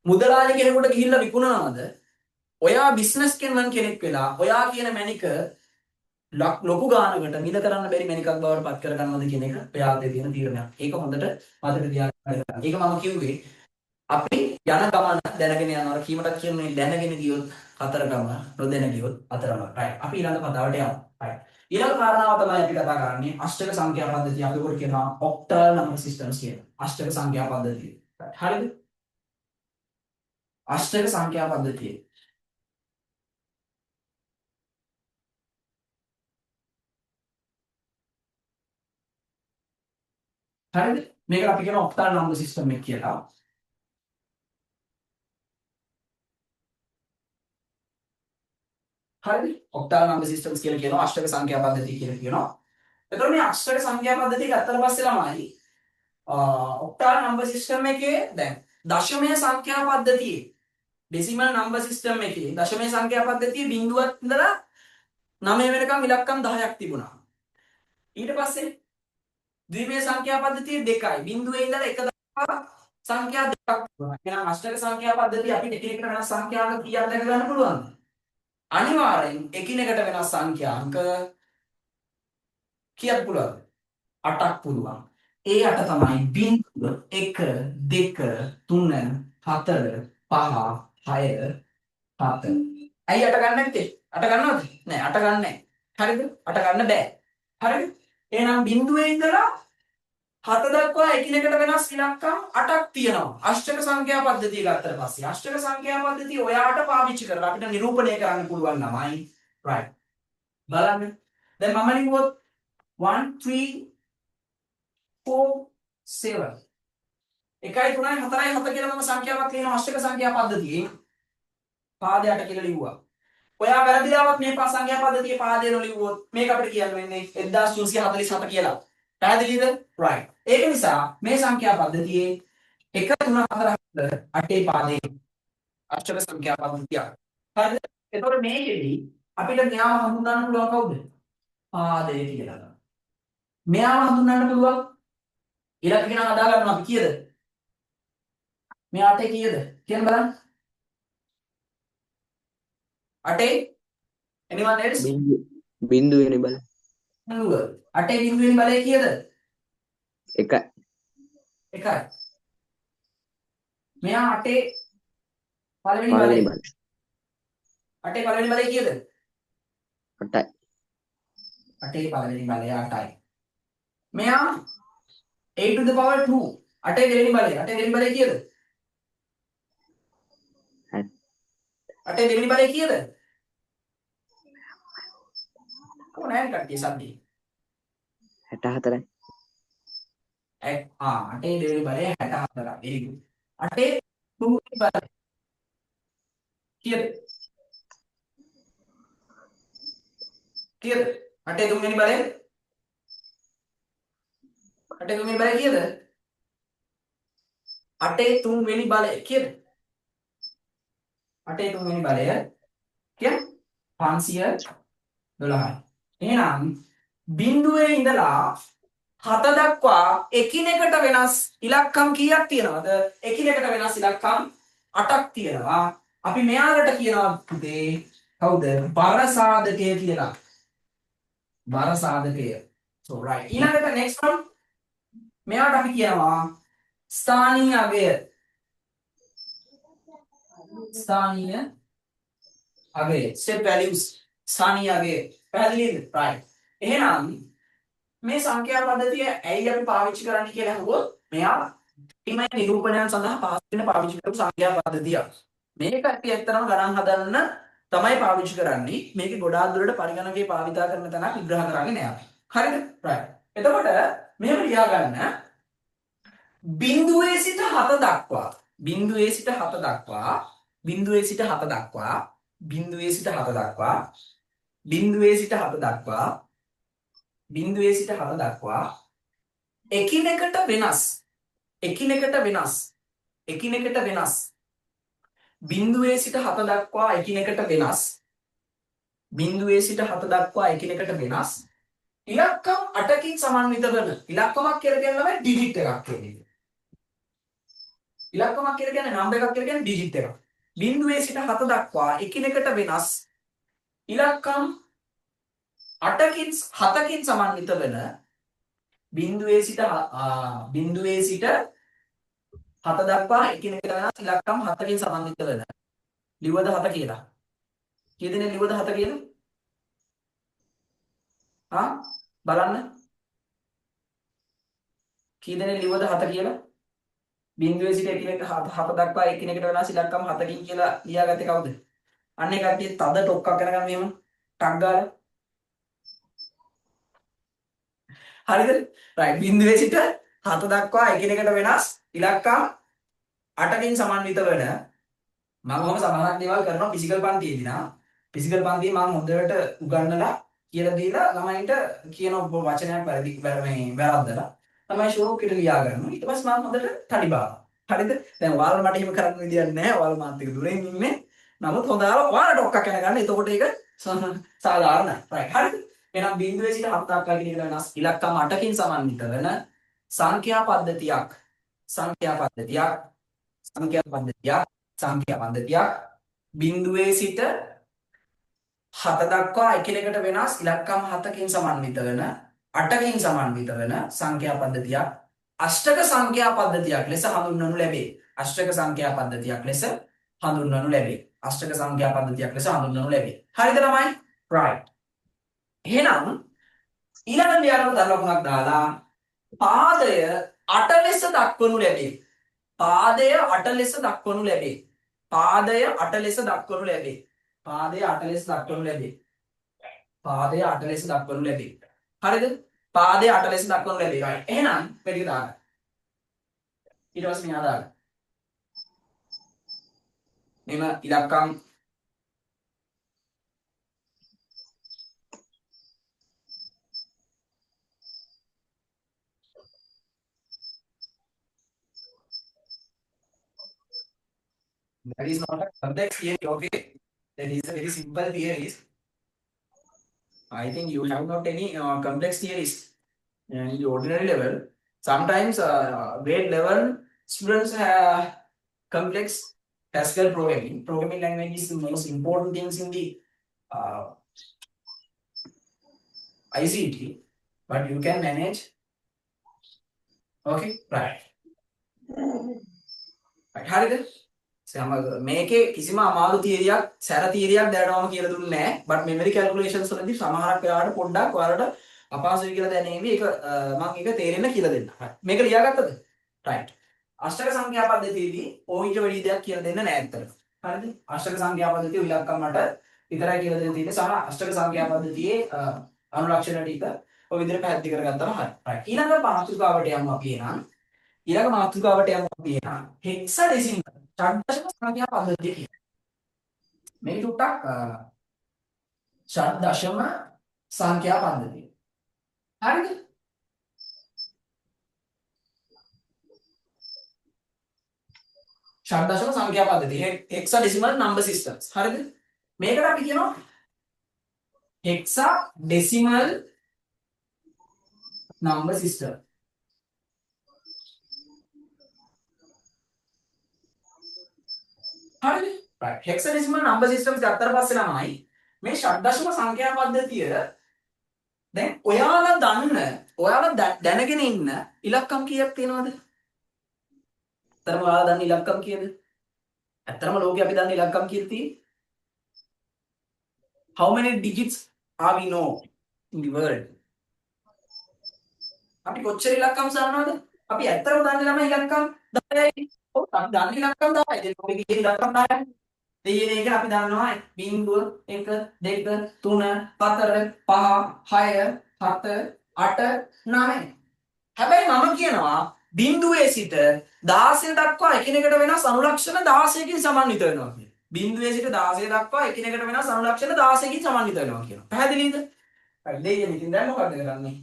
මුදලාලි කෙනෙකුට ගිහිල්ලා විකුණනවද? ඔයා බිස්නස්කෙන් කෙනෙක් වෙලා ඔයා කියන මැණික ලොකු ගානකට මිල කරන්න බැරි මැණිකක් බවට පත් කරගන්නවද කියන එක ඔයාගේ තියෙන තීරණයක්. ඒක හොඳට මතක තියාගන්න. ඒක මම කිව්වේ අපි යන ගමන දැනගෙන යනවා කීමටත් කියන්නේ දැනගෙන ගියොත් හතරගම නොදැන ගියොත් අතරම. right. අපි ඊළඟ පදාවට යමු. right. ඊළඟ කාරණාව තමයි අපි කතා කරන්නේ අෂ්ටක සංඛ්‍යා පද්ධතිය. අපි කොට කියනවා octal number systems කියලා. අෂ්ටක සංඛ්‍යා පද්ධතිය. හරිද? අෂ්ටක සංඛ්‍යා පද්ධතිය. හරිද? මේක අපි කියන octal number system එක කියලා. හරිද? octal number systems කියලා කියනවා අෂ්ටක සංඛ්‍යා පද්ධතිය කියලා කියනවා. එතකොට මේ අෂ්ටක සංඛ්‍යා පද්ධතිය ගත්තට පස්සේ ළමයි octal number system එකේ දැන් දශමය සංඛ්‍යා පද්ධතියේ decimal number system එකේ දශමය සංඛ්‍යා පද්ධතියේ බිඳුවක් ඉඳලා 9 වෙනකම් ඉලක්කම් 10ක් තිබුණා. ඊට පස්සේ ද්විමය සංඛ්‍යා පද්ධතියේ 2යි. බිඳුවේ ඉඳලා 1 දක්වා සංඛ්‍යා දෙකක් තිබුණා. එහෙනම් අෂ්ටක සංඛ්‍යා පද්ධතිය අපිට එකිනෙකට වෙනස් සංඛ්‍යාංක කීයක් දැක ගන්න පුළුවන්ද? අනිවාර්යෙන් එකිනෙකට වෙනස් සංඛ්‍යාංක කීයක් පුළුවන්ද? 8ක් පුළුවන්. ඒ 8 තමයි බිඳුව 1 2 3 4 5 6 7. ඇයි 8 ගන්න නැත්තේ? 8 ගන්නවද? නෑ 8 ගන්න නෑ. හරිද? 8 ගන්න බෑ. හරිද? එහෙනම් බිඳුවේ ඉඳලා 7 දක්වා එකිනෙකට වෙනස් ඉලක්කම් 8ක් තියෙනවා. අෂ්ටක සංඛ්‍යා පද්ධතිය ගත්තට පස්සේ අෂ්ටක සංඛ්‍යා පද්ධතිය ඔයාට පාවිච්චි කරලා අපිට නිරූපණය කරන්න පුළුවන් ළමයි. right. බලන්න. දැන් මම ලිව්වොත් 1 3 4 7 1යි 3යි 4යි 7 කියලා මම සංඛ්‍යාවක් ලියන අෂ්ටක සංඛ්‍යා පද්ධතියේ පාදේ 8 කියලා ලිව්වා. ඔයා වැරදිලාවත් මේ සංඛ්‍යා පද්ධතියේ පාදේ නොලිව්වොත් මේක අපිට කියන්න වෙන්නේ 1947 කියලා. පැහැදිලිද? right. ඒක නිසා මේ සංඛ්‍යා පද්ධතියේ 1 3 4 7 8 පාදේ අෂ්ටක සංඛ්‍යා පද්ධතිය. හරිද? එතකොට මේකෙදි අපිට මෙයාව හඳුන්වන්න පුළුවන් කවුද? පාදේ කියලා. මෙයාව හඳුන්වන්න පුළුවන් ඉලක්ක කියන හදා ගන්නවා අපි කීයද? මේ 8 කීයද? කියන්න බලන්න. 8 anyone else? බින්දුවනේ බල. 8 බිඳුවෙනි බලය කීයද? එකයි. එකයි. මෙයා අටේ පළවෙනි පළවෙනි බලය. බලය. අටේ පළවෙනි බලය කීයද? 8යි. අටේ පළවෙනි බලය 8යි. මෙයා 8 to the power 2. අටේ දෙවෙනි බලය. අටේ දෙවෙනි බලය කීයද? අටේ දෙවෙනි බලය කීයද? කොහොම නැහැ කට්ටිය සද්දේ. 64යි. අටේ දෙවෙනි බලය 64යි. very good. අටේ තුන්වෙනි බලය කීයද? කීයද? අටේ තුන්වෙනි බලය? අටේ තුන්වෙනි බලය කීයද? අටේ තුන්වෙනි බලය කීයද? අටේ තුන්වෙනි බලය කියන්නේ 512යි. එහෙනම් බිඳුවේ ඉඳලා 7 දක්වා එකිනෙකට වෙනස් ඉලක්කම් කීයක් තියෙනවද? එකිනෙකට වෙනස් ඉලක්කම් 8ක් තියෙනවා. අපි මෙයාලට කියනවා පුතේ කවුද? බර සාධකය කියලා. බර සාධකය. So right. ඊළඟට next one මෙයාට අපි කියනවා ස්ථානීය අගය. ස්ථානීය අගය. step values. ස්ථානීය අගය. පැහැදිලිද? right. එහෙනම් මේ සංඛ්‍යා පද්ධතිය ඇයි අපි පාවිච්චි කරන්නේ කියලා අහුවොත් මෙයා මේ නිරූපණයන් සඳහා පාවිච්චි කරන පාවිච්චි කරපු සංඛ්‍යා පද්ධතියක්. මේක අපි ඇත්තටම ගණන් හදන්න තමයි පාවිච්චි කරන්නේ. මේකේ ගොඩාක් දුරට පරිගණකයේ භාවිතා කරන තැනක් විග්‍රහ කරන්නේ නෑ අපි. හරිද? right. එතකොට මෙහෙම ලියා ගන්න බිඳුවේ සිට 7 දක්වා බිඳුවේ සිට 7 දක්වා බිඳුවේ සිට 7 දක්වා බිඳුවේ සිට 7 දක්වා බිඳුවේ සිට 7 දක්වා බිඳුවේ සිට 7 දක්වා එකිනෙකට වෙනස් එකිනෙකට වෙනස් එකිනෙකට වෙනස් බිඳුවේ සිට 7 දක්වා එකිනෙකට වෙනස් බිඳුවේ සිට 7 දක්වා එකිනෙකට වෙනස් ඉලක්කම් 8කින් සමන්විත වන ඉලක්කමක් කියලා කියන්නේ ඩිජිට් එකක් කියන්නේ. ඉලක්කමක් කියලා කියන්නේ නම්බර් එකක් කියලා කියන්නේ ඩිජිට් එකක්. බිඳුවේ සිට 7 දක්වා එකිනෙකට වෙනස් ඉලක්කම් 8කින් 7කින් සමන්විත වන බිඳුවේ සිට 7 දක්වා එකිනෙකට වෙනස් ඉලක්කම් 7කින් සමන්විත වන ලිව්වද 7 කියලා? කී දෙනෙක් ලිව්වද 7 කියලා? බලන්න. කී දෙනෙක් ලිව්වද 7 කියලා? බිඳුවේ සිට එකිනෙක 7 දක්වා එකිනෙකට වෙනස් ඉලක්කම් 7කින් කියලා ලියාගත්තේ කවුද? අන්නේ කට්ටිය තද ටොක්ක්ක් කරගන්න මෙහෙම ටක් ගාලා. හරිද? right. බිඳුවේ සිට 7 දක්වා එකිනෙකට වෙනස් ඉලක්කම් 8කින් සමන්විත වෙන මම ඔහොම සමහරක් දේවල් කරනවා ෆිසිකල් පන්තියේදී නා. ෆිසිකල් පන්තියේ මම හොඳට උගන්වලා කියලා දීලා ළමයින්ට කියන වචනයක් වැරද්දලා තමයි ෂෝක් එකට ලියා ගන්නවා. ඊට පස්සේ මම හොඳට තඩි බානවා. හරිද? දැන් ඔයාලා මට එහෙම කරන්න විදියක් නැහැ. ඔයාලා මාත් එක්ක දුරින් ඉන්නේ. නමුත් හොඳට ඔයාලා ඩොක්කක් යන ගන්න. එතකොට ඒක සාධාරණයි. right. හරිද? එහෙනම් බිඳුවේ සිට 7 දක්වා කියන වෙනස් ඉලක්කම් 8කින් සමන්විත වෙන සංඛ්‍යා පද්ධතියක් බිඳුවේ සිට 7 දක්වා එකිනෙකට වෙනස් ඉලක්කම් 7කින් සමන්විත වෙන 8කින් සමන්විත වෙන සංඛ්‍යා පද්ධතියක් අෂ්ටක සංඛ්‍යා පද්ධතියක් ලෙස හඳුන්වනු ලැබේ. අෂ්ටක සංඛ්‍යා පද්ධතියක් ලෙස හඳුන්වනු ලැබේ. අෂ්ටක සංඛ්‍යා පද්ධතියක් ලෙස හඳුන්වනු ලැබේ. හරිද ළමයි? right. එහෙනම් ඊළඟ ලියන දරුවකුණක් දාලා පාදය 8 ලෙස දක්වනු ලැබේ. පාදය 8 ලෙස දක්වනු ලැබේ. පාදය 8 ලෙස දක්වනු ලැබේ. පාදය 8 ලෙස දක්වනු ලැබේ. පාදය 8 ලෙස දක්වනු ලැබේ. හරිද? පාදය 8 ලෙස දක්වනු ලැබේ. right. එහෙනම් මෙලික දාන්න. ඊට පස්සේ මෙහා දාන්න. මෙම ඉලක්කම් that is not a complex theory, okay? That is a very simple theory. I think you have not any complex theories in the ordinary level. Sometimes grade level students have complex Pascal programming. Programming language is the most important things in the ICT, but you can manage Okay, right. Right. හරිද? මේකේ කිසිම අමාරු තියරියක් සැර තියරියක් දැනවම කියලා දුන්නේ නැහැ. but memory calculations වලදී සමහරක් වෙලාවට පොඩ්ඩක් ඔයාලට අපහසුයි කියලා දැනෙවි. ඒක මම ඒක තේරෙන්න කියලා දෙන්න. හරි. මේක ලියාගත්තද? right. අෂ්ටක සංඛ්‍යා පද්ධතියේදී ඕහිට වැඩි දෙයක් කියලා දෙන්න නැහැ අතට. හරිද? අෂ්ටක සංඛ්‍යා පද්ධතිය ඉලක්කම් මට විතරයි කියලා දෙන්න තියෙන්නේ. සහ අෂ්ටක සංඛ්‍යා පද්ධතියේ අනුලක්ෂණ ටික ඔය විදිහට පැහැදිලි කරගත්තම හරි. right. ඊළඟ මාතෘකාවට යමු අපි එහෙනම්. ඊළඟ මාතෘකාවට යමු අපි එහෙනම්. හෙක්සාඩෙසිමල් ෂඩ්දශම සංඛ්‍යා පද්ධතිය කියන. මේක ටුට්ටක් ෂඩ්දශම සංඛ්‍යා පද්ධතිය. හරිද? ෂඩ්දශම සංඛ්‍යා පද්ධතිය. හෙක්සාඩෙසිමල් නම්බර් සිස්ටම්ස්. හරිද? මේකට අපි කියනවා හෙක්සාඩෙසිමල් නම්බර් සිස්ටම්. හරිද? right. හෙක්සාඩෙසිමල් නම්බර් සිස්ටම්ස් ගත්තට පස්සේ ළමයි මේ ෂඩ්දශම සංඛ්‍යා පද්ධතිය දැන් ඔයාලා දැනගෙන ඉන්න ඉලක්කම් කීයක් තියෙනවද? ඇත්තටම ඔයාලා දන්න ඉලක්කම් කීයද? ඇත්තටම ලෝකේ අපි දන්න ඉලක්කම් කීයද තියෙන්නේ? How many digits are we know in the world? අපි කොච්චර ඉලක්කම් දන්නවද? අපි ඇත්තටම දන්නේ ළමයි ඉලක්කම් 10යි. ඔව් අපි දන්නේ ඉලක්කම් 10යි. දැන් ලෝකේ තියෙන ඉලක්කම් 10යි. දෙයියන එක අපි දන්නවා 0 1 2 3 4 5 6 7 8 9. හැබැයි මම කියනවා බිංදුවේ සිට 16 දක්වා එකිනෙකට වෙනස් අනුලක්ෂණ 16කින් සමන්විත වෙනවා කියලා. බිංදුවේ සිට 16 දක්වා එකිනෙකට වෙනස් අනුලක්ෂණ 16කින් සමන්විත වෙනවා කියනවා. පැහැදිලිද? හරි දෙයියන ඉතින් දැන් මොකද කරන්නේ?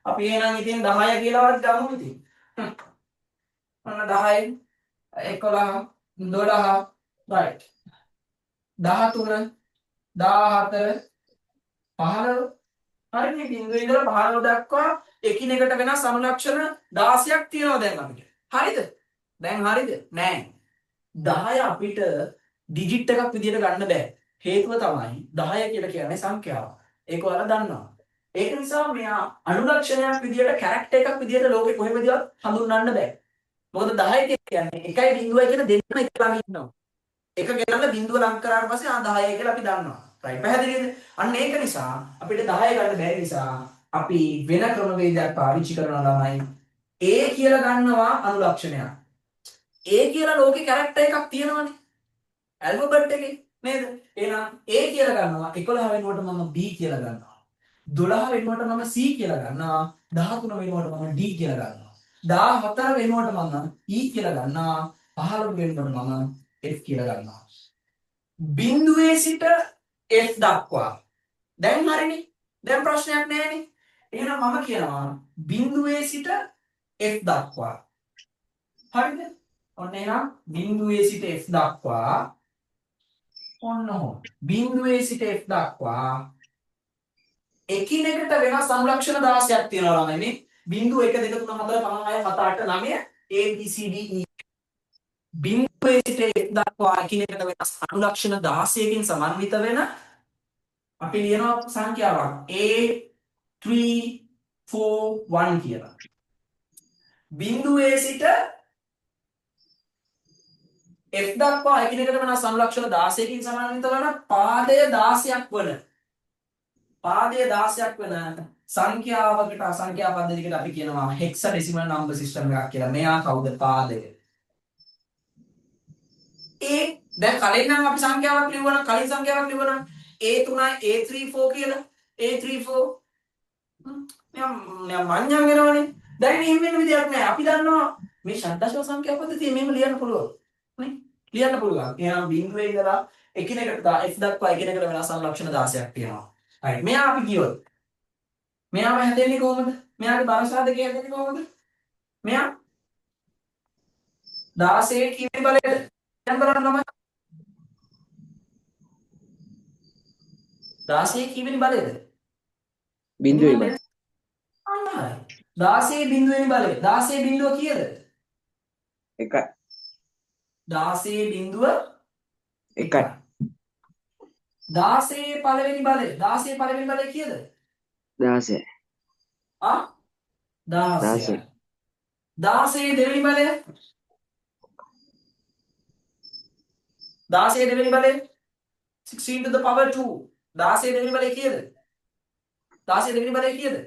අපි එහෙනම් ඉතින් 10 කියලාවත් ගමු ඉතින්. ඔන්න 10 11 12 right. 13 14 15 හරිනේ බිංදුවේ ඉඳලා 15 දක්වා එකිනෙකට වෙනස් අනුලක්ෂණ 16ක් තියෙනවා දැන් අපිට. හරිද? දැන් හරිද? නෑ. 10 අපිට ඩිජිට් එකක් විදියට ගන්න බෑ. හේතුව තමයි 10 කියලා කියන්නේ සංඛ්‍යාවක්. ඒක ඔයාලා දන්නවා. ඒක නිසා මෙයා අනුලක්ෂණයක් විදියට කැරක්ටර් එකක් විදියට ලෝකේ කොහෙමදවත් හඳුන්වන්න බෑ. මොකද 10 කියන්නේ 1යි 0යි කියන දෙන්නම එක ළඟ ඉන්නවා. එක ගෙනල්ලා බිංදුව ලං කරාට පස්සේ 10 කියලා අපි දන්නවා. right පැහැදිලිද? අන්න ඒක නිසා අපිට 10 ගන්න බැරි නිසා අපි වෙන ක්‍රමවේදයක් පාවිච්චි කරනවා ළමයි. A කියලා ගන්නවා අනුලක්ෂණයක්. A කියලා ලෝකේ කැරක්ටර් එකක් තියෙනවනේ. ඇල්ෆබෙට් එකේ නේද? එහෙනම් A කියලා ගන්නවා 11 වෙනුවට මම B කියලා ගන්නවා. 12 වෙනුවට මම C කියලා ගන්නවා. 13 වෙනුවට මම D කියලා ගන්නවා. 14 වෙනුවට මම E කියලා ගන්නවා. 15 වෙනුවට මම F කියලා ගන්නවා. බිංදුවේ සිට F දක්වා. දැන් හරිනේ. දැන් ප්‍රශ්නයක් නැහැනේ. එහෙනම් මම කියනවා බිංදුවේ සිට F දක්වා. හරිද? ඔන්න එහෙනම් බිංදුවේ සිට F දක්වා. ඔන්න බිංදුවේ සිට F දක්වා එකිනෙකට වෙනස් අනුලක්ෂණ 16ක් තියෙනවා ළමයි මේ. බිංදුව 1 2 3 4 5 6 7 8 9 A B C D E බිංදුවේ සිට F දක්වා එකිනෙකට වෙනස් අනුලක්ෂණ 16කින් සමන්විත වෙන අපි ලියනවා සංඛ්‍යාවක් A341 කියලා. බිංදුවේ සිට F දක්වා එකිනෙකට වෙනස් අනුලක්ෂණ 16කින් සමන්විත වන පාදය 16ක් වන සංඛ්‍යාවකට අසංඛ්‍යා පද්ධතියකට අපි කියනවා හෙක්සාඩෙසිමල් නම්බර් සිස්ටම් එකක් කියලා. මෙයා කවුද? පාදය. දැන් කලින් නම් අපි සංඛ්‍යාවක් ලියුවා කලින් සංඛ්‍යාවක් ලියුවා A3 A34 කියලා A34 මම මඤ්ඤම් වෙනවනේ. දැන් මෙහෙම වෙන විදියක් නෑ. අපි දන්නවා මේ ෂඩ්දශම සංඛ්‍යා පද්ධතිය මෙහෙම ලියන්න පුළුවන්. නේ? ලියන්න පුළුවන්. එහෙනම් බිංදුවේ ඉඳලා එකිනෙකට F දක්වා එකිනෙකට වෙනස් අනුලක්ෂණ 16ක් තියෙනවා. හරි. මෙයා අපි කියවල. මෙයාම හැදෙන්නේ කොහොමද? මෙයාගේ බරසාධකය හැදෙන්නේ කොහොමද? මෙයා 16 කිවි බලයට දැන් බලන්න ළමයි 16 කීවෙනි බලයද? බිංදුවේ බල. අන්න හරි. 16 බිංදුවෙනි බලය. 16 බිංදුව කීයද? 1යි. 16 බිංදුව 1යි. 16 පළවෙනි බලය. 16 පළවෙනි බලය කීයද? 16. 16. 16 දෙවෙනි බලය 16 දෙවෙනි බලය 16 to the power 2 16 දෙවෙනි බලය කීයද 16 දෙවෙනි බලය කීයද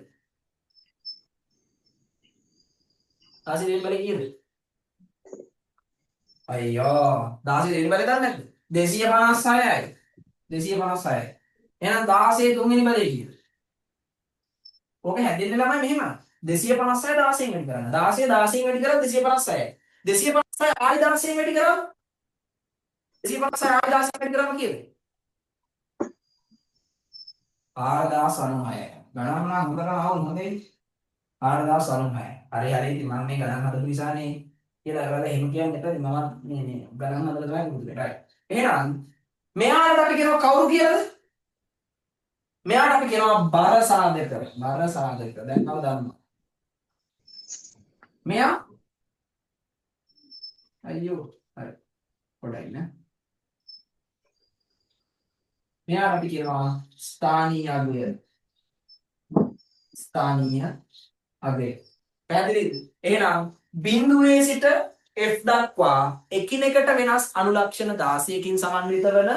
16 දෙවෙනි බලය කීයද අයියෝ 16 දෙවෙනි බලය දන්නේ නැද්ද 256යි 256යි එහෙනම් 16 තුන්වෙනි බලය කීයද ඕක හැදෙන්නේ ළමයි මෙහෙම 256 16 වැඩි කරන්න 16 16 වැඩි කරා 256යි 256 ආයි 16 වැඩි කරා 256 ආයි 16 වැඩි කරාම කීයද 4096 ගණන් නම් හොඳට ආවොත් හොඳයි 4096 හරි හරි ඉතින් මම මේ ගණන් හදපු නිසානේ කියලා ඒවල එහෙම කියන්නේ නැත්නම් මම මේ ගණන් හදලා තමයි මුදුනේ රයිට් එහෙනම් මෙයාට අපි කියනවා කවුරු කියලාද මෙයාට අපි කියනවා බර සාධක දැන් මම දන්නවා මෙයා අයියෝ හරි පොඩයි නේ මෙයාට අපි කියනවා ස්ථානීය අගය පැහැදිලිද එහෙනම් බිඳුවේ සිට F දක්වා එකිනෙකට වෙනස් අනුලක්ෂණ 16කින් සමන්විත වන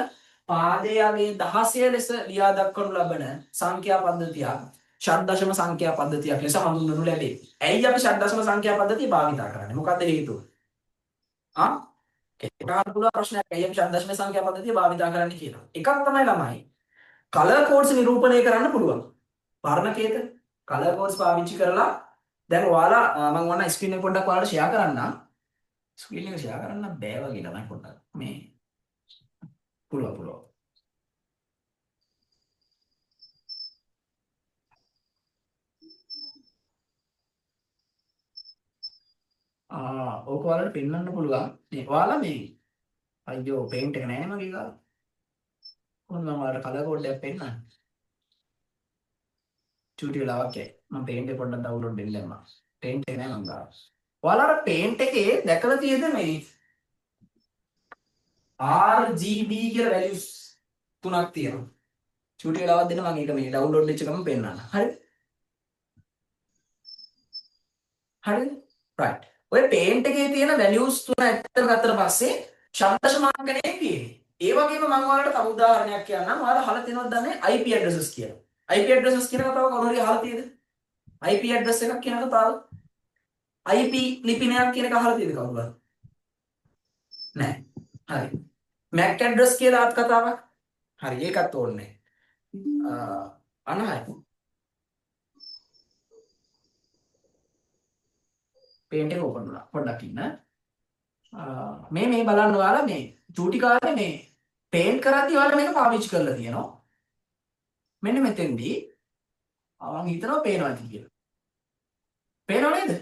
පාදයේ අගය 16 ලෙස ලියා දක්වනු ලබන සංඛ්‍යා පද්ධතිය ෂඩ්දශම සංඛ්‍යා පද්ධතියක් ලෙස හඳුන්වනු ලැබේ. ඇයි අපි ෂඩ්දශම සංඛ්‍යා පද්ධතිය භාවිත කරන්නේ? මොකක්ද හේතුව? ඒකට පුළුවන් ප්‍රශ්නයක් ඇයි අපි ෂඩ්දශම සංඛ්‍යා පද්ධතිය භාවිත කරන්නේ කියලා. එකක් තමයි ළමයි කලර් කෝඩ්ස් නිරූපණය කරන්න පුළුවන්. වර්ණකේත කලර් කෝඩ්ස් පාවිච්චි කරලා දැන් ඔයාලා මම ඔන්න ස්ක්‍රීන් එක පොඩ්ඩක් ඔයාලට ෂෙයා කරන්නම්. ස්ක්‍රීන් එක ෂෙයා කරන්න බෑ වගේ ළමයි පොඩ්ඩක්. මේ පුළුවන්. ඕක ඔයාලට පෙන්වන්න පුළුවන්. මේ ඔයාලා මේ අයියෝ පේන්ට් එක නෑ මගේ ගාව. කොහොමද මම ඔයාලට කලර් කෝඩ් එකක් පෙන්නන්නේ? චූටි වෙලාවක් යයි. මම පේන්ට් එක පොඩ්ඩක් ඩවුන්ලෝඩ් දෙන්න දැම්මා. පේන්ට් එක නෑ මම ගාව. ඔයාලා පේන්ට් එකේ දැකලා තියෙද මේ RGB කියලා වැලියුස් තුනක් තියෙනවා. චූටි වෙලාවක් දෙන්න මම ඒක මේ ඩවුන්ලෝඩ් වෙච්ච එකම පෙන්නන්න. හරිද? right. ඔය පේන්ට් එකේ තියෙන වැලියුස් තුන ඇත්තට ගත්තට පස්සේ ශබ්දශමාංකණය තියෙන්නේ. ඒ වගේම මම ඔයාලට තව උදාහරණයක් කියන්නම්. ඔයාලා අහලා තියෙනවද දන්නේ IP addresses කියලා. IP addresses කියන කතාව කවුරු හරි අහලා තියෙද? IP address එකක් කියන කතාව. IP ලිපිනයක් කියන එක අහලා තියෙද කවුරු හරි? නෑ. හරි. MAC address කියලා ආත් කතාවක්. හරි ඒකත් ඕනේ. අනහයි. පේන්ට් එක ඕපන් වුණා. පොඩ්ඩක් ඉන්න. මේ බලන්න ඔයාලා මේ චූටි කාලේ මේ පේන්ට් කරද්දී ඔයාලා මේක පාවිච්චි කරලා තියෙනවා. මෙන්න මෙතෙන්දී මම හිතනවා පේනවාද කියලා. පේනව නේද?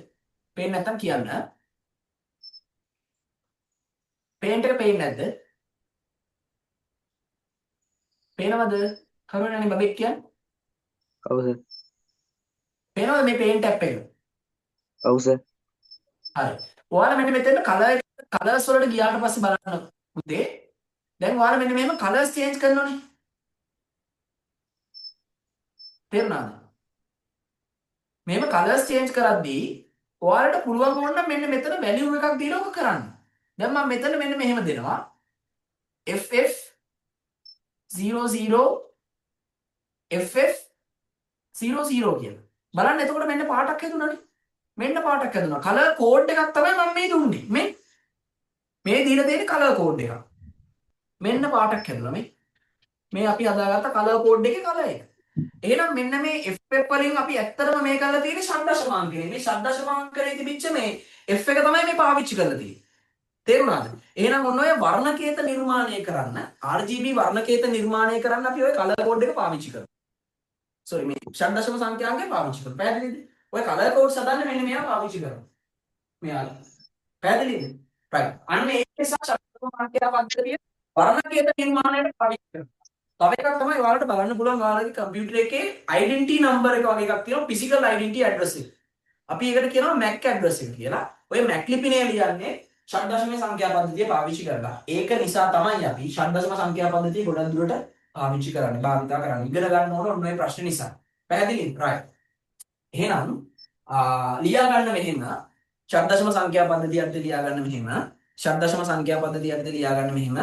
පේන්නේ නැත්තම් කියන්න. පේන්ට් එක පේන්නේ නැද්ද? පේනවද? කරුණානේ බබෙක් කියන්නේ? ඔව් සර්. පේනවද මේ පේන්ට් ඇප් එක? ඔව් සර්. හරි. ඔයාලා මෙන්න මෙතන කලර්ස් වලට ගියාට පස්සේ බලන්න පුතේ. දැන් ඔයාලා මෙන්න මෙහෙම කලර්ස් චේන්ජ් කරනෝනේ. තේරුණාද? මෙහෙම කලර්ස් චේන්ජ් කරද්දී ඔයාලට පුළුවන් වුණා මෙන්න මෙතන වැලියු එකක් දීලා ඔක කරන්න. දැන් මම මෙතන මෙන්න මෙහෙම දෙනවා. FF 00 FF 00 කියලා. බලන්න එතකොට මෙන්න පාටක් හැදුණානේ. මෙන්න පාටක් හැදුණා. කලර් කෝඩ් එකක් තමයි මම මේ දුන්නේ. මේ දීලා තියෙන කලර් කෝඩ් එකක්. මෙන්න පාටක් හැදුණා මේ අපි හදාගත්ත කලර් කෝඩ් එකේ කලර් එක. එහෙනම් මෙන්න මේ FF වලින් අපි ඇත්තටම මේ කරලා තියෙන්නේ ෂඩ්දශමාංකනේ. මේ ෂඩ්දශමාංකනේ තිබිච්ච මේ F එක තමයි මේ පාවිච්චි කරලා තියෙන්නේ. තේරුණාද? එහෙනම් ඔන්න ඔය වර්ණකේත නිර්මාණය කරන්න RGB වර්ණකේත නිර්මාණය කරන්න අපි ඔය කලර් කෝඩ් එක පාවිච්චි කරනවා. sorry මේ ෂඩ්දශම සංඛ්‍යාංකය පාවිච්චි කරනවා. පැහැදිලිද? ඔය කලර් කෝඩ්ස් හදන්න මෙන්න මෙයා පාවිච්චි කරනවා. මෙයාලා. පැහැදිලිද? right. අන්න ඒ නිසා ෂඩ්දශම සංඛ්‍යා පද්ධතිය වර්ණකේත නිර්මාණයට පාවිච්චි කරනවා. තව එකක් තමයි ඔයාලට බලන්න පුළුවන් ඔයාලගේ කම්පියුටර් එකේ identity number එක වගේ එකක් තියෙනවා physical identity address එක. අපි ඒකට කියනවා MAC address එක කියලා. ඔය MAC ලිපිනය ලියන්නේ ෂඩ්දශම සංඛ්‍යා පද්ධතිය පාවිච්චි කරලා. ඒක නිසා තමයි අපි ෂඩ්දශම සංඛ්‍යා පද්ධතිය ගොඩක් දුරට පාවිච්චි කරන්නේ, භාවිතා කරන්නේ. ඉගෙන ගන්න ඕන ඔන්න ඔය ප්‍රශ්න නිසා. පැහැදිලිද? right. එහෙනම් ලියා ගන්න මෙහෙම ෂඩ්දශම සංඛ්‍යා පද්ධතියත් ලියා ගන්න මෙහෙම. ෂඩ්දශම සංඛ්‍යා පද්ධතියත් ලියා ගන්න මෙහෙම.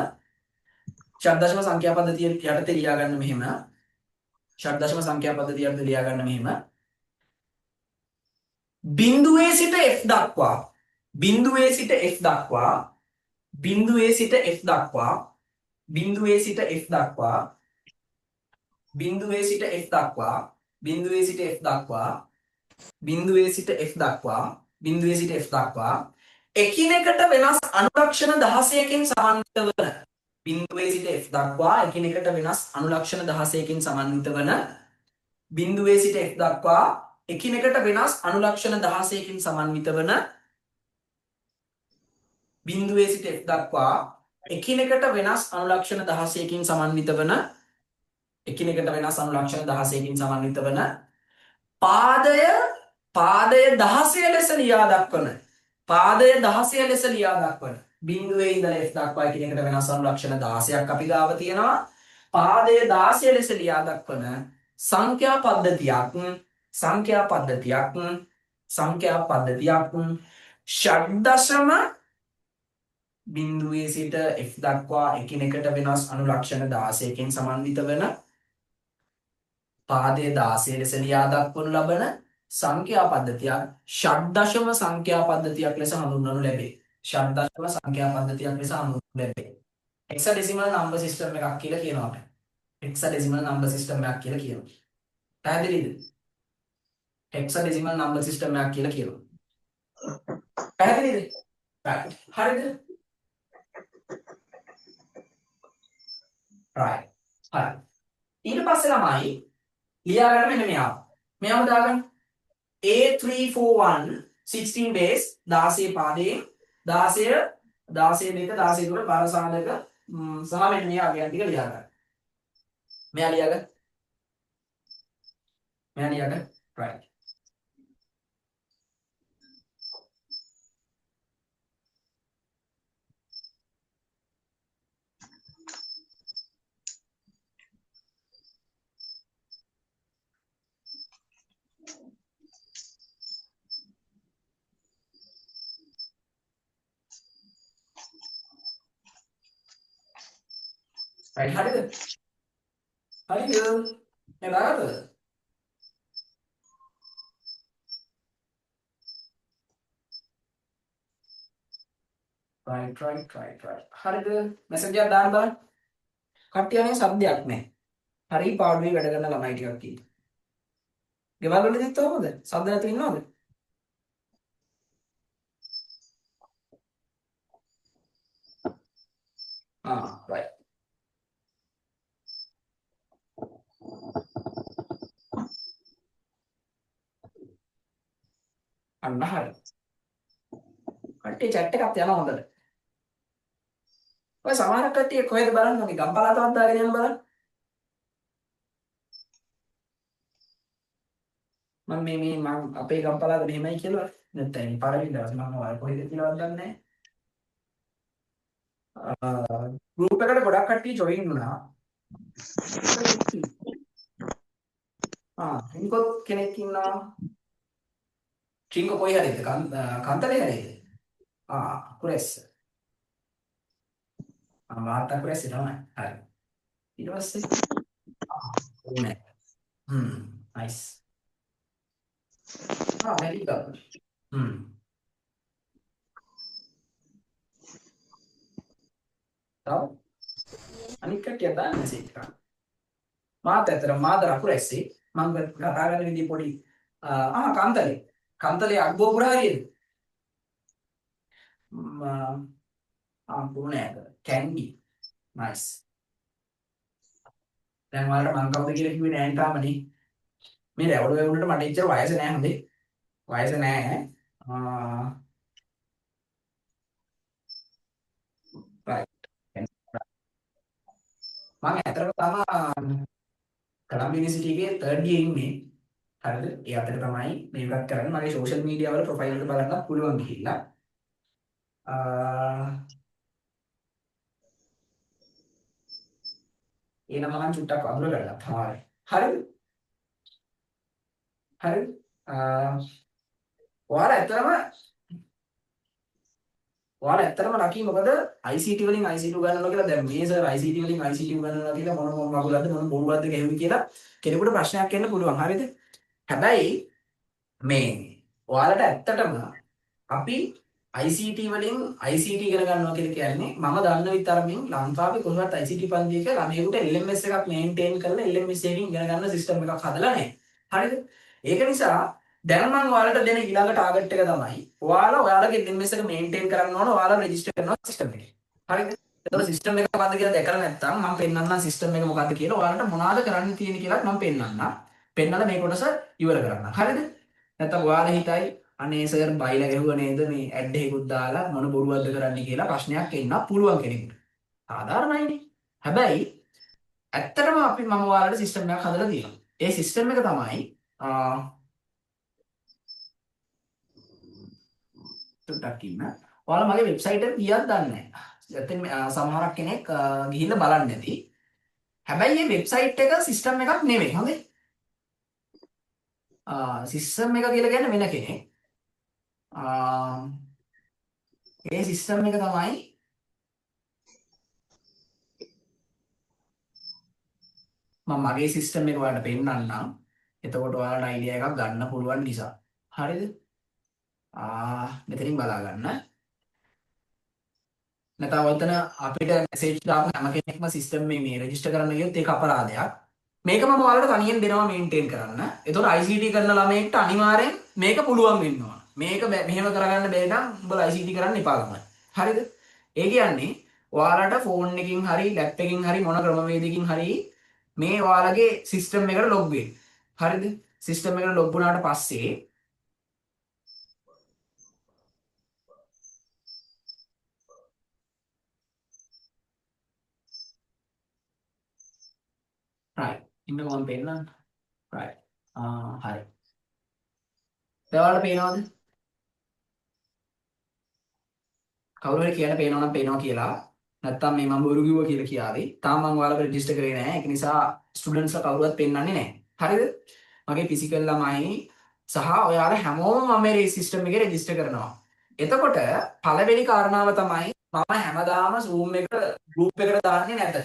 ෂඩ්දශම සංඛ්‍යා පද්ධතිය යටතේ ලියා ගන්න මෙහෙම. ෂඩ්දශම සංඛ්‍යා පද්ධතියත් ලියා ගන්න මෙහෙම. බිඳුවේ සිට f දක්වා බිඳුවේ සිට f දක්වා බිඳුවේ සිට f දක්වා බිඳුවේ සිට f දක්වා බිඳුවේ සිට f දක්වා බිඳුවේ සිට f දක්වා බිඳුවේ සිට f දක්වා බිඳුවේ සිට f දක්වා එකිනෙකට වෙනස් අනුලක්ෂණ 16කින් සමන්විත වන බිඳුවේ සිට f දක්වා එකිනෙකට වෙනස් අනුලක්ෂණ 16කින් සමන්විත වන බිඳුවේ සිට f දක්වා එකිනෙකට වෙනස් අනුලක්ෂණ 16කින් සමන්විත වන බිඳුවේ සිට f දක්වා එකිනෙකට වෙනස් අනුලක්ෂණ 16කින් සමන්විත වන එකිනෙකට වෙනස් අනුලක්ෂණ 16කින් සමන්විත වන පාදය 16 ලෙස ලියා දක්වන පාදය 16 ලෙස ලියා දක්වන බිඳුවේ ඉඳලා f දක්වා එකිනෙකට වෙනස් අනුලක්ෂණ 16ක් අපි ගාව තියෙනවා පාදය 16 ලෙස ලියා දක්වන සංඛ්‍යා පද්ධතියක් ෂඩ්දශම බිඳුවේ සිට f දක්වා එකිනෙකට වෙනස් අනුලක්ෂණ 16කින් සමන්විත වන පාදය 16 ලෙස ලියා දක්වනු ලබන සංඛ්‍යා පද්ධතියක් ෂඩ්දශම සංඛ්‍යා පද්ධතියක් ලෙස හඳුන්වනු ලැබේ. ෂඩ්දශම සංඛ්‍යා පද්ධතියක් ලෙස හඳුන්වනු ලැබේ. hexadecimal number system එකක් කියලා කියනවා අපි. hexadecimal number system එකක් කියලා කියනවා. පැහැදිලිද? hexadecimal number system එකක් කියලා කියනවා. පැහැදිලිද? right. හරිද? right. හරි. ඊට පස්සේ ළමයි ලියා ගන්න මෙන්න මෙයාව. මෙයාව දාගන්න. A341 16 base 16 පාදයෙන් 16 2 16 තුන පාරසාධක සහ මෙන්න මේ අගයන් ටික ලියා ගන්න. මෙයා ලියා ගන්න. right. right හරිද? හරිද? එදාට right. හරිද? මැසේජ් එකක් දාන්න බලන්න. කට්ටිය අනේ සද්දයක් නැහැ. හරි පාඩුවේ වැඩ කරන ළමයි ටිකක් ඉන්නවා. ගෙවල් වලදීත් කොහොමද? සද්ද නැතුව ඉන්නවද? right. අන්න හරි. කට්ටිය chat එකක් යනවා හොඳට. ඔය සමහර කට්ටිය කොහෙද බලන්න අපි ගම්පලාතවත් දාගෙන යන්න බලන්න. මම අපේ ගම්පලාත මෙහෙමයි කියලා නැත්නම් පළවෙනි දවසේ මම ඔයාලා කොහෙද කියලාවත් දන්නේ නැහැ. ගෲප් එකට ගොඩක් කට්ටිය ජොයින් වුණා. රින්කොත් කෙනෙක් ඉන්නවා. රින්කො කොයි හරිද? කන්තලේ හරිද? කුරෙස්. වාර්තා කුරෙස් තමයි. හරි. ඊට පස්සේ ඕනේ. nice. very good. තව අනිත් කට්ටිය දාන්න මැසේජ් එකක්. මාත් ඇතර මාදර කුරෙස්සේ මම කතා කරන විදිහ පොඩි කන්තලේ අග්බෝ පුරා හරියද? පුනේ කැන්ඩි. nice. දැන් ඔයාලට මම කවුද කියලා කිව්වේ නෑ තාමනේ. මේ රැවුල වුණාට මට එච්චර වයස නෑ හොඳේ. වයස නෑ. right. මම ඇත්තටම තමයි කොළඹ යුනිවර්සිටි එකේ 3rd year ඉන්නේ. හරිද? ඒ අතර තමයි මේකත් කරන්නේ. මගේ social media වල profile එක බලන්න පුළුවන් ගිහිල්ලා. එනම මම චුට්ටක් අඳුර ගන්නවා තමයි. හරිද? ඔයාලා ඇත්තටම ඔයාලා ඇත්තටම ලකී මොකද ICT වලින් ICT උගන්වනවා කියලා දැන් මේ සර් ICT වලින් ICT උගන්වනවා කියලා මොන මගුලක්ද මොන බොරුවක්ද කියහෙවි කියලා කෙනෙකුට ප්‍රශ්නයක් එන්න පුළුවන්. හරිද? හැබැයි මේ ඔයාලට ඇත්තටම අපි ICT වලින් ICT ඉගෙන ගන්නවා කියලා කියන්නේ මම දන්න විතරමින් ලංකාවේ කොහොමවත් ICT පන්තියක ළමයෙකුට LMS එකක් මේන්ටේන් කරලා LMS එකකින් ඉගෙන ගන්න සිස්ටම් එකක් හදලා නැහැ. හරිද? ඒක නිසා දැන් මම ඔයාලට දෙන ඊළඟ ටාගට් එක තමයි ඔයාලගේ LMS එක මේන්ටේන් කරන්න ඕන ඔයාලා රෙජිස්ටර් කරනවා සිස්ටම් එකේ. හරිද? එතකොට සිස්ටම් එක මොකද්ද කියලා දැකලා නැත්නම් මම පෙන්නන්නම් සිස්ටම් එක මොකද්ද කියලා ඔයාලට මොනවද කරන්න තියෙන්නේ කියලා මම පෙන්නන්නම්. පෙන්නලා මේ කොටස ඉවර කරන්න. හරිද? නැත්නම් ඔයාලා හිතයි අනේ සර් බයිලා ගැහුවා නේද මේ ඇඩ් එකකුත් දාලා මොන බොරුවක්ද කරන්නේ කියලා ප්‍රශ්නයක් එන්න පුළුවන් කෙනෙකුට. සාධාරණයිනේ. හැබැයි ඇත්තටම මම ඔයාලට සිස්ටම් එකක් හදලා තියෙනවා. ඒ සිස්ටම් එක තමයි ටක් ඉන්න. ඔයාලා මගේ වෙබ්සයිට් එකට ගියත් දන්නේ නැහැ. නැත්නම් සමහරක් කෙනෙක් ගිහිල්ලා බලන්නේ නැති. හැබැයි මේ වෙබ්සයිට් එක සිස්ටම් එකක් නෙමෙයි. හොඳේ. සිස්ටම් එක කියලා කියන්නේ වෙන කෙනෙක්. ඒ සිස්ටම් එක තමයි මම මගේ සිස්ටම් එක ඔයාලට පෙන්නන්නම්. එතකොට ඔයාලට අයිඩියා එකක් ගන්න පුළුවන් නිසා. හරිද? මෙතනින් බලා ගන්න. නැත්නම් ඔතන අපිට මැසේජ් දාපු හැම කෙනෙක්ම සිස්ටම් මේ රෙජිස්ටර් කරන්න ගියොත් ඒක අපරාධයක්. මේක මම ඔයාලට තනියෙන් දෙනවා මේන්ටේන් කරන්න. එතකොට ICT කරන ළමයෙක්ට අනිවාර්යෙන් මේක පුළුවන් වෙන්න ඕන. මේක මෙහෙම කරගන්න බැරි නම් උඹලා ICT කරන්න එපා ගමන්. හරිද? ඒ කියන්නේ ඔයාලට ෆෝන් එකකින් හරි ලැප් එකකින් හරි මොන ක්‍රමවේදයකින් හරි මේ ඔයාලගේ සිස්ටම් එකට ලොග් වෙන්න. හරිද? සිස්ටම් එකට ලොග් වුණාට පස්සේ right ඉන්න මම පෙන්නන්න. right හරි. ඔයාලට පේනවද? කවුරු හරි කියන පේනවනම් පේනවා කියලා. නැත්තම් මේ මම බොරු කිව්වා කියලා කියාවේ. තාම මම ඔයාලව රෙජිස්ටර් කරේ නැහැ. ඒක නිසා ස්ටුඩන්ට්ස්ලා කවුරුවත් පෙන්නන්නේ නැහැ. හරිද? මගේ ෆිසිකල් ළමයි සහ ඔයාලා හැමෝම මම මේ සිස්ටම් එකේ රෙජිස්ටර් කරනවා. එතකොට පළවෙනි කාරණාව තමයි මම හැමදාම Zoom එක group එකට දාන්නේ නැත.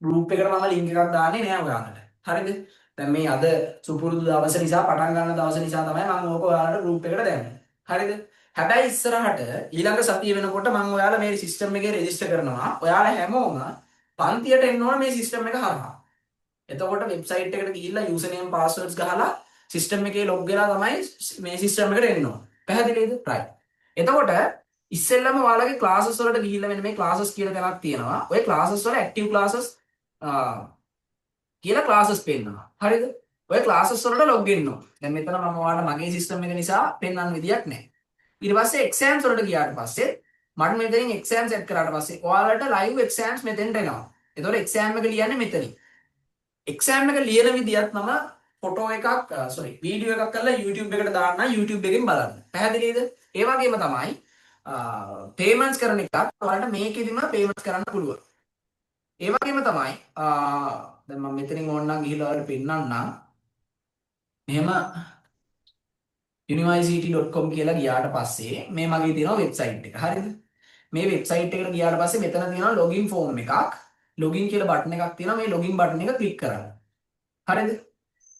group එකට මම link එකක් දාන්නේ නැහැ ඔයාලට. හරිද? දැන් මේ අද සුපුරුදු දවස නිසා පටන් ගන්න දවස නිසා තමයි මම ඕක ඔයාලට group එකට දැම්මේ. හරිද? හැබැයි ඉස්සරහට ඊළඟ සතිය වෙනකොට මම ඔයාලා මේ සිස්ටම් එකේ රෙජිස්ටර් කරනවා. ඔයාලා හැමෝම පන්තියට එන්න ඕන මේ සිස්ටම් එක හරහා. එතකොට වෙබ්සයිට් එකට ගිහිල්ලා යූසර්නේම් පාස්වර්ඩ්ස් ගහලා සිස්ටම් එකේ ලොග් වෙලා තමයි මේ සිස්ටම් එකට එන්න ඕන. පැහැදිලිද? right. එතකොට ඉස්සෙල්ලම ඔයාලගේ ක්ලාසස් වලට ගිහිල්ලා මෙන්න මේ ක්ලාසස් කියලා තැනක් තියෙනවා. ඔය ක්ලාසස් වල ඇක්ටිව් ක්ලාසස් කියලා ක්ලාසස් පෙන්නනවා. හරිද? ඔය ක්ලාසස් වලට ලොග් වෙන්න ඕන. දැන් මෙතන මම ඔයාලට මගේ සිස්ටම් එක නිසා පෙන්වන්න විදියක් නැහැ. ඊට පස්සේ එක්සෑම්ස් වලට ගියාට පස්සේ මට මෙතනින් එක්සෑම් සෙට් කරාට පස්සේ ඔයාලට ලයිව් එක්සෑම්ස් මෙතෙන්ට එනවා. එතකොට එක්සෑම් එක ලියන්නේ මෙතනින්. එක්සෑම් එක ලියන විදියත් මම ෆොටෝ එකක් වීඩියෝ එකක් කරලා YouTube එකට දාන්න YouTube එකෙන් බලන්න. පැහැදිලිද? ඒ වගේම තමයි පේමන්ට්ස් කරන එකත් ඔයාලට මේකෙදිම පේමන්ට්ස් කරන්න පුළුවන්. ඒ වගේම තමයි දැන් මම මෙතනින් ඕනනම් ගිහිල්ලා ඔයාලට පෙන්නන්නම්. මෙහෙම university.com කියලා ගියාට පස්සේ මේ මගේ තියෙනවා වෙබ්සයිට් එක. හරිද? මේ වෙබ්සයිට් එකට ගියාට පස්සේ මෙතන තියෙනවා login form එකක්. login කියලා බටන් එකක් තියෙනවා. මේ login බටන් එක ක්ලික් කරන්න. හරිද?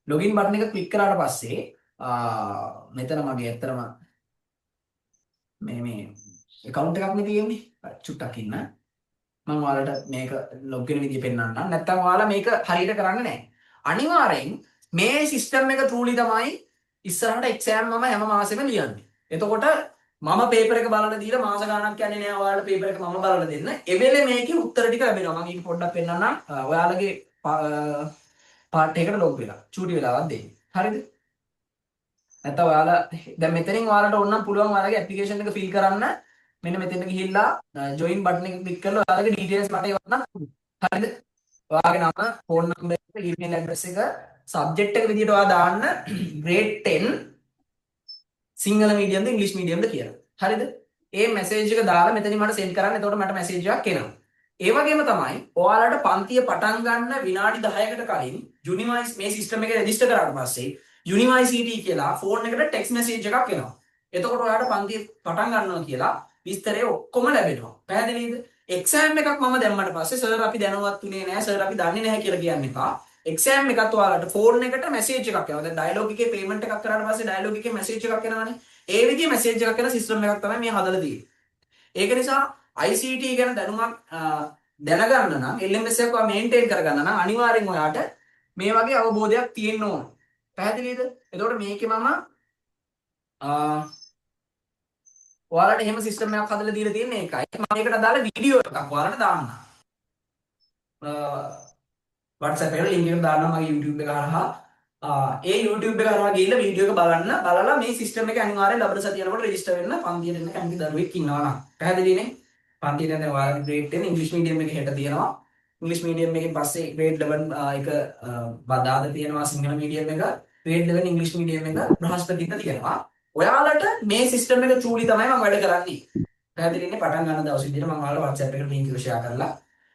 login බටන් එක ක්ලික් කරාට පස්සේ මෙතන මගේ ඇත්තටම මේ account එකක් නේ තියෙන්නේ. චුට්ටක් ඉන්න. මම ඔයාලට මේක log වෙන විදිය පෙන්නන්නම්. නැත්තම් ඔයාලා මේක හරියට කරන්නේ නැහැ. අනිවාර්යෙන් මේ සිස්ටම් එක truly තමයි ඉස්සරහට එක්සෑම් මම හැම මාසෙම ලියන්නේ. එතකොට මම පේපර් එක බලන්න දීලා මාස ගාණක් යන්නේ නෑ ඔයාලට පේපර් එක මම බලලා දෙන්න. එවෙලේ මේකේ උත්තර ටික ලැබෙනවා. මම ඒක පොඩ්ඩක් පෙන්නන්නම්. ඔයාලගේ පාර්ට් එකකට ලොග් වෙලා. චූටි වෙලාවක් දෙන්න. හරිද? නැත්නම් ඔයාලා දැන් මෙතනින් ඔයාලට ඕනනම් පුළුවන් ඔයාලගේ ඇප්ලිකේෂන් එක ෆිල් කරන්න. මෙන්න මෙතෙන්ට ගිහිල්ලා ජොයින් බටන් එක ක්ලික් කරලා ඔයාලගේ ඩීටේල්ස් මට එවන්න. හරිද? ඔයාගේ නම, ෆෝන් නම්බර් එක, ඊමේල් ඇඩ්‍රස් එක සබ්ජෙක්ට් එක විදිහට ඔයා දාන්න grade 10 සිංහල මීඩියම්ද ඉංග්‍රීසි මීඩියම්ද කියලා. හරිද? ඒ මැසේජ් එක දාලා මෙතනින් මට සෙන්ඩ් කරන්න. එතකොට මට මැසේජ් එකක් එනවා. ඒ වගේම තමයි ඔයාලට පන්තිය පටන් ගන්න විනාඩි 10කට කලින් යුනිවර්සිටි මේ සිස්ටම් එකේ රෙජිස්ටර් කරාට පස්සේ යුනිවර්සිටි කියලා ෆෝන් එකට ටෙක්ස්ට් මැසේජ් එකක් එනවා. එතකොට ඔයාලට පන්තිය පටන් ගන්නවා කියලා විස්තරය ඔක්කොම ලැබෙනවා. පැහැදිලිද? එක්සෑම් එකක් මම දැම්මට පස්සේ සර් අපි දැනුවත් උනේ නැහැ සර් අපි දන්නේ නැහැ කියලා කියන්න එපා. එක්සෑම් එකත් ඔයාලට ෆෝන් එකට මැසේජ් එකක් එනවා. දැන් ඩයලොග් එකේ පේමන්ට් එකක් කරාට පස්සේ ඩයලොග් එකේ මැසේජ් එකක් එනවනේ. ඒ විදිහේ මැසේජ් එකක් එන සිස්ටම් එකක් තමයි මේ හදලා තියෙන්නේ. ඒක නිසා ICT ගැන දැනුමක් දැනගන්න නම් LMS එකක් මේන්ටේන් කරගන්න නම් අනිවාර්යෙන් ඔයාට මේ වගේ අවබෝධයක් තියෙන්න ඕන. පැහැදිලිද? එතකොට මේකේ මම ඔයාලට එහෙම සිස්ටම් එකක් හදලා දීලා තියෙන්නේ ඒකයි. මම ඒකට අදාළ වීඩියෝ එකක් ඔයාලට දාන්නම්. WhatsApp එකට link එක දාන්නම් මගේ YouTube එක හරහා. ඒ YouTube එක හරහා ගිහිල්ලා වීඩියෝ එක බලලා මේ සිස්ටම් එක අනිවාර්යෙන් ලබන සතිය යනකොට රෙජිස්ටර් වෙන්න පන්තියට එන්න කැමති දරුවෙක් ඉන්නවා නම්. පැහැදිලිනේ? පන්තියට දැන් ඔයාලගේ grade 10 ඉංග්‍රීසි මීඩියම් එකේ හෙට තියෙනවා. ඉංග්‍රීසි මීඩියම් එකෙන් පස්සේ grade 11 එක බදාද තියෙනවා සිංහල මීඩියම් එක. grade 11 ඉංග්‍රීසි මීඩියම් එක බ්‍රහස්පතින්ද තියෙනවා. ඔයාලට මේ සිස්ටම් එක truly තමයි මම වැඩ කරන්නේ. පැහැදිලිනේ? පටන් ගන්න දවස් විදිහට මම ඔයාලට WhatsApp එකට link එක share කරලා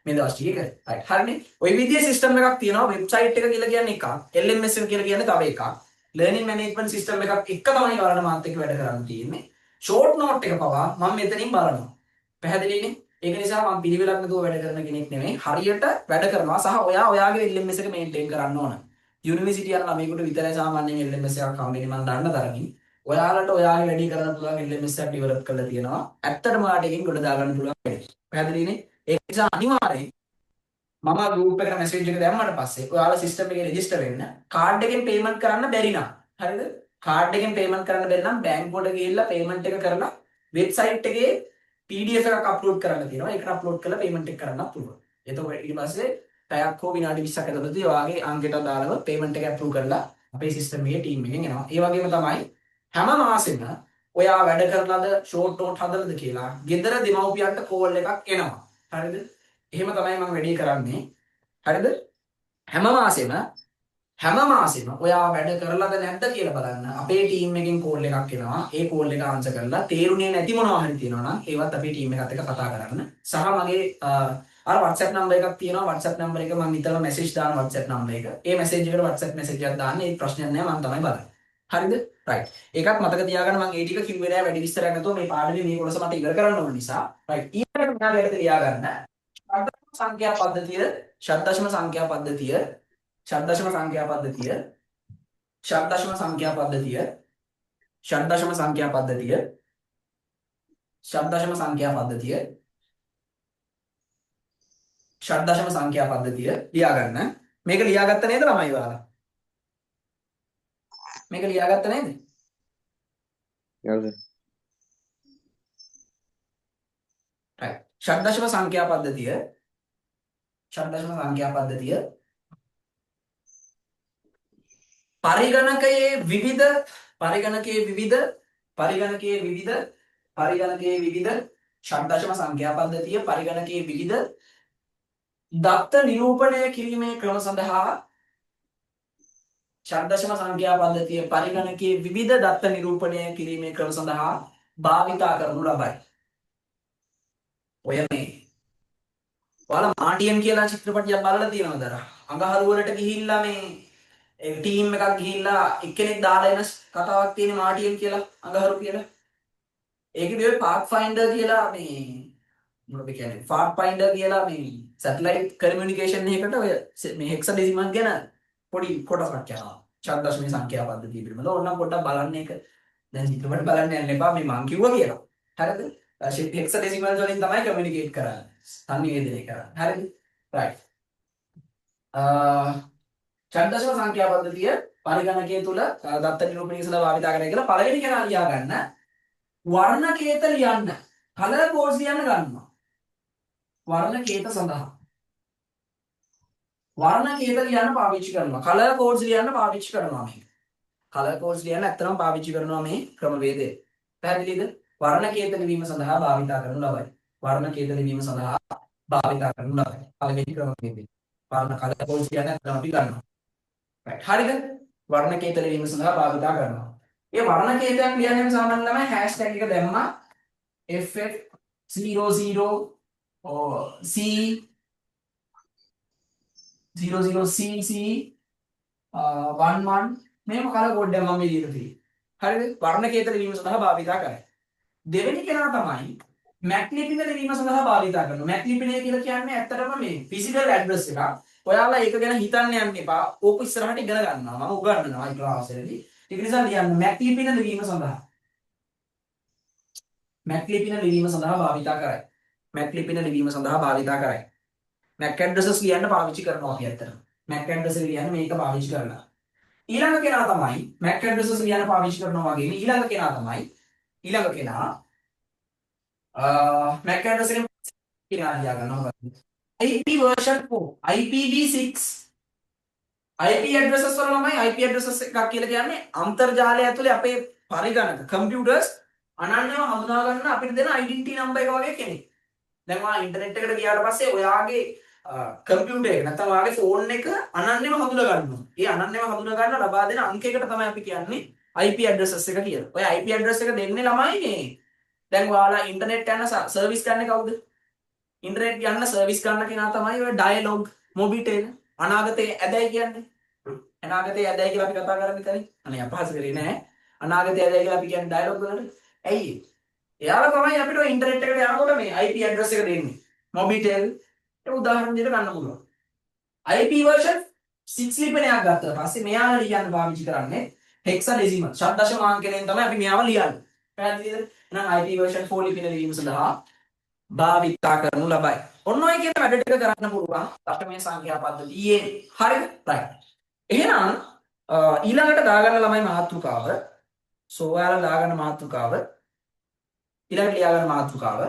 මේ දවස් ටිකේ කරේ. right. හරිනේ. ওই විදිහේ සිස්ටම් එකක් තියෙනවා. වෙබ්සයිට් එක කියලා කියන්නේ එකක්. LMS එක කියලා කියන්නේ තව එකක්. ලර්නින් මැනේජ්මන්ට් සිස්ටම් එකක් එක තමයි ඔයාලට මාත් එක්ක වැඩ කරන්න තියෙන්නේ. ෂෝට් නෝට් එක පවා මම මෙතනින් බලනවා. පැහැදිලිනේ? ඒක නිසා මම පිළිවෙලක් නැතුව වැඩ කරන කෙනෙක් නෙමෙයි. හරියට වැඩ කරනවා සහ ඔයා ඔයාගේ LMS එක මේන්ටේන් කරන්න ඕන. යුනිවර්සිටි යන ළමයෙකුට විතරයි සාමාන්‍යයෙන් LMS එකක් හම්බෙන්නේ මම දන්න තරමින්. ඔයාලට ඔයාගේ වැඩි කරන්න පුළුවන් LMS එකක් ඩෙවලොප් කරලා තියෙනවා. ඇත්තටම ඔයාලට එකකින් ගොඩ දාගන්න පුළුවන් වැඩි. පැහැදිලිනේ? ඒක නිසා අනිවාර්යයෙන් මම ගෲප් එකට මැසේජ් එක දැම්මට පස්සේ ඔයාලා සිස්ටම් එකේ රෙජිස්ටර් වෙන්න කාඩ් එකෙන් පේමන්ට් කරන්න බැරි නම් හරිද? කාඩ් එකෙන් පේමන්ට් කරන්න බැරි නම් බැංකුවට ගිහිල්ලා පේමන්ට් එක කරලා වෙබ්සයිට් එකේ PDF එකක් අප්ලෝඩ් කරන්න තියෙනවා. ඒකට අප්ලෝඩ් කරලා පේමන්ට් එක කරන්නත් පුළුවන්. එතකොට ඊට පස්සේ පැයක් හෝ විනාඩි 20ක් ඇතුළතදී ඔයාගේ අංකයට අදාළව පේමන්ට් එක අප්‍රූව් කරලා අපේ සිස්ටම් එකේ ටීම් එකෙන් එනවා. ඒ වගේම තමයි හැම මාසෙම ඔයා වැඩ කරලාද ෂෝට් නෝට් හදලාද කියලා ගෙදර දෙමව්පියන්ට කෝල් එකක් එනවා. හරිද? එහෙම තමයි මම වැඩි කරන්නේ. හරිද? හැම මාසෙම ඔයා වැඩ කරලාද නැද්ද කියලා බලන්න අපේ ටීම් එකෙන් කෝල් එකක් එනවා. ඒ කෝල් එක ආන්සර් කරලා තේරුනේ නැති මොනවා හරි තියෙනවා නම් ඒවත් අපේ ටීම් එකත් එක්ක කතා කරන්න. සහ මගේ අර WhatsApp නම්බර් එකක් තියෙනවා. WhatsApp නම්බර එක මම නිතරම මැසේජ් දාන WhatsApp නම්බර එක. ඒ මැසේජ් එකට WhatsApp මැසේජ් එකක් දාන්න. ඒ ප්‍රශ්නයක් නෑ මම තමයි බලන්නේ. හරිද? right. ඒකත් මතක තියාගන්න මම ඒ ටික කිව්වේ නෑ වැඩි විස්තරයක් නැතුව මේ පාඩමේ මේ කොටස මට ඉවර කරන්න ඕන නිසා. right. ඊළඟට මෙයා වැඩ තියාගන්න. සංඛ්‍යා පද්ධතිය ෂඩ්දශම සංඛ්‍යා පද්ධතිය ෂඩ්දශම සංඛ්‍යා පද්ධතිය ෂඩ්දශම සංඛ්‍යා පද්ධතිය ෂඩ්දශම සංඛ්‍යා පද්ධතිය ෂඩ්දශම සංඛ්‍යා පද්ධතිය ෂඩ්දශම සංඛ්‍යා පද්ධතිය ලියාගන්න. මේක ලියාගත්ත නේද ළමයි ඔයාලා? මේක ලියාගත්ත නේද? ඔව් සර්. right. ෂඩ්දශම සංඛ්‍යා පද්ධතිය ෂඩ්දශම සංඛ්‍යා පද්ධතිය පරිගණකයේ විවිධ ෂඩ්දශම සංඛ්‍යා පද්ධතිය පරිගණකයේ විවිධ දත්ත නිරූපණය කිරීමේ ක්‍රම සඳහා ෂඩ්දශම සංඛ්‍යා පද්ධතිය පරිගණකයේ විවිධ දත්ත නිරූපණය කිරීමේ ක්‍රම සඳහා භාවිතා කරනු ලබයි. ඔය මේ ඔයාලා මාටියන් කියලා චිත්‍රපටියක් බලලා තියෙනවද? අඟහරු වලට ගිහිල්ලා මේ ටීම් එකක් ගිහිල්ලා එක්කෙනෙක් දාලා එන කතාවක් තියෙන මාටියන් කියලා අඟහරු කියලා. ඒකේ ඔය පාත් ෆයින්ඩර් කියලා මේ මොකද කියන්නේ? පාත් ෆයින්ඩර් කියලා මේ සැටලයිට් කමියුනිකේෂන් එකකට ඔය මේ හෙක්සාඩෙසිමල් ගැන පොඩි කොටසක් යනවා. ඡන්දශමී සංඛ්‍යා පද්ධතිය පිළිබඳව ඕනනම් පොඩ්ඩක් බලන්න ඒක. දැන් චිත්‍රපට බලන්න යන්න එපා මේ මං කිව්වා කියලා. හරිද? හෙක්සාඩෙසිමල් වලින් තමයි කමියුනිකේට් කරන්නේ. සංනිවේදනය කරන්නේ. හරිද? right. ඡන්දශම සංඛ්‍යා පද්ධතිය පරිගණකයේ තුල දත්ත නිරූපණය සඳහා භාවිත කරනවා කියලා පළවෙනි කෙනා ලියා ගන්න. වර්ණ කේත ලියන්න. කලර් කෝඩ්ස් ලියන්න ගන්නවා. වර්ණ කේත සඳහා. වර්ණ කේත ලියන්න පාවිච්චි කරනවා. කලර් කෝඩ්ස් ලියන්න පාවිච්චි කරනවා මේ. කලර් කෝඩ්ස් ලියන්න ඇත්තටම පාවිච්චි කරනවා මේ ක්‍රමවේදය. පැහැදිලිද? වර්ණ කේත ලිවීම සඳහා භාවිත කරනු ලබයි. වර්ණ කේත ලිවීම සඳහා භාවිත කරනු ලබයි. පළවෙනි ක්‍රමවේදය. වර්ණ කලර් කෝඩ්ස් ලියන්න ඇත්තටම අපි ගන්නවා. right. හරිද? වර්ණ කේත ලිවීම සඳහා භාවිත කරනවා. මේ වර්ණ කේතයක් ලියන්නේම සාමාන්‍යයෙන් තමයි hashtag එක දැම්මා FF00 C 00CC 11 මේම කලර් කෝඩ් එකක් මම මේ දීලා තියෙන්නේ. හරිද? වර්ණ කේත ලිවීම සඳහා භාවිත කරයි. දෙවෙනි කෙනා තමයි මැක්ලිපින ලිවීම සඳහා භාවිත කරනවා. මැක්ලිපිනය කියලා කියන්නේ ඇත්තටම මේ ෆිසිකල් ඇඩ්‍රස් එකක්. ඔයාලා ඒක ගැන හිතන්න යන්න එපා. ඕක ඉස්සරහට ඉගෙන ගන්නවා. මම උගන්වනවා ඒ ක්ලාස් එකේදී. ඒක නිසා ලියන්න මැක්ලිපින ලිවීම සඳහා. මැක්ලිපින ලිවීම සඳහා භාවිත කරයි. මැක්ලිපින ලිවීම සඳහා භාවිත කරයි. මැක් ඇඩ්‍රසස් ලියන්න පාවිච්චි කරනවා අපි ඇත්තටම. මැක් ඇඩ්‍රස් ලියන්න මේක පාවිච්චි කරනවා. ඊළඟ කෙනා තමයි මැක් ඇඩ්‍රසස් ලියන්න පාවිච්චි කරනවා වගේම ඊළඟ කෙනා මැක් ඇඩ්‍රස් එකෙන් කෙනා ලියා ගන්නවා. IP version 4 IPv6 IP addresses වල ළමයි IP addresses එකක් කියලා කියන්නේ අන්තර්ජාලය ඇතුලේ අපේ පරිගණක කම්පියුටර්ස් අනන්‍යව හඳුනා ගන්න අපිට දෙන ඩෙන්ටිටි නම්බර් එක වගේ කෙනෙක්. දැන් ඔයා ඉන්ටර්නෙට් එකට ගියාට පස්සේ ඔයාගේ කම්පියුටර් එක නැත්නම් ඔයාගේ ෆෝන් එක අනන්‍යව හඳුනා ගන්නවා. ඒ අනන්‍යව හඳුනා ගන්න ලබා දෙන අංකයකට තමයි අපි කියන්නේ IP addresses එක කියලා. ඔය IP address එක දෙන්නේ ළමයි මේ දැන් ඔයාලා ඉන්ටර්නෙට් යන සර්විස් ගන්න කවුද? ඉන්ටර්නෙට් යන්න සර්විස් ගන්න කෙනා තමයි ඔය ඩයලොග් මොබිටෙල් අනාගතයේ ඇදයි කියන්නේ. අනාගතයේ ඇදයි කියලා අපි කතා කරන්නේ කලින්. අනේ අපහාස කරේ නෑ. අනාගතයේ ඇදයි කියලා අපි කියන්නේ ඩයලොග් වලට. ඇයි? එයාලා තමයි අපිට ඔය ඉන්ටර්නෙට් එකට යනකොට මේ IP address එක දෙන්නේ. මොබිටෙල් ඒ උදාහරණ දෙන්න ගන්න පුළුවන්. IP version 6 ලිපිනයක් ගත්තා පස්සේ මෙයාලා ලියන්න පාවිච්චි කරන්නේ hexadecimal ෂඩ් දශමාංකයෙන් තමයි අපි මෙයාව ලියන්නේ. පැහැදිලිද? එහෙනම් IP version 4 ලිපින ලිවීම සඳහා භාවිතා කරනු ලබයි. ඔන්න ඔය කියන වැඩ ටික කරන්න පුළුවන් දශමයේ සංඛ්‍යා පද්ධතියේ. හරිද? right. එහෙනම් ඊළඟට දාගන්න ළමයි මාතෘකාව. ඔයාලා දාගන්න මාතෘකාව. ඊළඟ ලියාගන්න මාතෘකාව.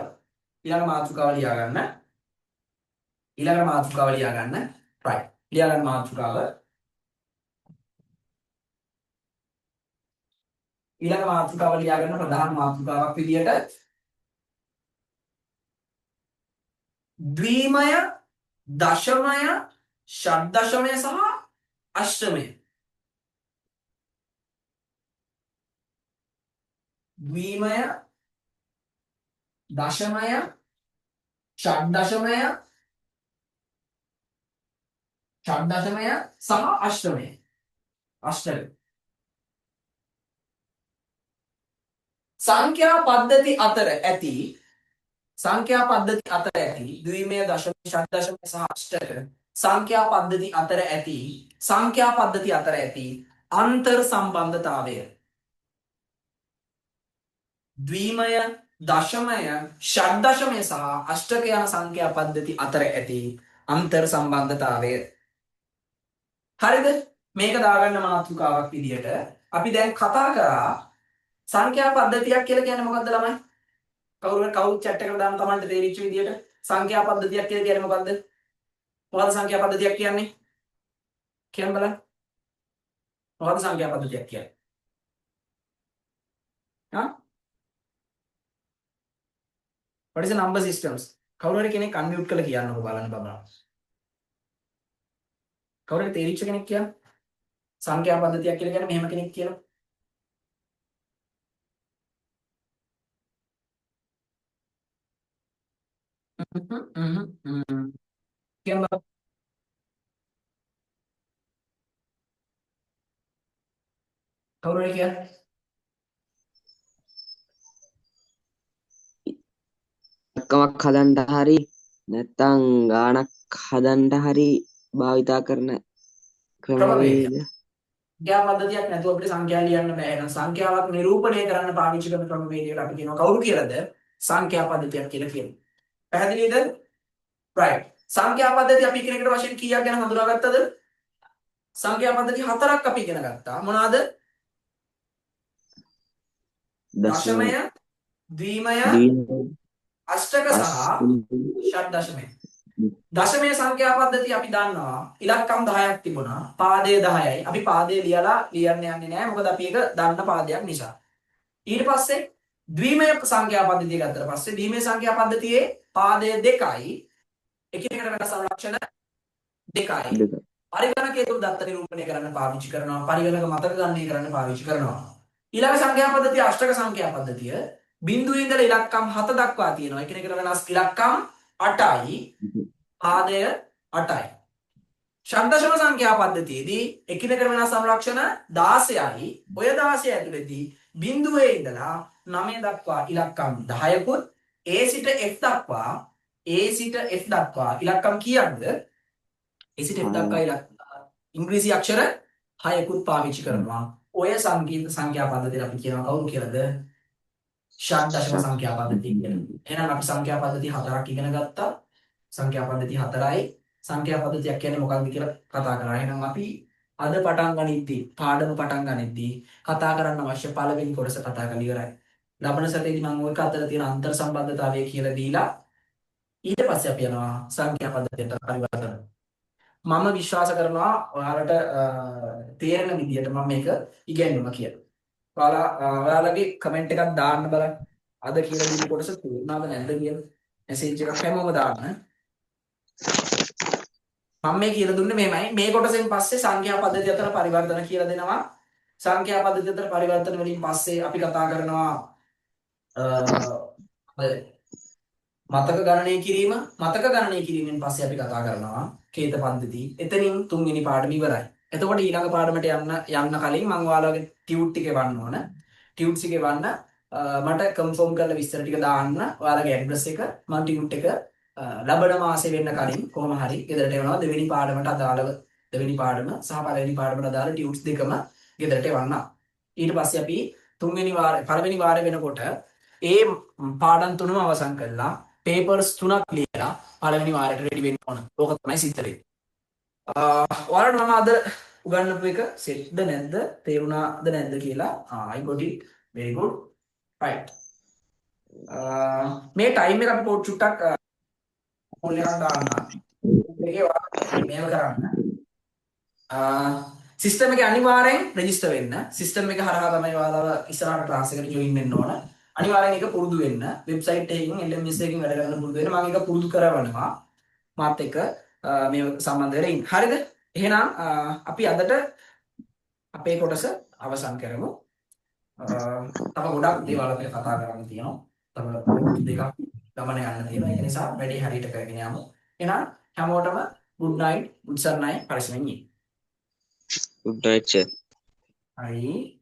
ඊළඟ මාතෘකාව ලියාගන්න. right. ලියාගන්න මාතෘකාව. ඊළඟ මාතෘකාව ලියාගන්න ප්‍රධාන මාතෘකාවක් විදියට ද්විමය, දශමය, ෂඩ්දශමය සහ අෂ්ටමය. ද්විමය, දශමය, ෂඩ්දශමය, සහ අෂ්ටමය. සංඛ්‍යා පද්ධති අතර ඇති ද්විමය, දශමය, ෂඩ්දශමය සහ අෂ්ටක සංඛ්‍යා පද්ධති අතර ඇති අන්තර් සම්බන්ධතාවය. ද්විමය, දශමය, ෂඩ්දශමය සහ අෂ්ටක යන සංඛ්‍යා පද්ධති අතර ඇති අන්තර් සම්බන්ධතාවය. හරිද? මේක දාගන්න මාතෘකාවක් විදියට අපි දැන් කතා කරා සංඛ්‍යා පද්ධතියක් කියලා කියන්නේ මොකද්ද ළමයි? කවුරු chat එකට දාන්න තමන්ට තේරිච්ච විදියට සංඛ්‍යා පද්ධතියක් කියලා කියන්නේ මොකද්ද? මොකද්ද සංඛ්‍යා පද්ධතියක් කියන්නේ? කියන්න බලන්න. මොකද්ද සංඛ්‍යා පද්ධතියක් කියන්නේ? What is the number systems? කවුරු හරි කෙනෙක් අන්මියුට් කරලා කියන්නකො බලන්න බබා. කවුරු හරි තේරිච්ච කෙනෙක් කියන්න. සංඛ්‍යා පද්ධතියක් කියලා කියන්නේ මෙහෙම කෙනෙක් කියලා. කියන්න බලන්න. කවුරු හරි කියන්න. එකමක් හදන්න හරි නැත්තම් ගානක් හදන්න හරි භාවිතා කරන ක්‍රමවේද. සංඛ්‍යා පද්ධතියක් නැතුව අපිට සංඛ්‍යා ලියන්න බෑ. එහෙනම් සංඛ්‍යාවක් නිරූපණය කරන්න පාවිච්චි කරන ක්‍රමවේදයකට අපි කියනවා කවුරු කියලාද? සංඛ්‍යා පද්ධතියක් කියලා කියනවා. පැහැදිලිද? right. සංඛ්‍යා පද්ධති අපි කෙනෙකුට වශයෙන් කීයක් ගැන හඳුනාගත්තද? සංඛ්‍යා පද්ධති 4ක් අපි ඉගෙන ගත්තා. මොනවාද? දශමය, ද්විමය, අෂ්ටක සහ ෂඩ්දශමය. දශමය සංඛ්‍යා පද්ධතිය අපි දන්නවා ඉලක්කම් 10ක් තිබුණා. පාදය 10යි. අපි පාදය ලියලා ලියන්න යන්නේ නැහැ. මොකද අපි ඒක දන්න පාදයක් නිසා. ඊට පස්සේ ද්විමය සංඛ්‍යා පද්ධතිය ගත්තට පස්සේ ද්විමය සංඛ්‍යා පද්ධතියේ පාදය 2යි. එකිනෙකට වෙනස් ලක්ෂණ 2යි. පරිගණකයේ තුල දත්ත නිරූපණය කරන්න පාවිච්චි කරනවා. පරිගණක මතක ගන්නය කරන්න පාවිච්චි කරනවා. ඊළඟ සංඛ්‍යා පද්ධතිය අෂ්ටක සංඛ්‍යා පද්ධතිය බිඳුවේ ඉඳලා ඉලක්කම් 7 දක්වා තියෙනවා. එකිනෙකට වෙනස් ඉලක්කම් 8යි. පාදය 8යි. ෂඩ්දශම සංඛ්‍යා පද්ධතියේදී එකිනෙකට වෙනස් සමලක්ෂණ 16යි. ඔය 16 ඇතුළතදී බිඳුවේ ඉඳලා 9 දක්වා ඉලක්කම් 10කුත් A සිට F දක්වා ඉලක්කම් කීයක්ද? A සිට F දක්වා ඉංග්‍රීසි අක්ෂර 6කුත් පාවිච්චි කරනවා. ඔය සංඛ්‍යා පද්ධතියට අපි කියනවා කවුරු කියලාද? ෂඩ්දශම සංඛ්‍යා පද්ධතිය කියලා. එහෙනම් අපි සංඛ්‍යා පද්ධති 4ක් ඉගෙන ගත්තා. සංඛ්‍යා පද්ධති 4යි. සංඛ්‍යා පද්ධතියක් කියන්නේ මොකක්ද කියලා කතා කරා. එහෙනම් අපි අද පටන් ගනිද්දී පාඩම පටන් ගනිද්දී කතා කරන්න අවශ්‍ය පළවෙනි කොටස කතා කරලා ඉවරයි. ලබන සැරේදී මම ඔය අතර තියෙන අන්තර් සම්බන්ධතාවය කියලා දීලා ඊට පස්සේ අපි යනවා සංඛ්‍යා පද්ධතියට පරිවර්තන. මම විශ්වාස කරනවා ඔයාලට තේරෙන විදිහට මම මේක ඉගෙනුවා කියලා. ඔයාලගේ කමෙන්ට් එකක් දාන්න බලන්න. අද කියලා දීපු කොටස තේරුණාද නැද්ද කියලා. මෙසේජ් එකක් හැමෝම දාන්න. මම මේ කියලා දුන්නේ මෙහෙමයි. මේ කොටසෙන් පස්සේ සංඛ්‍යා පද්ධතිය අතර පරිවර්තන කියලා දෙනවා. සංඛ්‍යා පද්ධතිය අතර පරිවර්තන වලින් පස්සේ අපි කතා කරනවා මතක ගණනය කිරීම. මතක ගණනය කිරීමෙන් පස්සේ අපි කතා කරනවා කේත පද්ධති. එතනින් තුන්වෙනි පාඩම ඉවරයි. එතකොට ඊළඟ පාඩමට යන්න කලින් මම ඔයාලගේ ටියුට් ටික එවන්න ඕන. ටියුට්ස් එක එවන්න මට කන්ෆර්ම් කරලා විස්තර ටික දාන්න ඔයාලගේ ඇඩ්‍රස් එක මම ටියුට් එක ලබන මාසේ වෙන්න කලින් කොහොම හරි ගෙදරට එවනවා. දෙවෙනි පාඩමට අදාළව දෙවෙනි පාඩම සහ පළවෙනි පාඩමට අදාළ ටියුට්ස් දෙකම ගෙදරට එවන්න. ඊට පස්සේ අපි පළවෙනි වාරේ වෙනකොට ඒ පාඩම් තුනම අවසන් කරලා පේපර්ස් 3ක් ලියලා පළවෙනි වාරයට රෙඩි වෙන්න ඕන. ඕක තමයි සිද්ධ වෙන්නේ. ඔයාලට මම අද උගන්වපු එක සෙට්ද නැද්ද? තේරුණාද නැද්ද කියලා? I got it. Very good. Right. මේ ටයිම් එක අපි පොඩ් චුට්ටක් පොල් එකක් දාන්න. මේකේ ඔයාලා මේව කරන්න. සිස්ටම් එකේ අනිවාර්යෙන් රෙජිස්ටර් වෙන්න. සිස්ටම් එක හරහා තමයි ඔයාලා ඉස්සරහට ක්ලාස් එකට ජොයින් වෙන්න ඕන. අනිවාර්යෙන් ඒක පුරුදු වෙන්න. වෙබ්සයිට් එකකින් LMS එකකින් වැඩ කරන්න පුරුදු වෙන්න. මම ඒක පුරුදු කරවනවා. මාත් එක්ක මේ සම්බන්ධ වෙලා ඉන්න. හරිද? එහෙනම් අපි අදට අපේ කොටස අවසන් කරමු. තව ගොඩක් දේවල් අපිට කතා කරන්න තියෙනවා. තව දෙකක් ගමන යන්න තියෙනවා. ඒ නිසා වැඩේ හරියට කරගෙන යමු. එහෙනම් හැමෝටම good night, good සර්ණයි පරිස්සමෙන් ඉන්න. good night sir. හරි.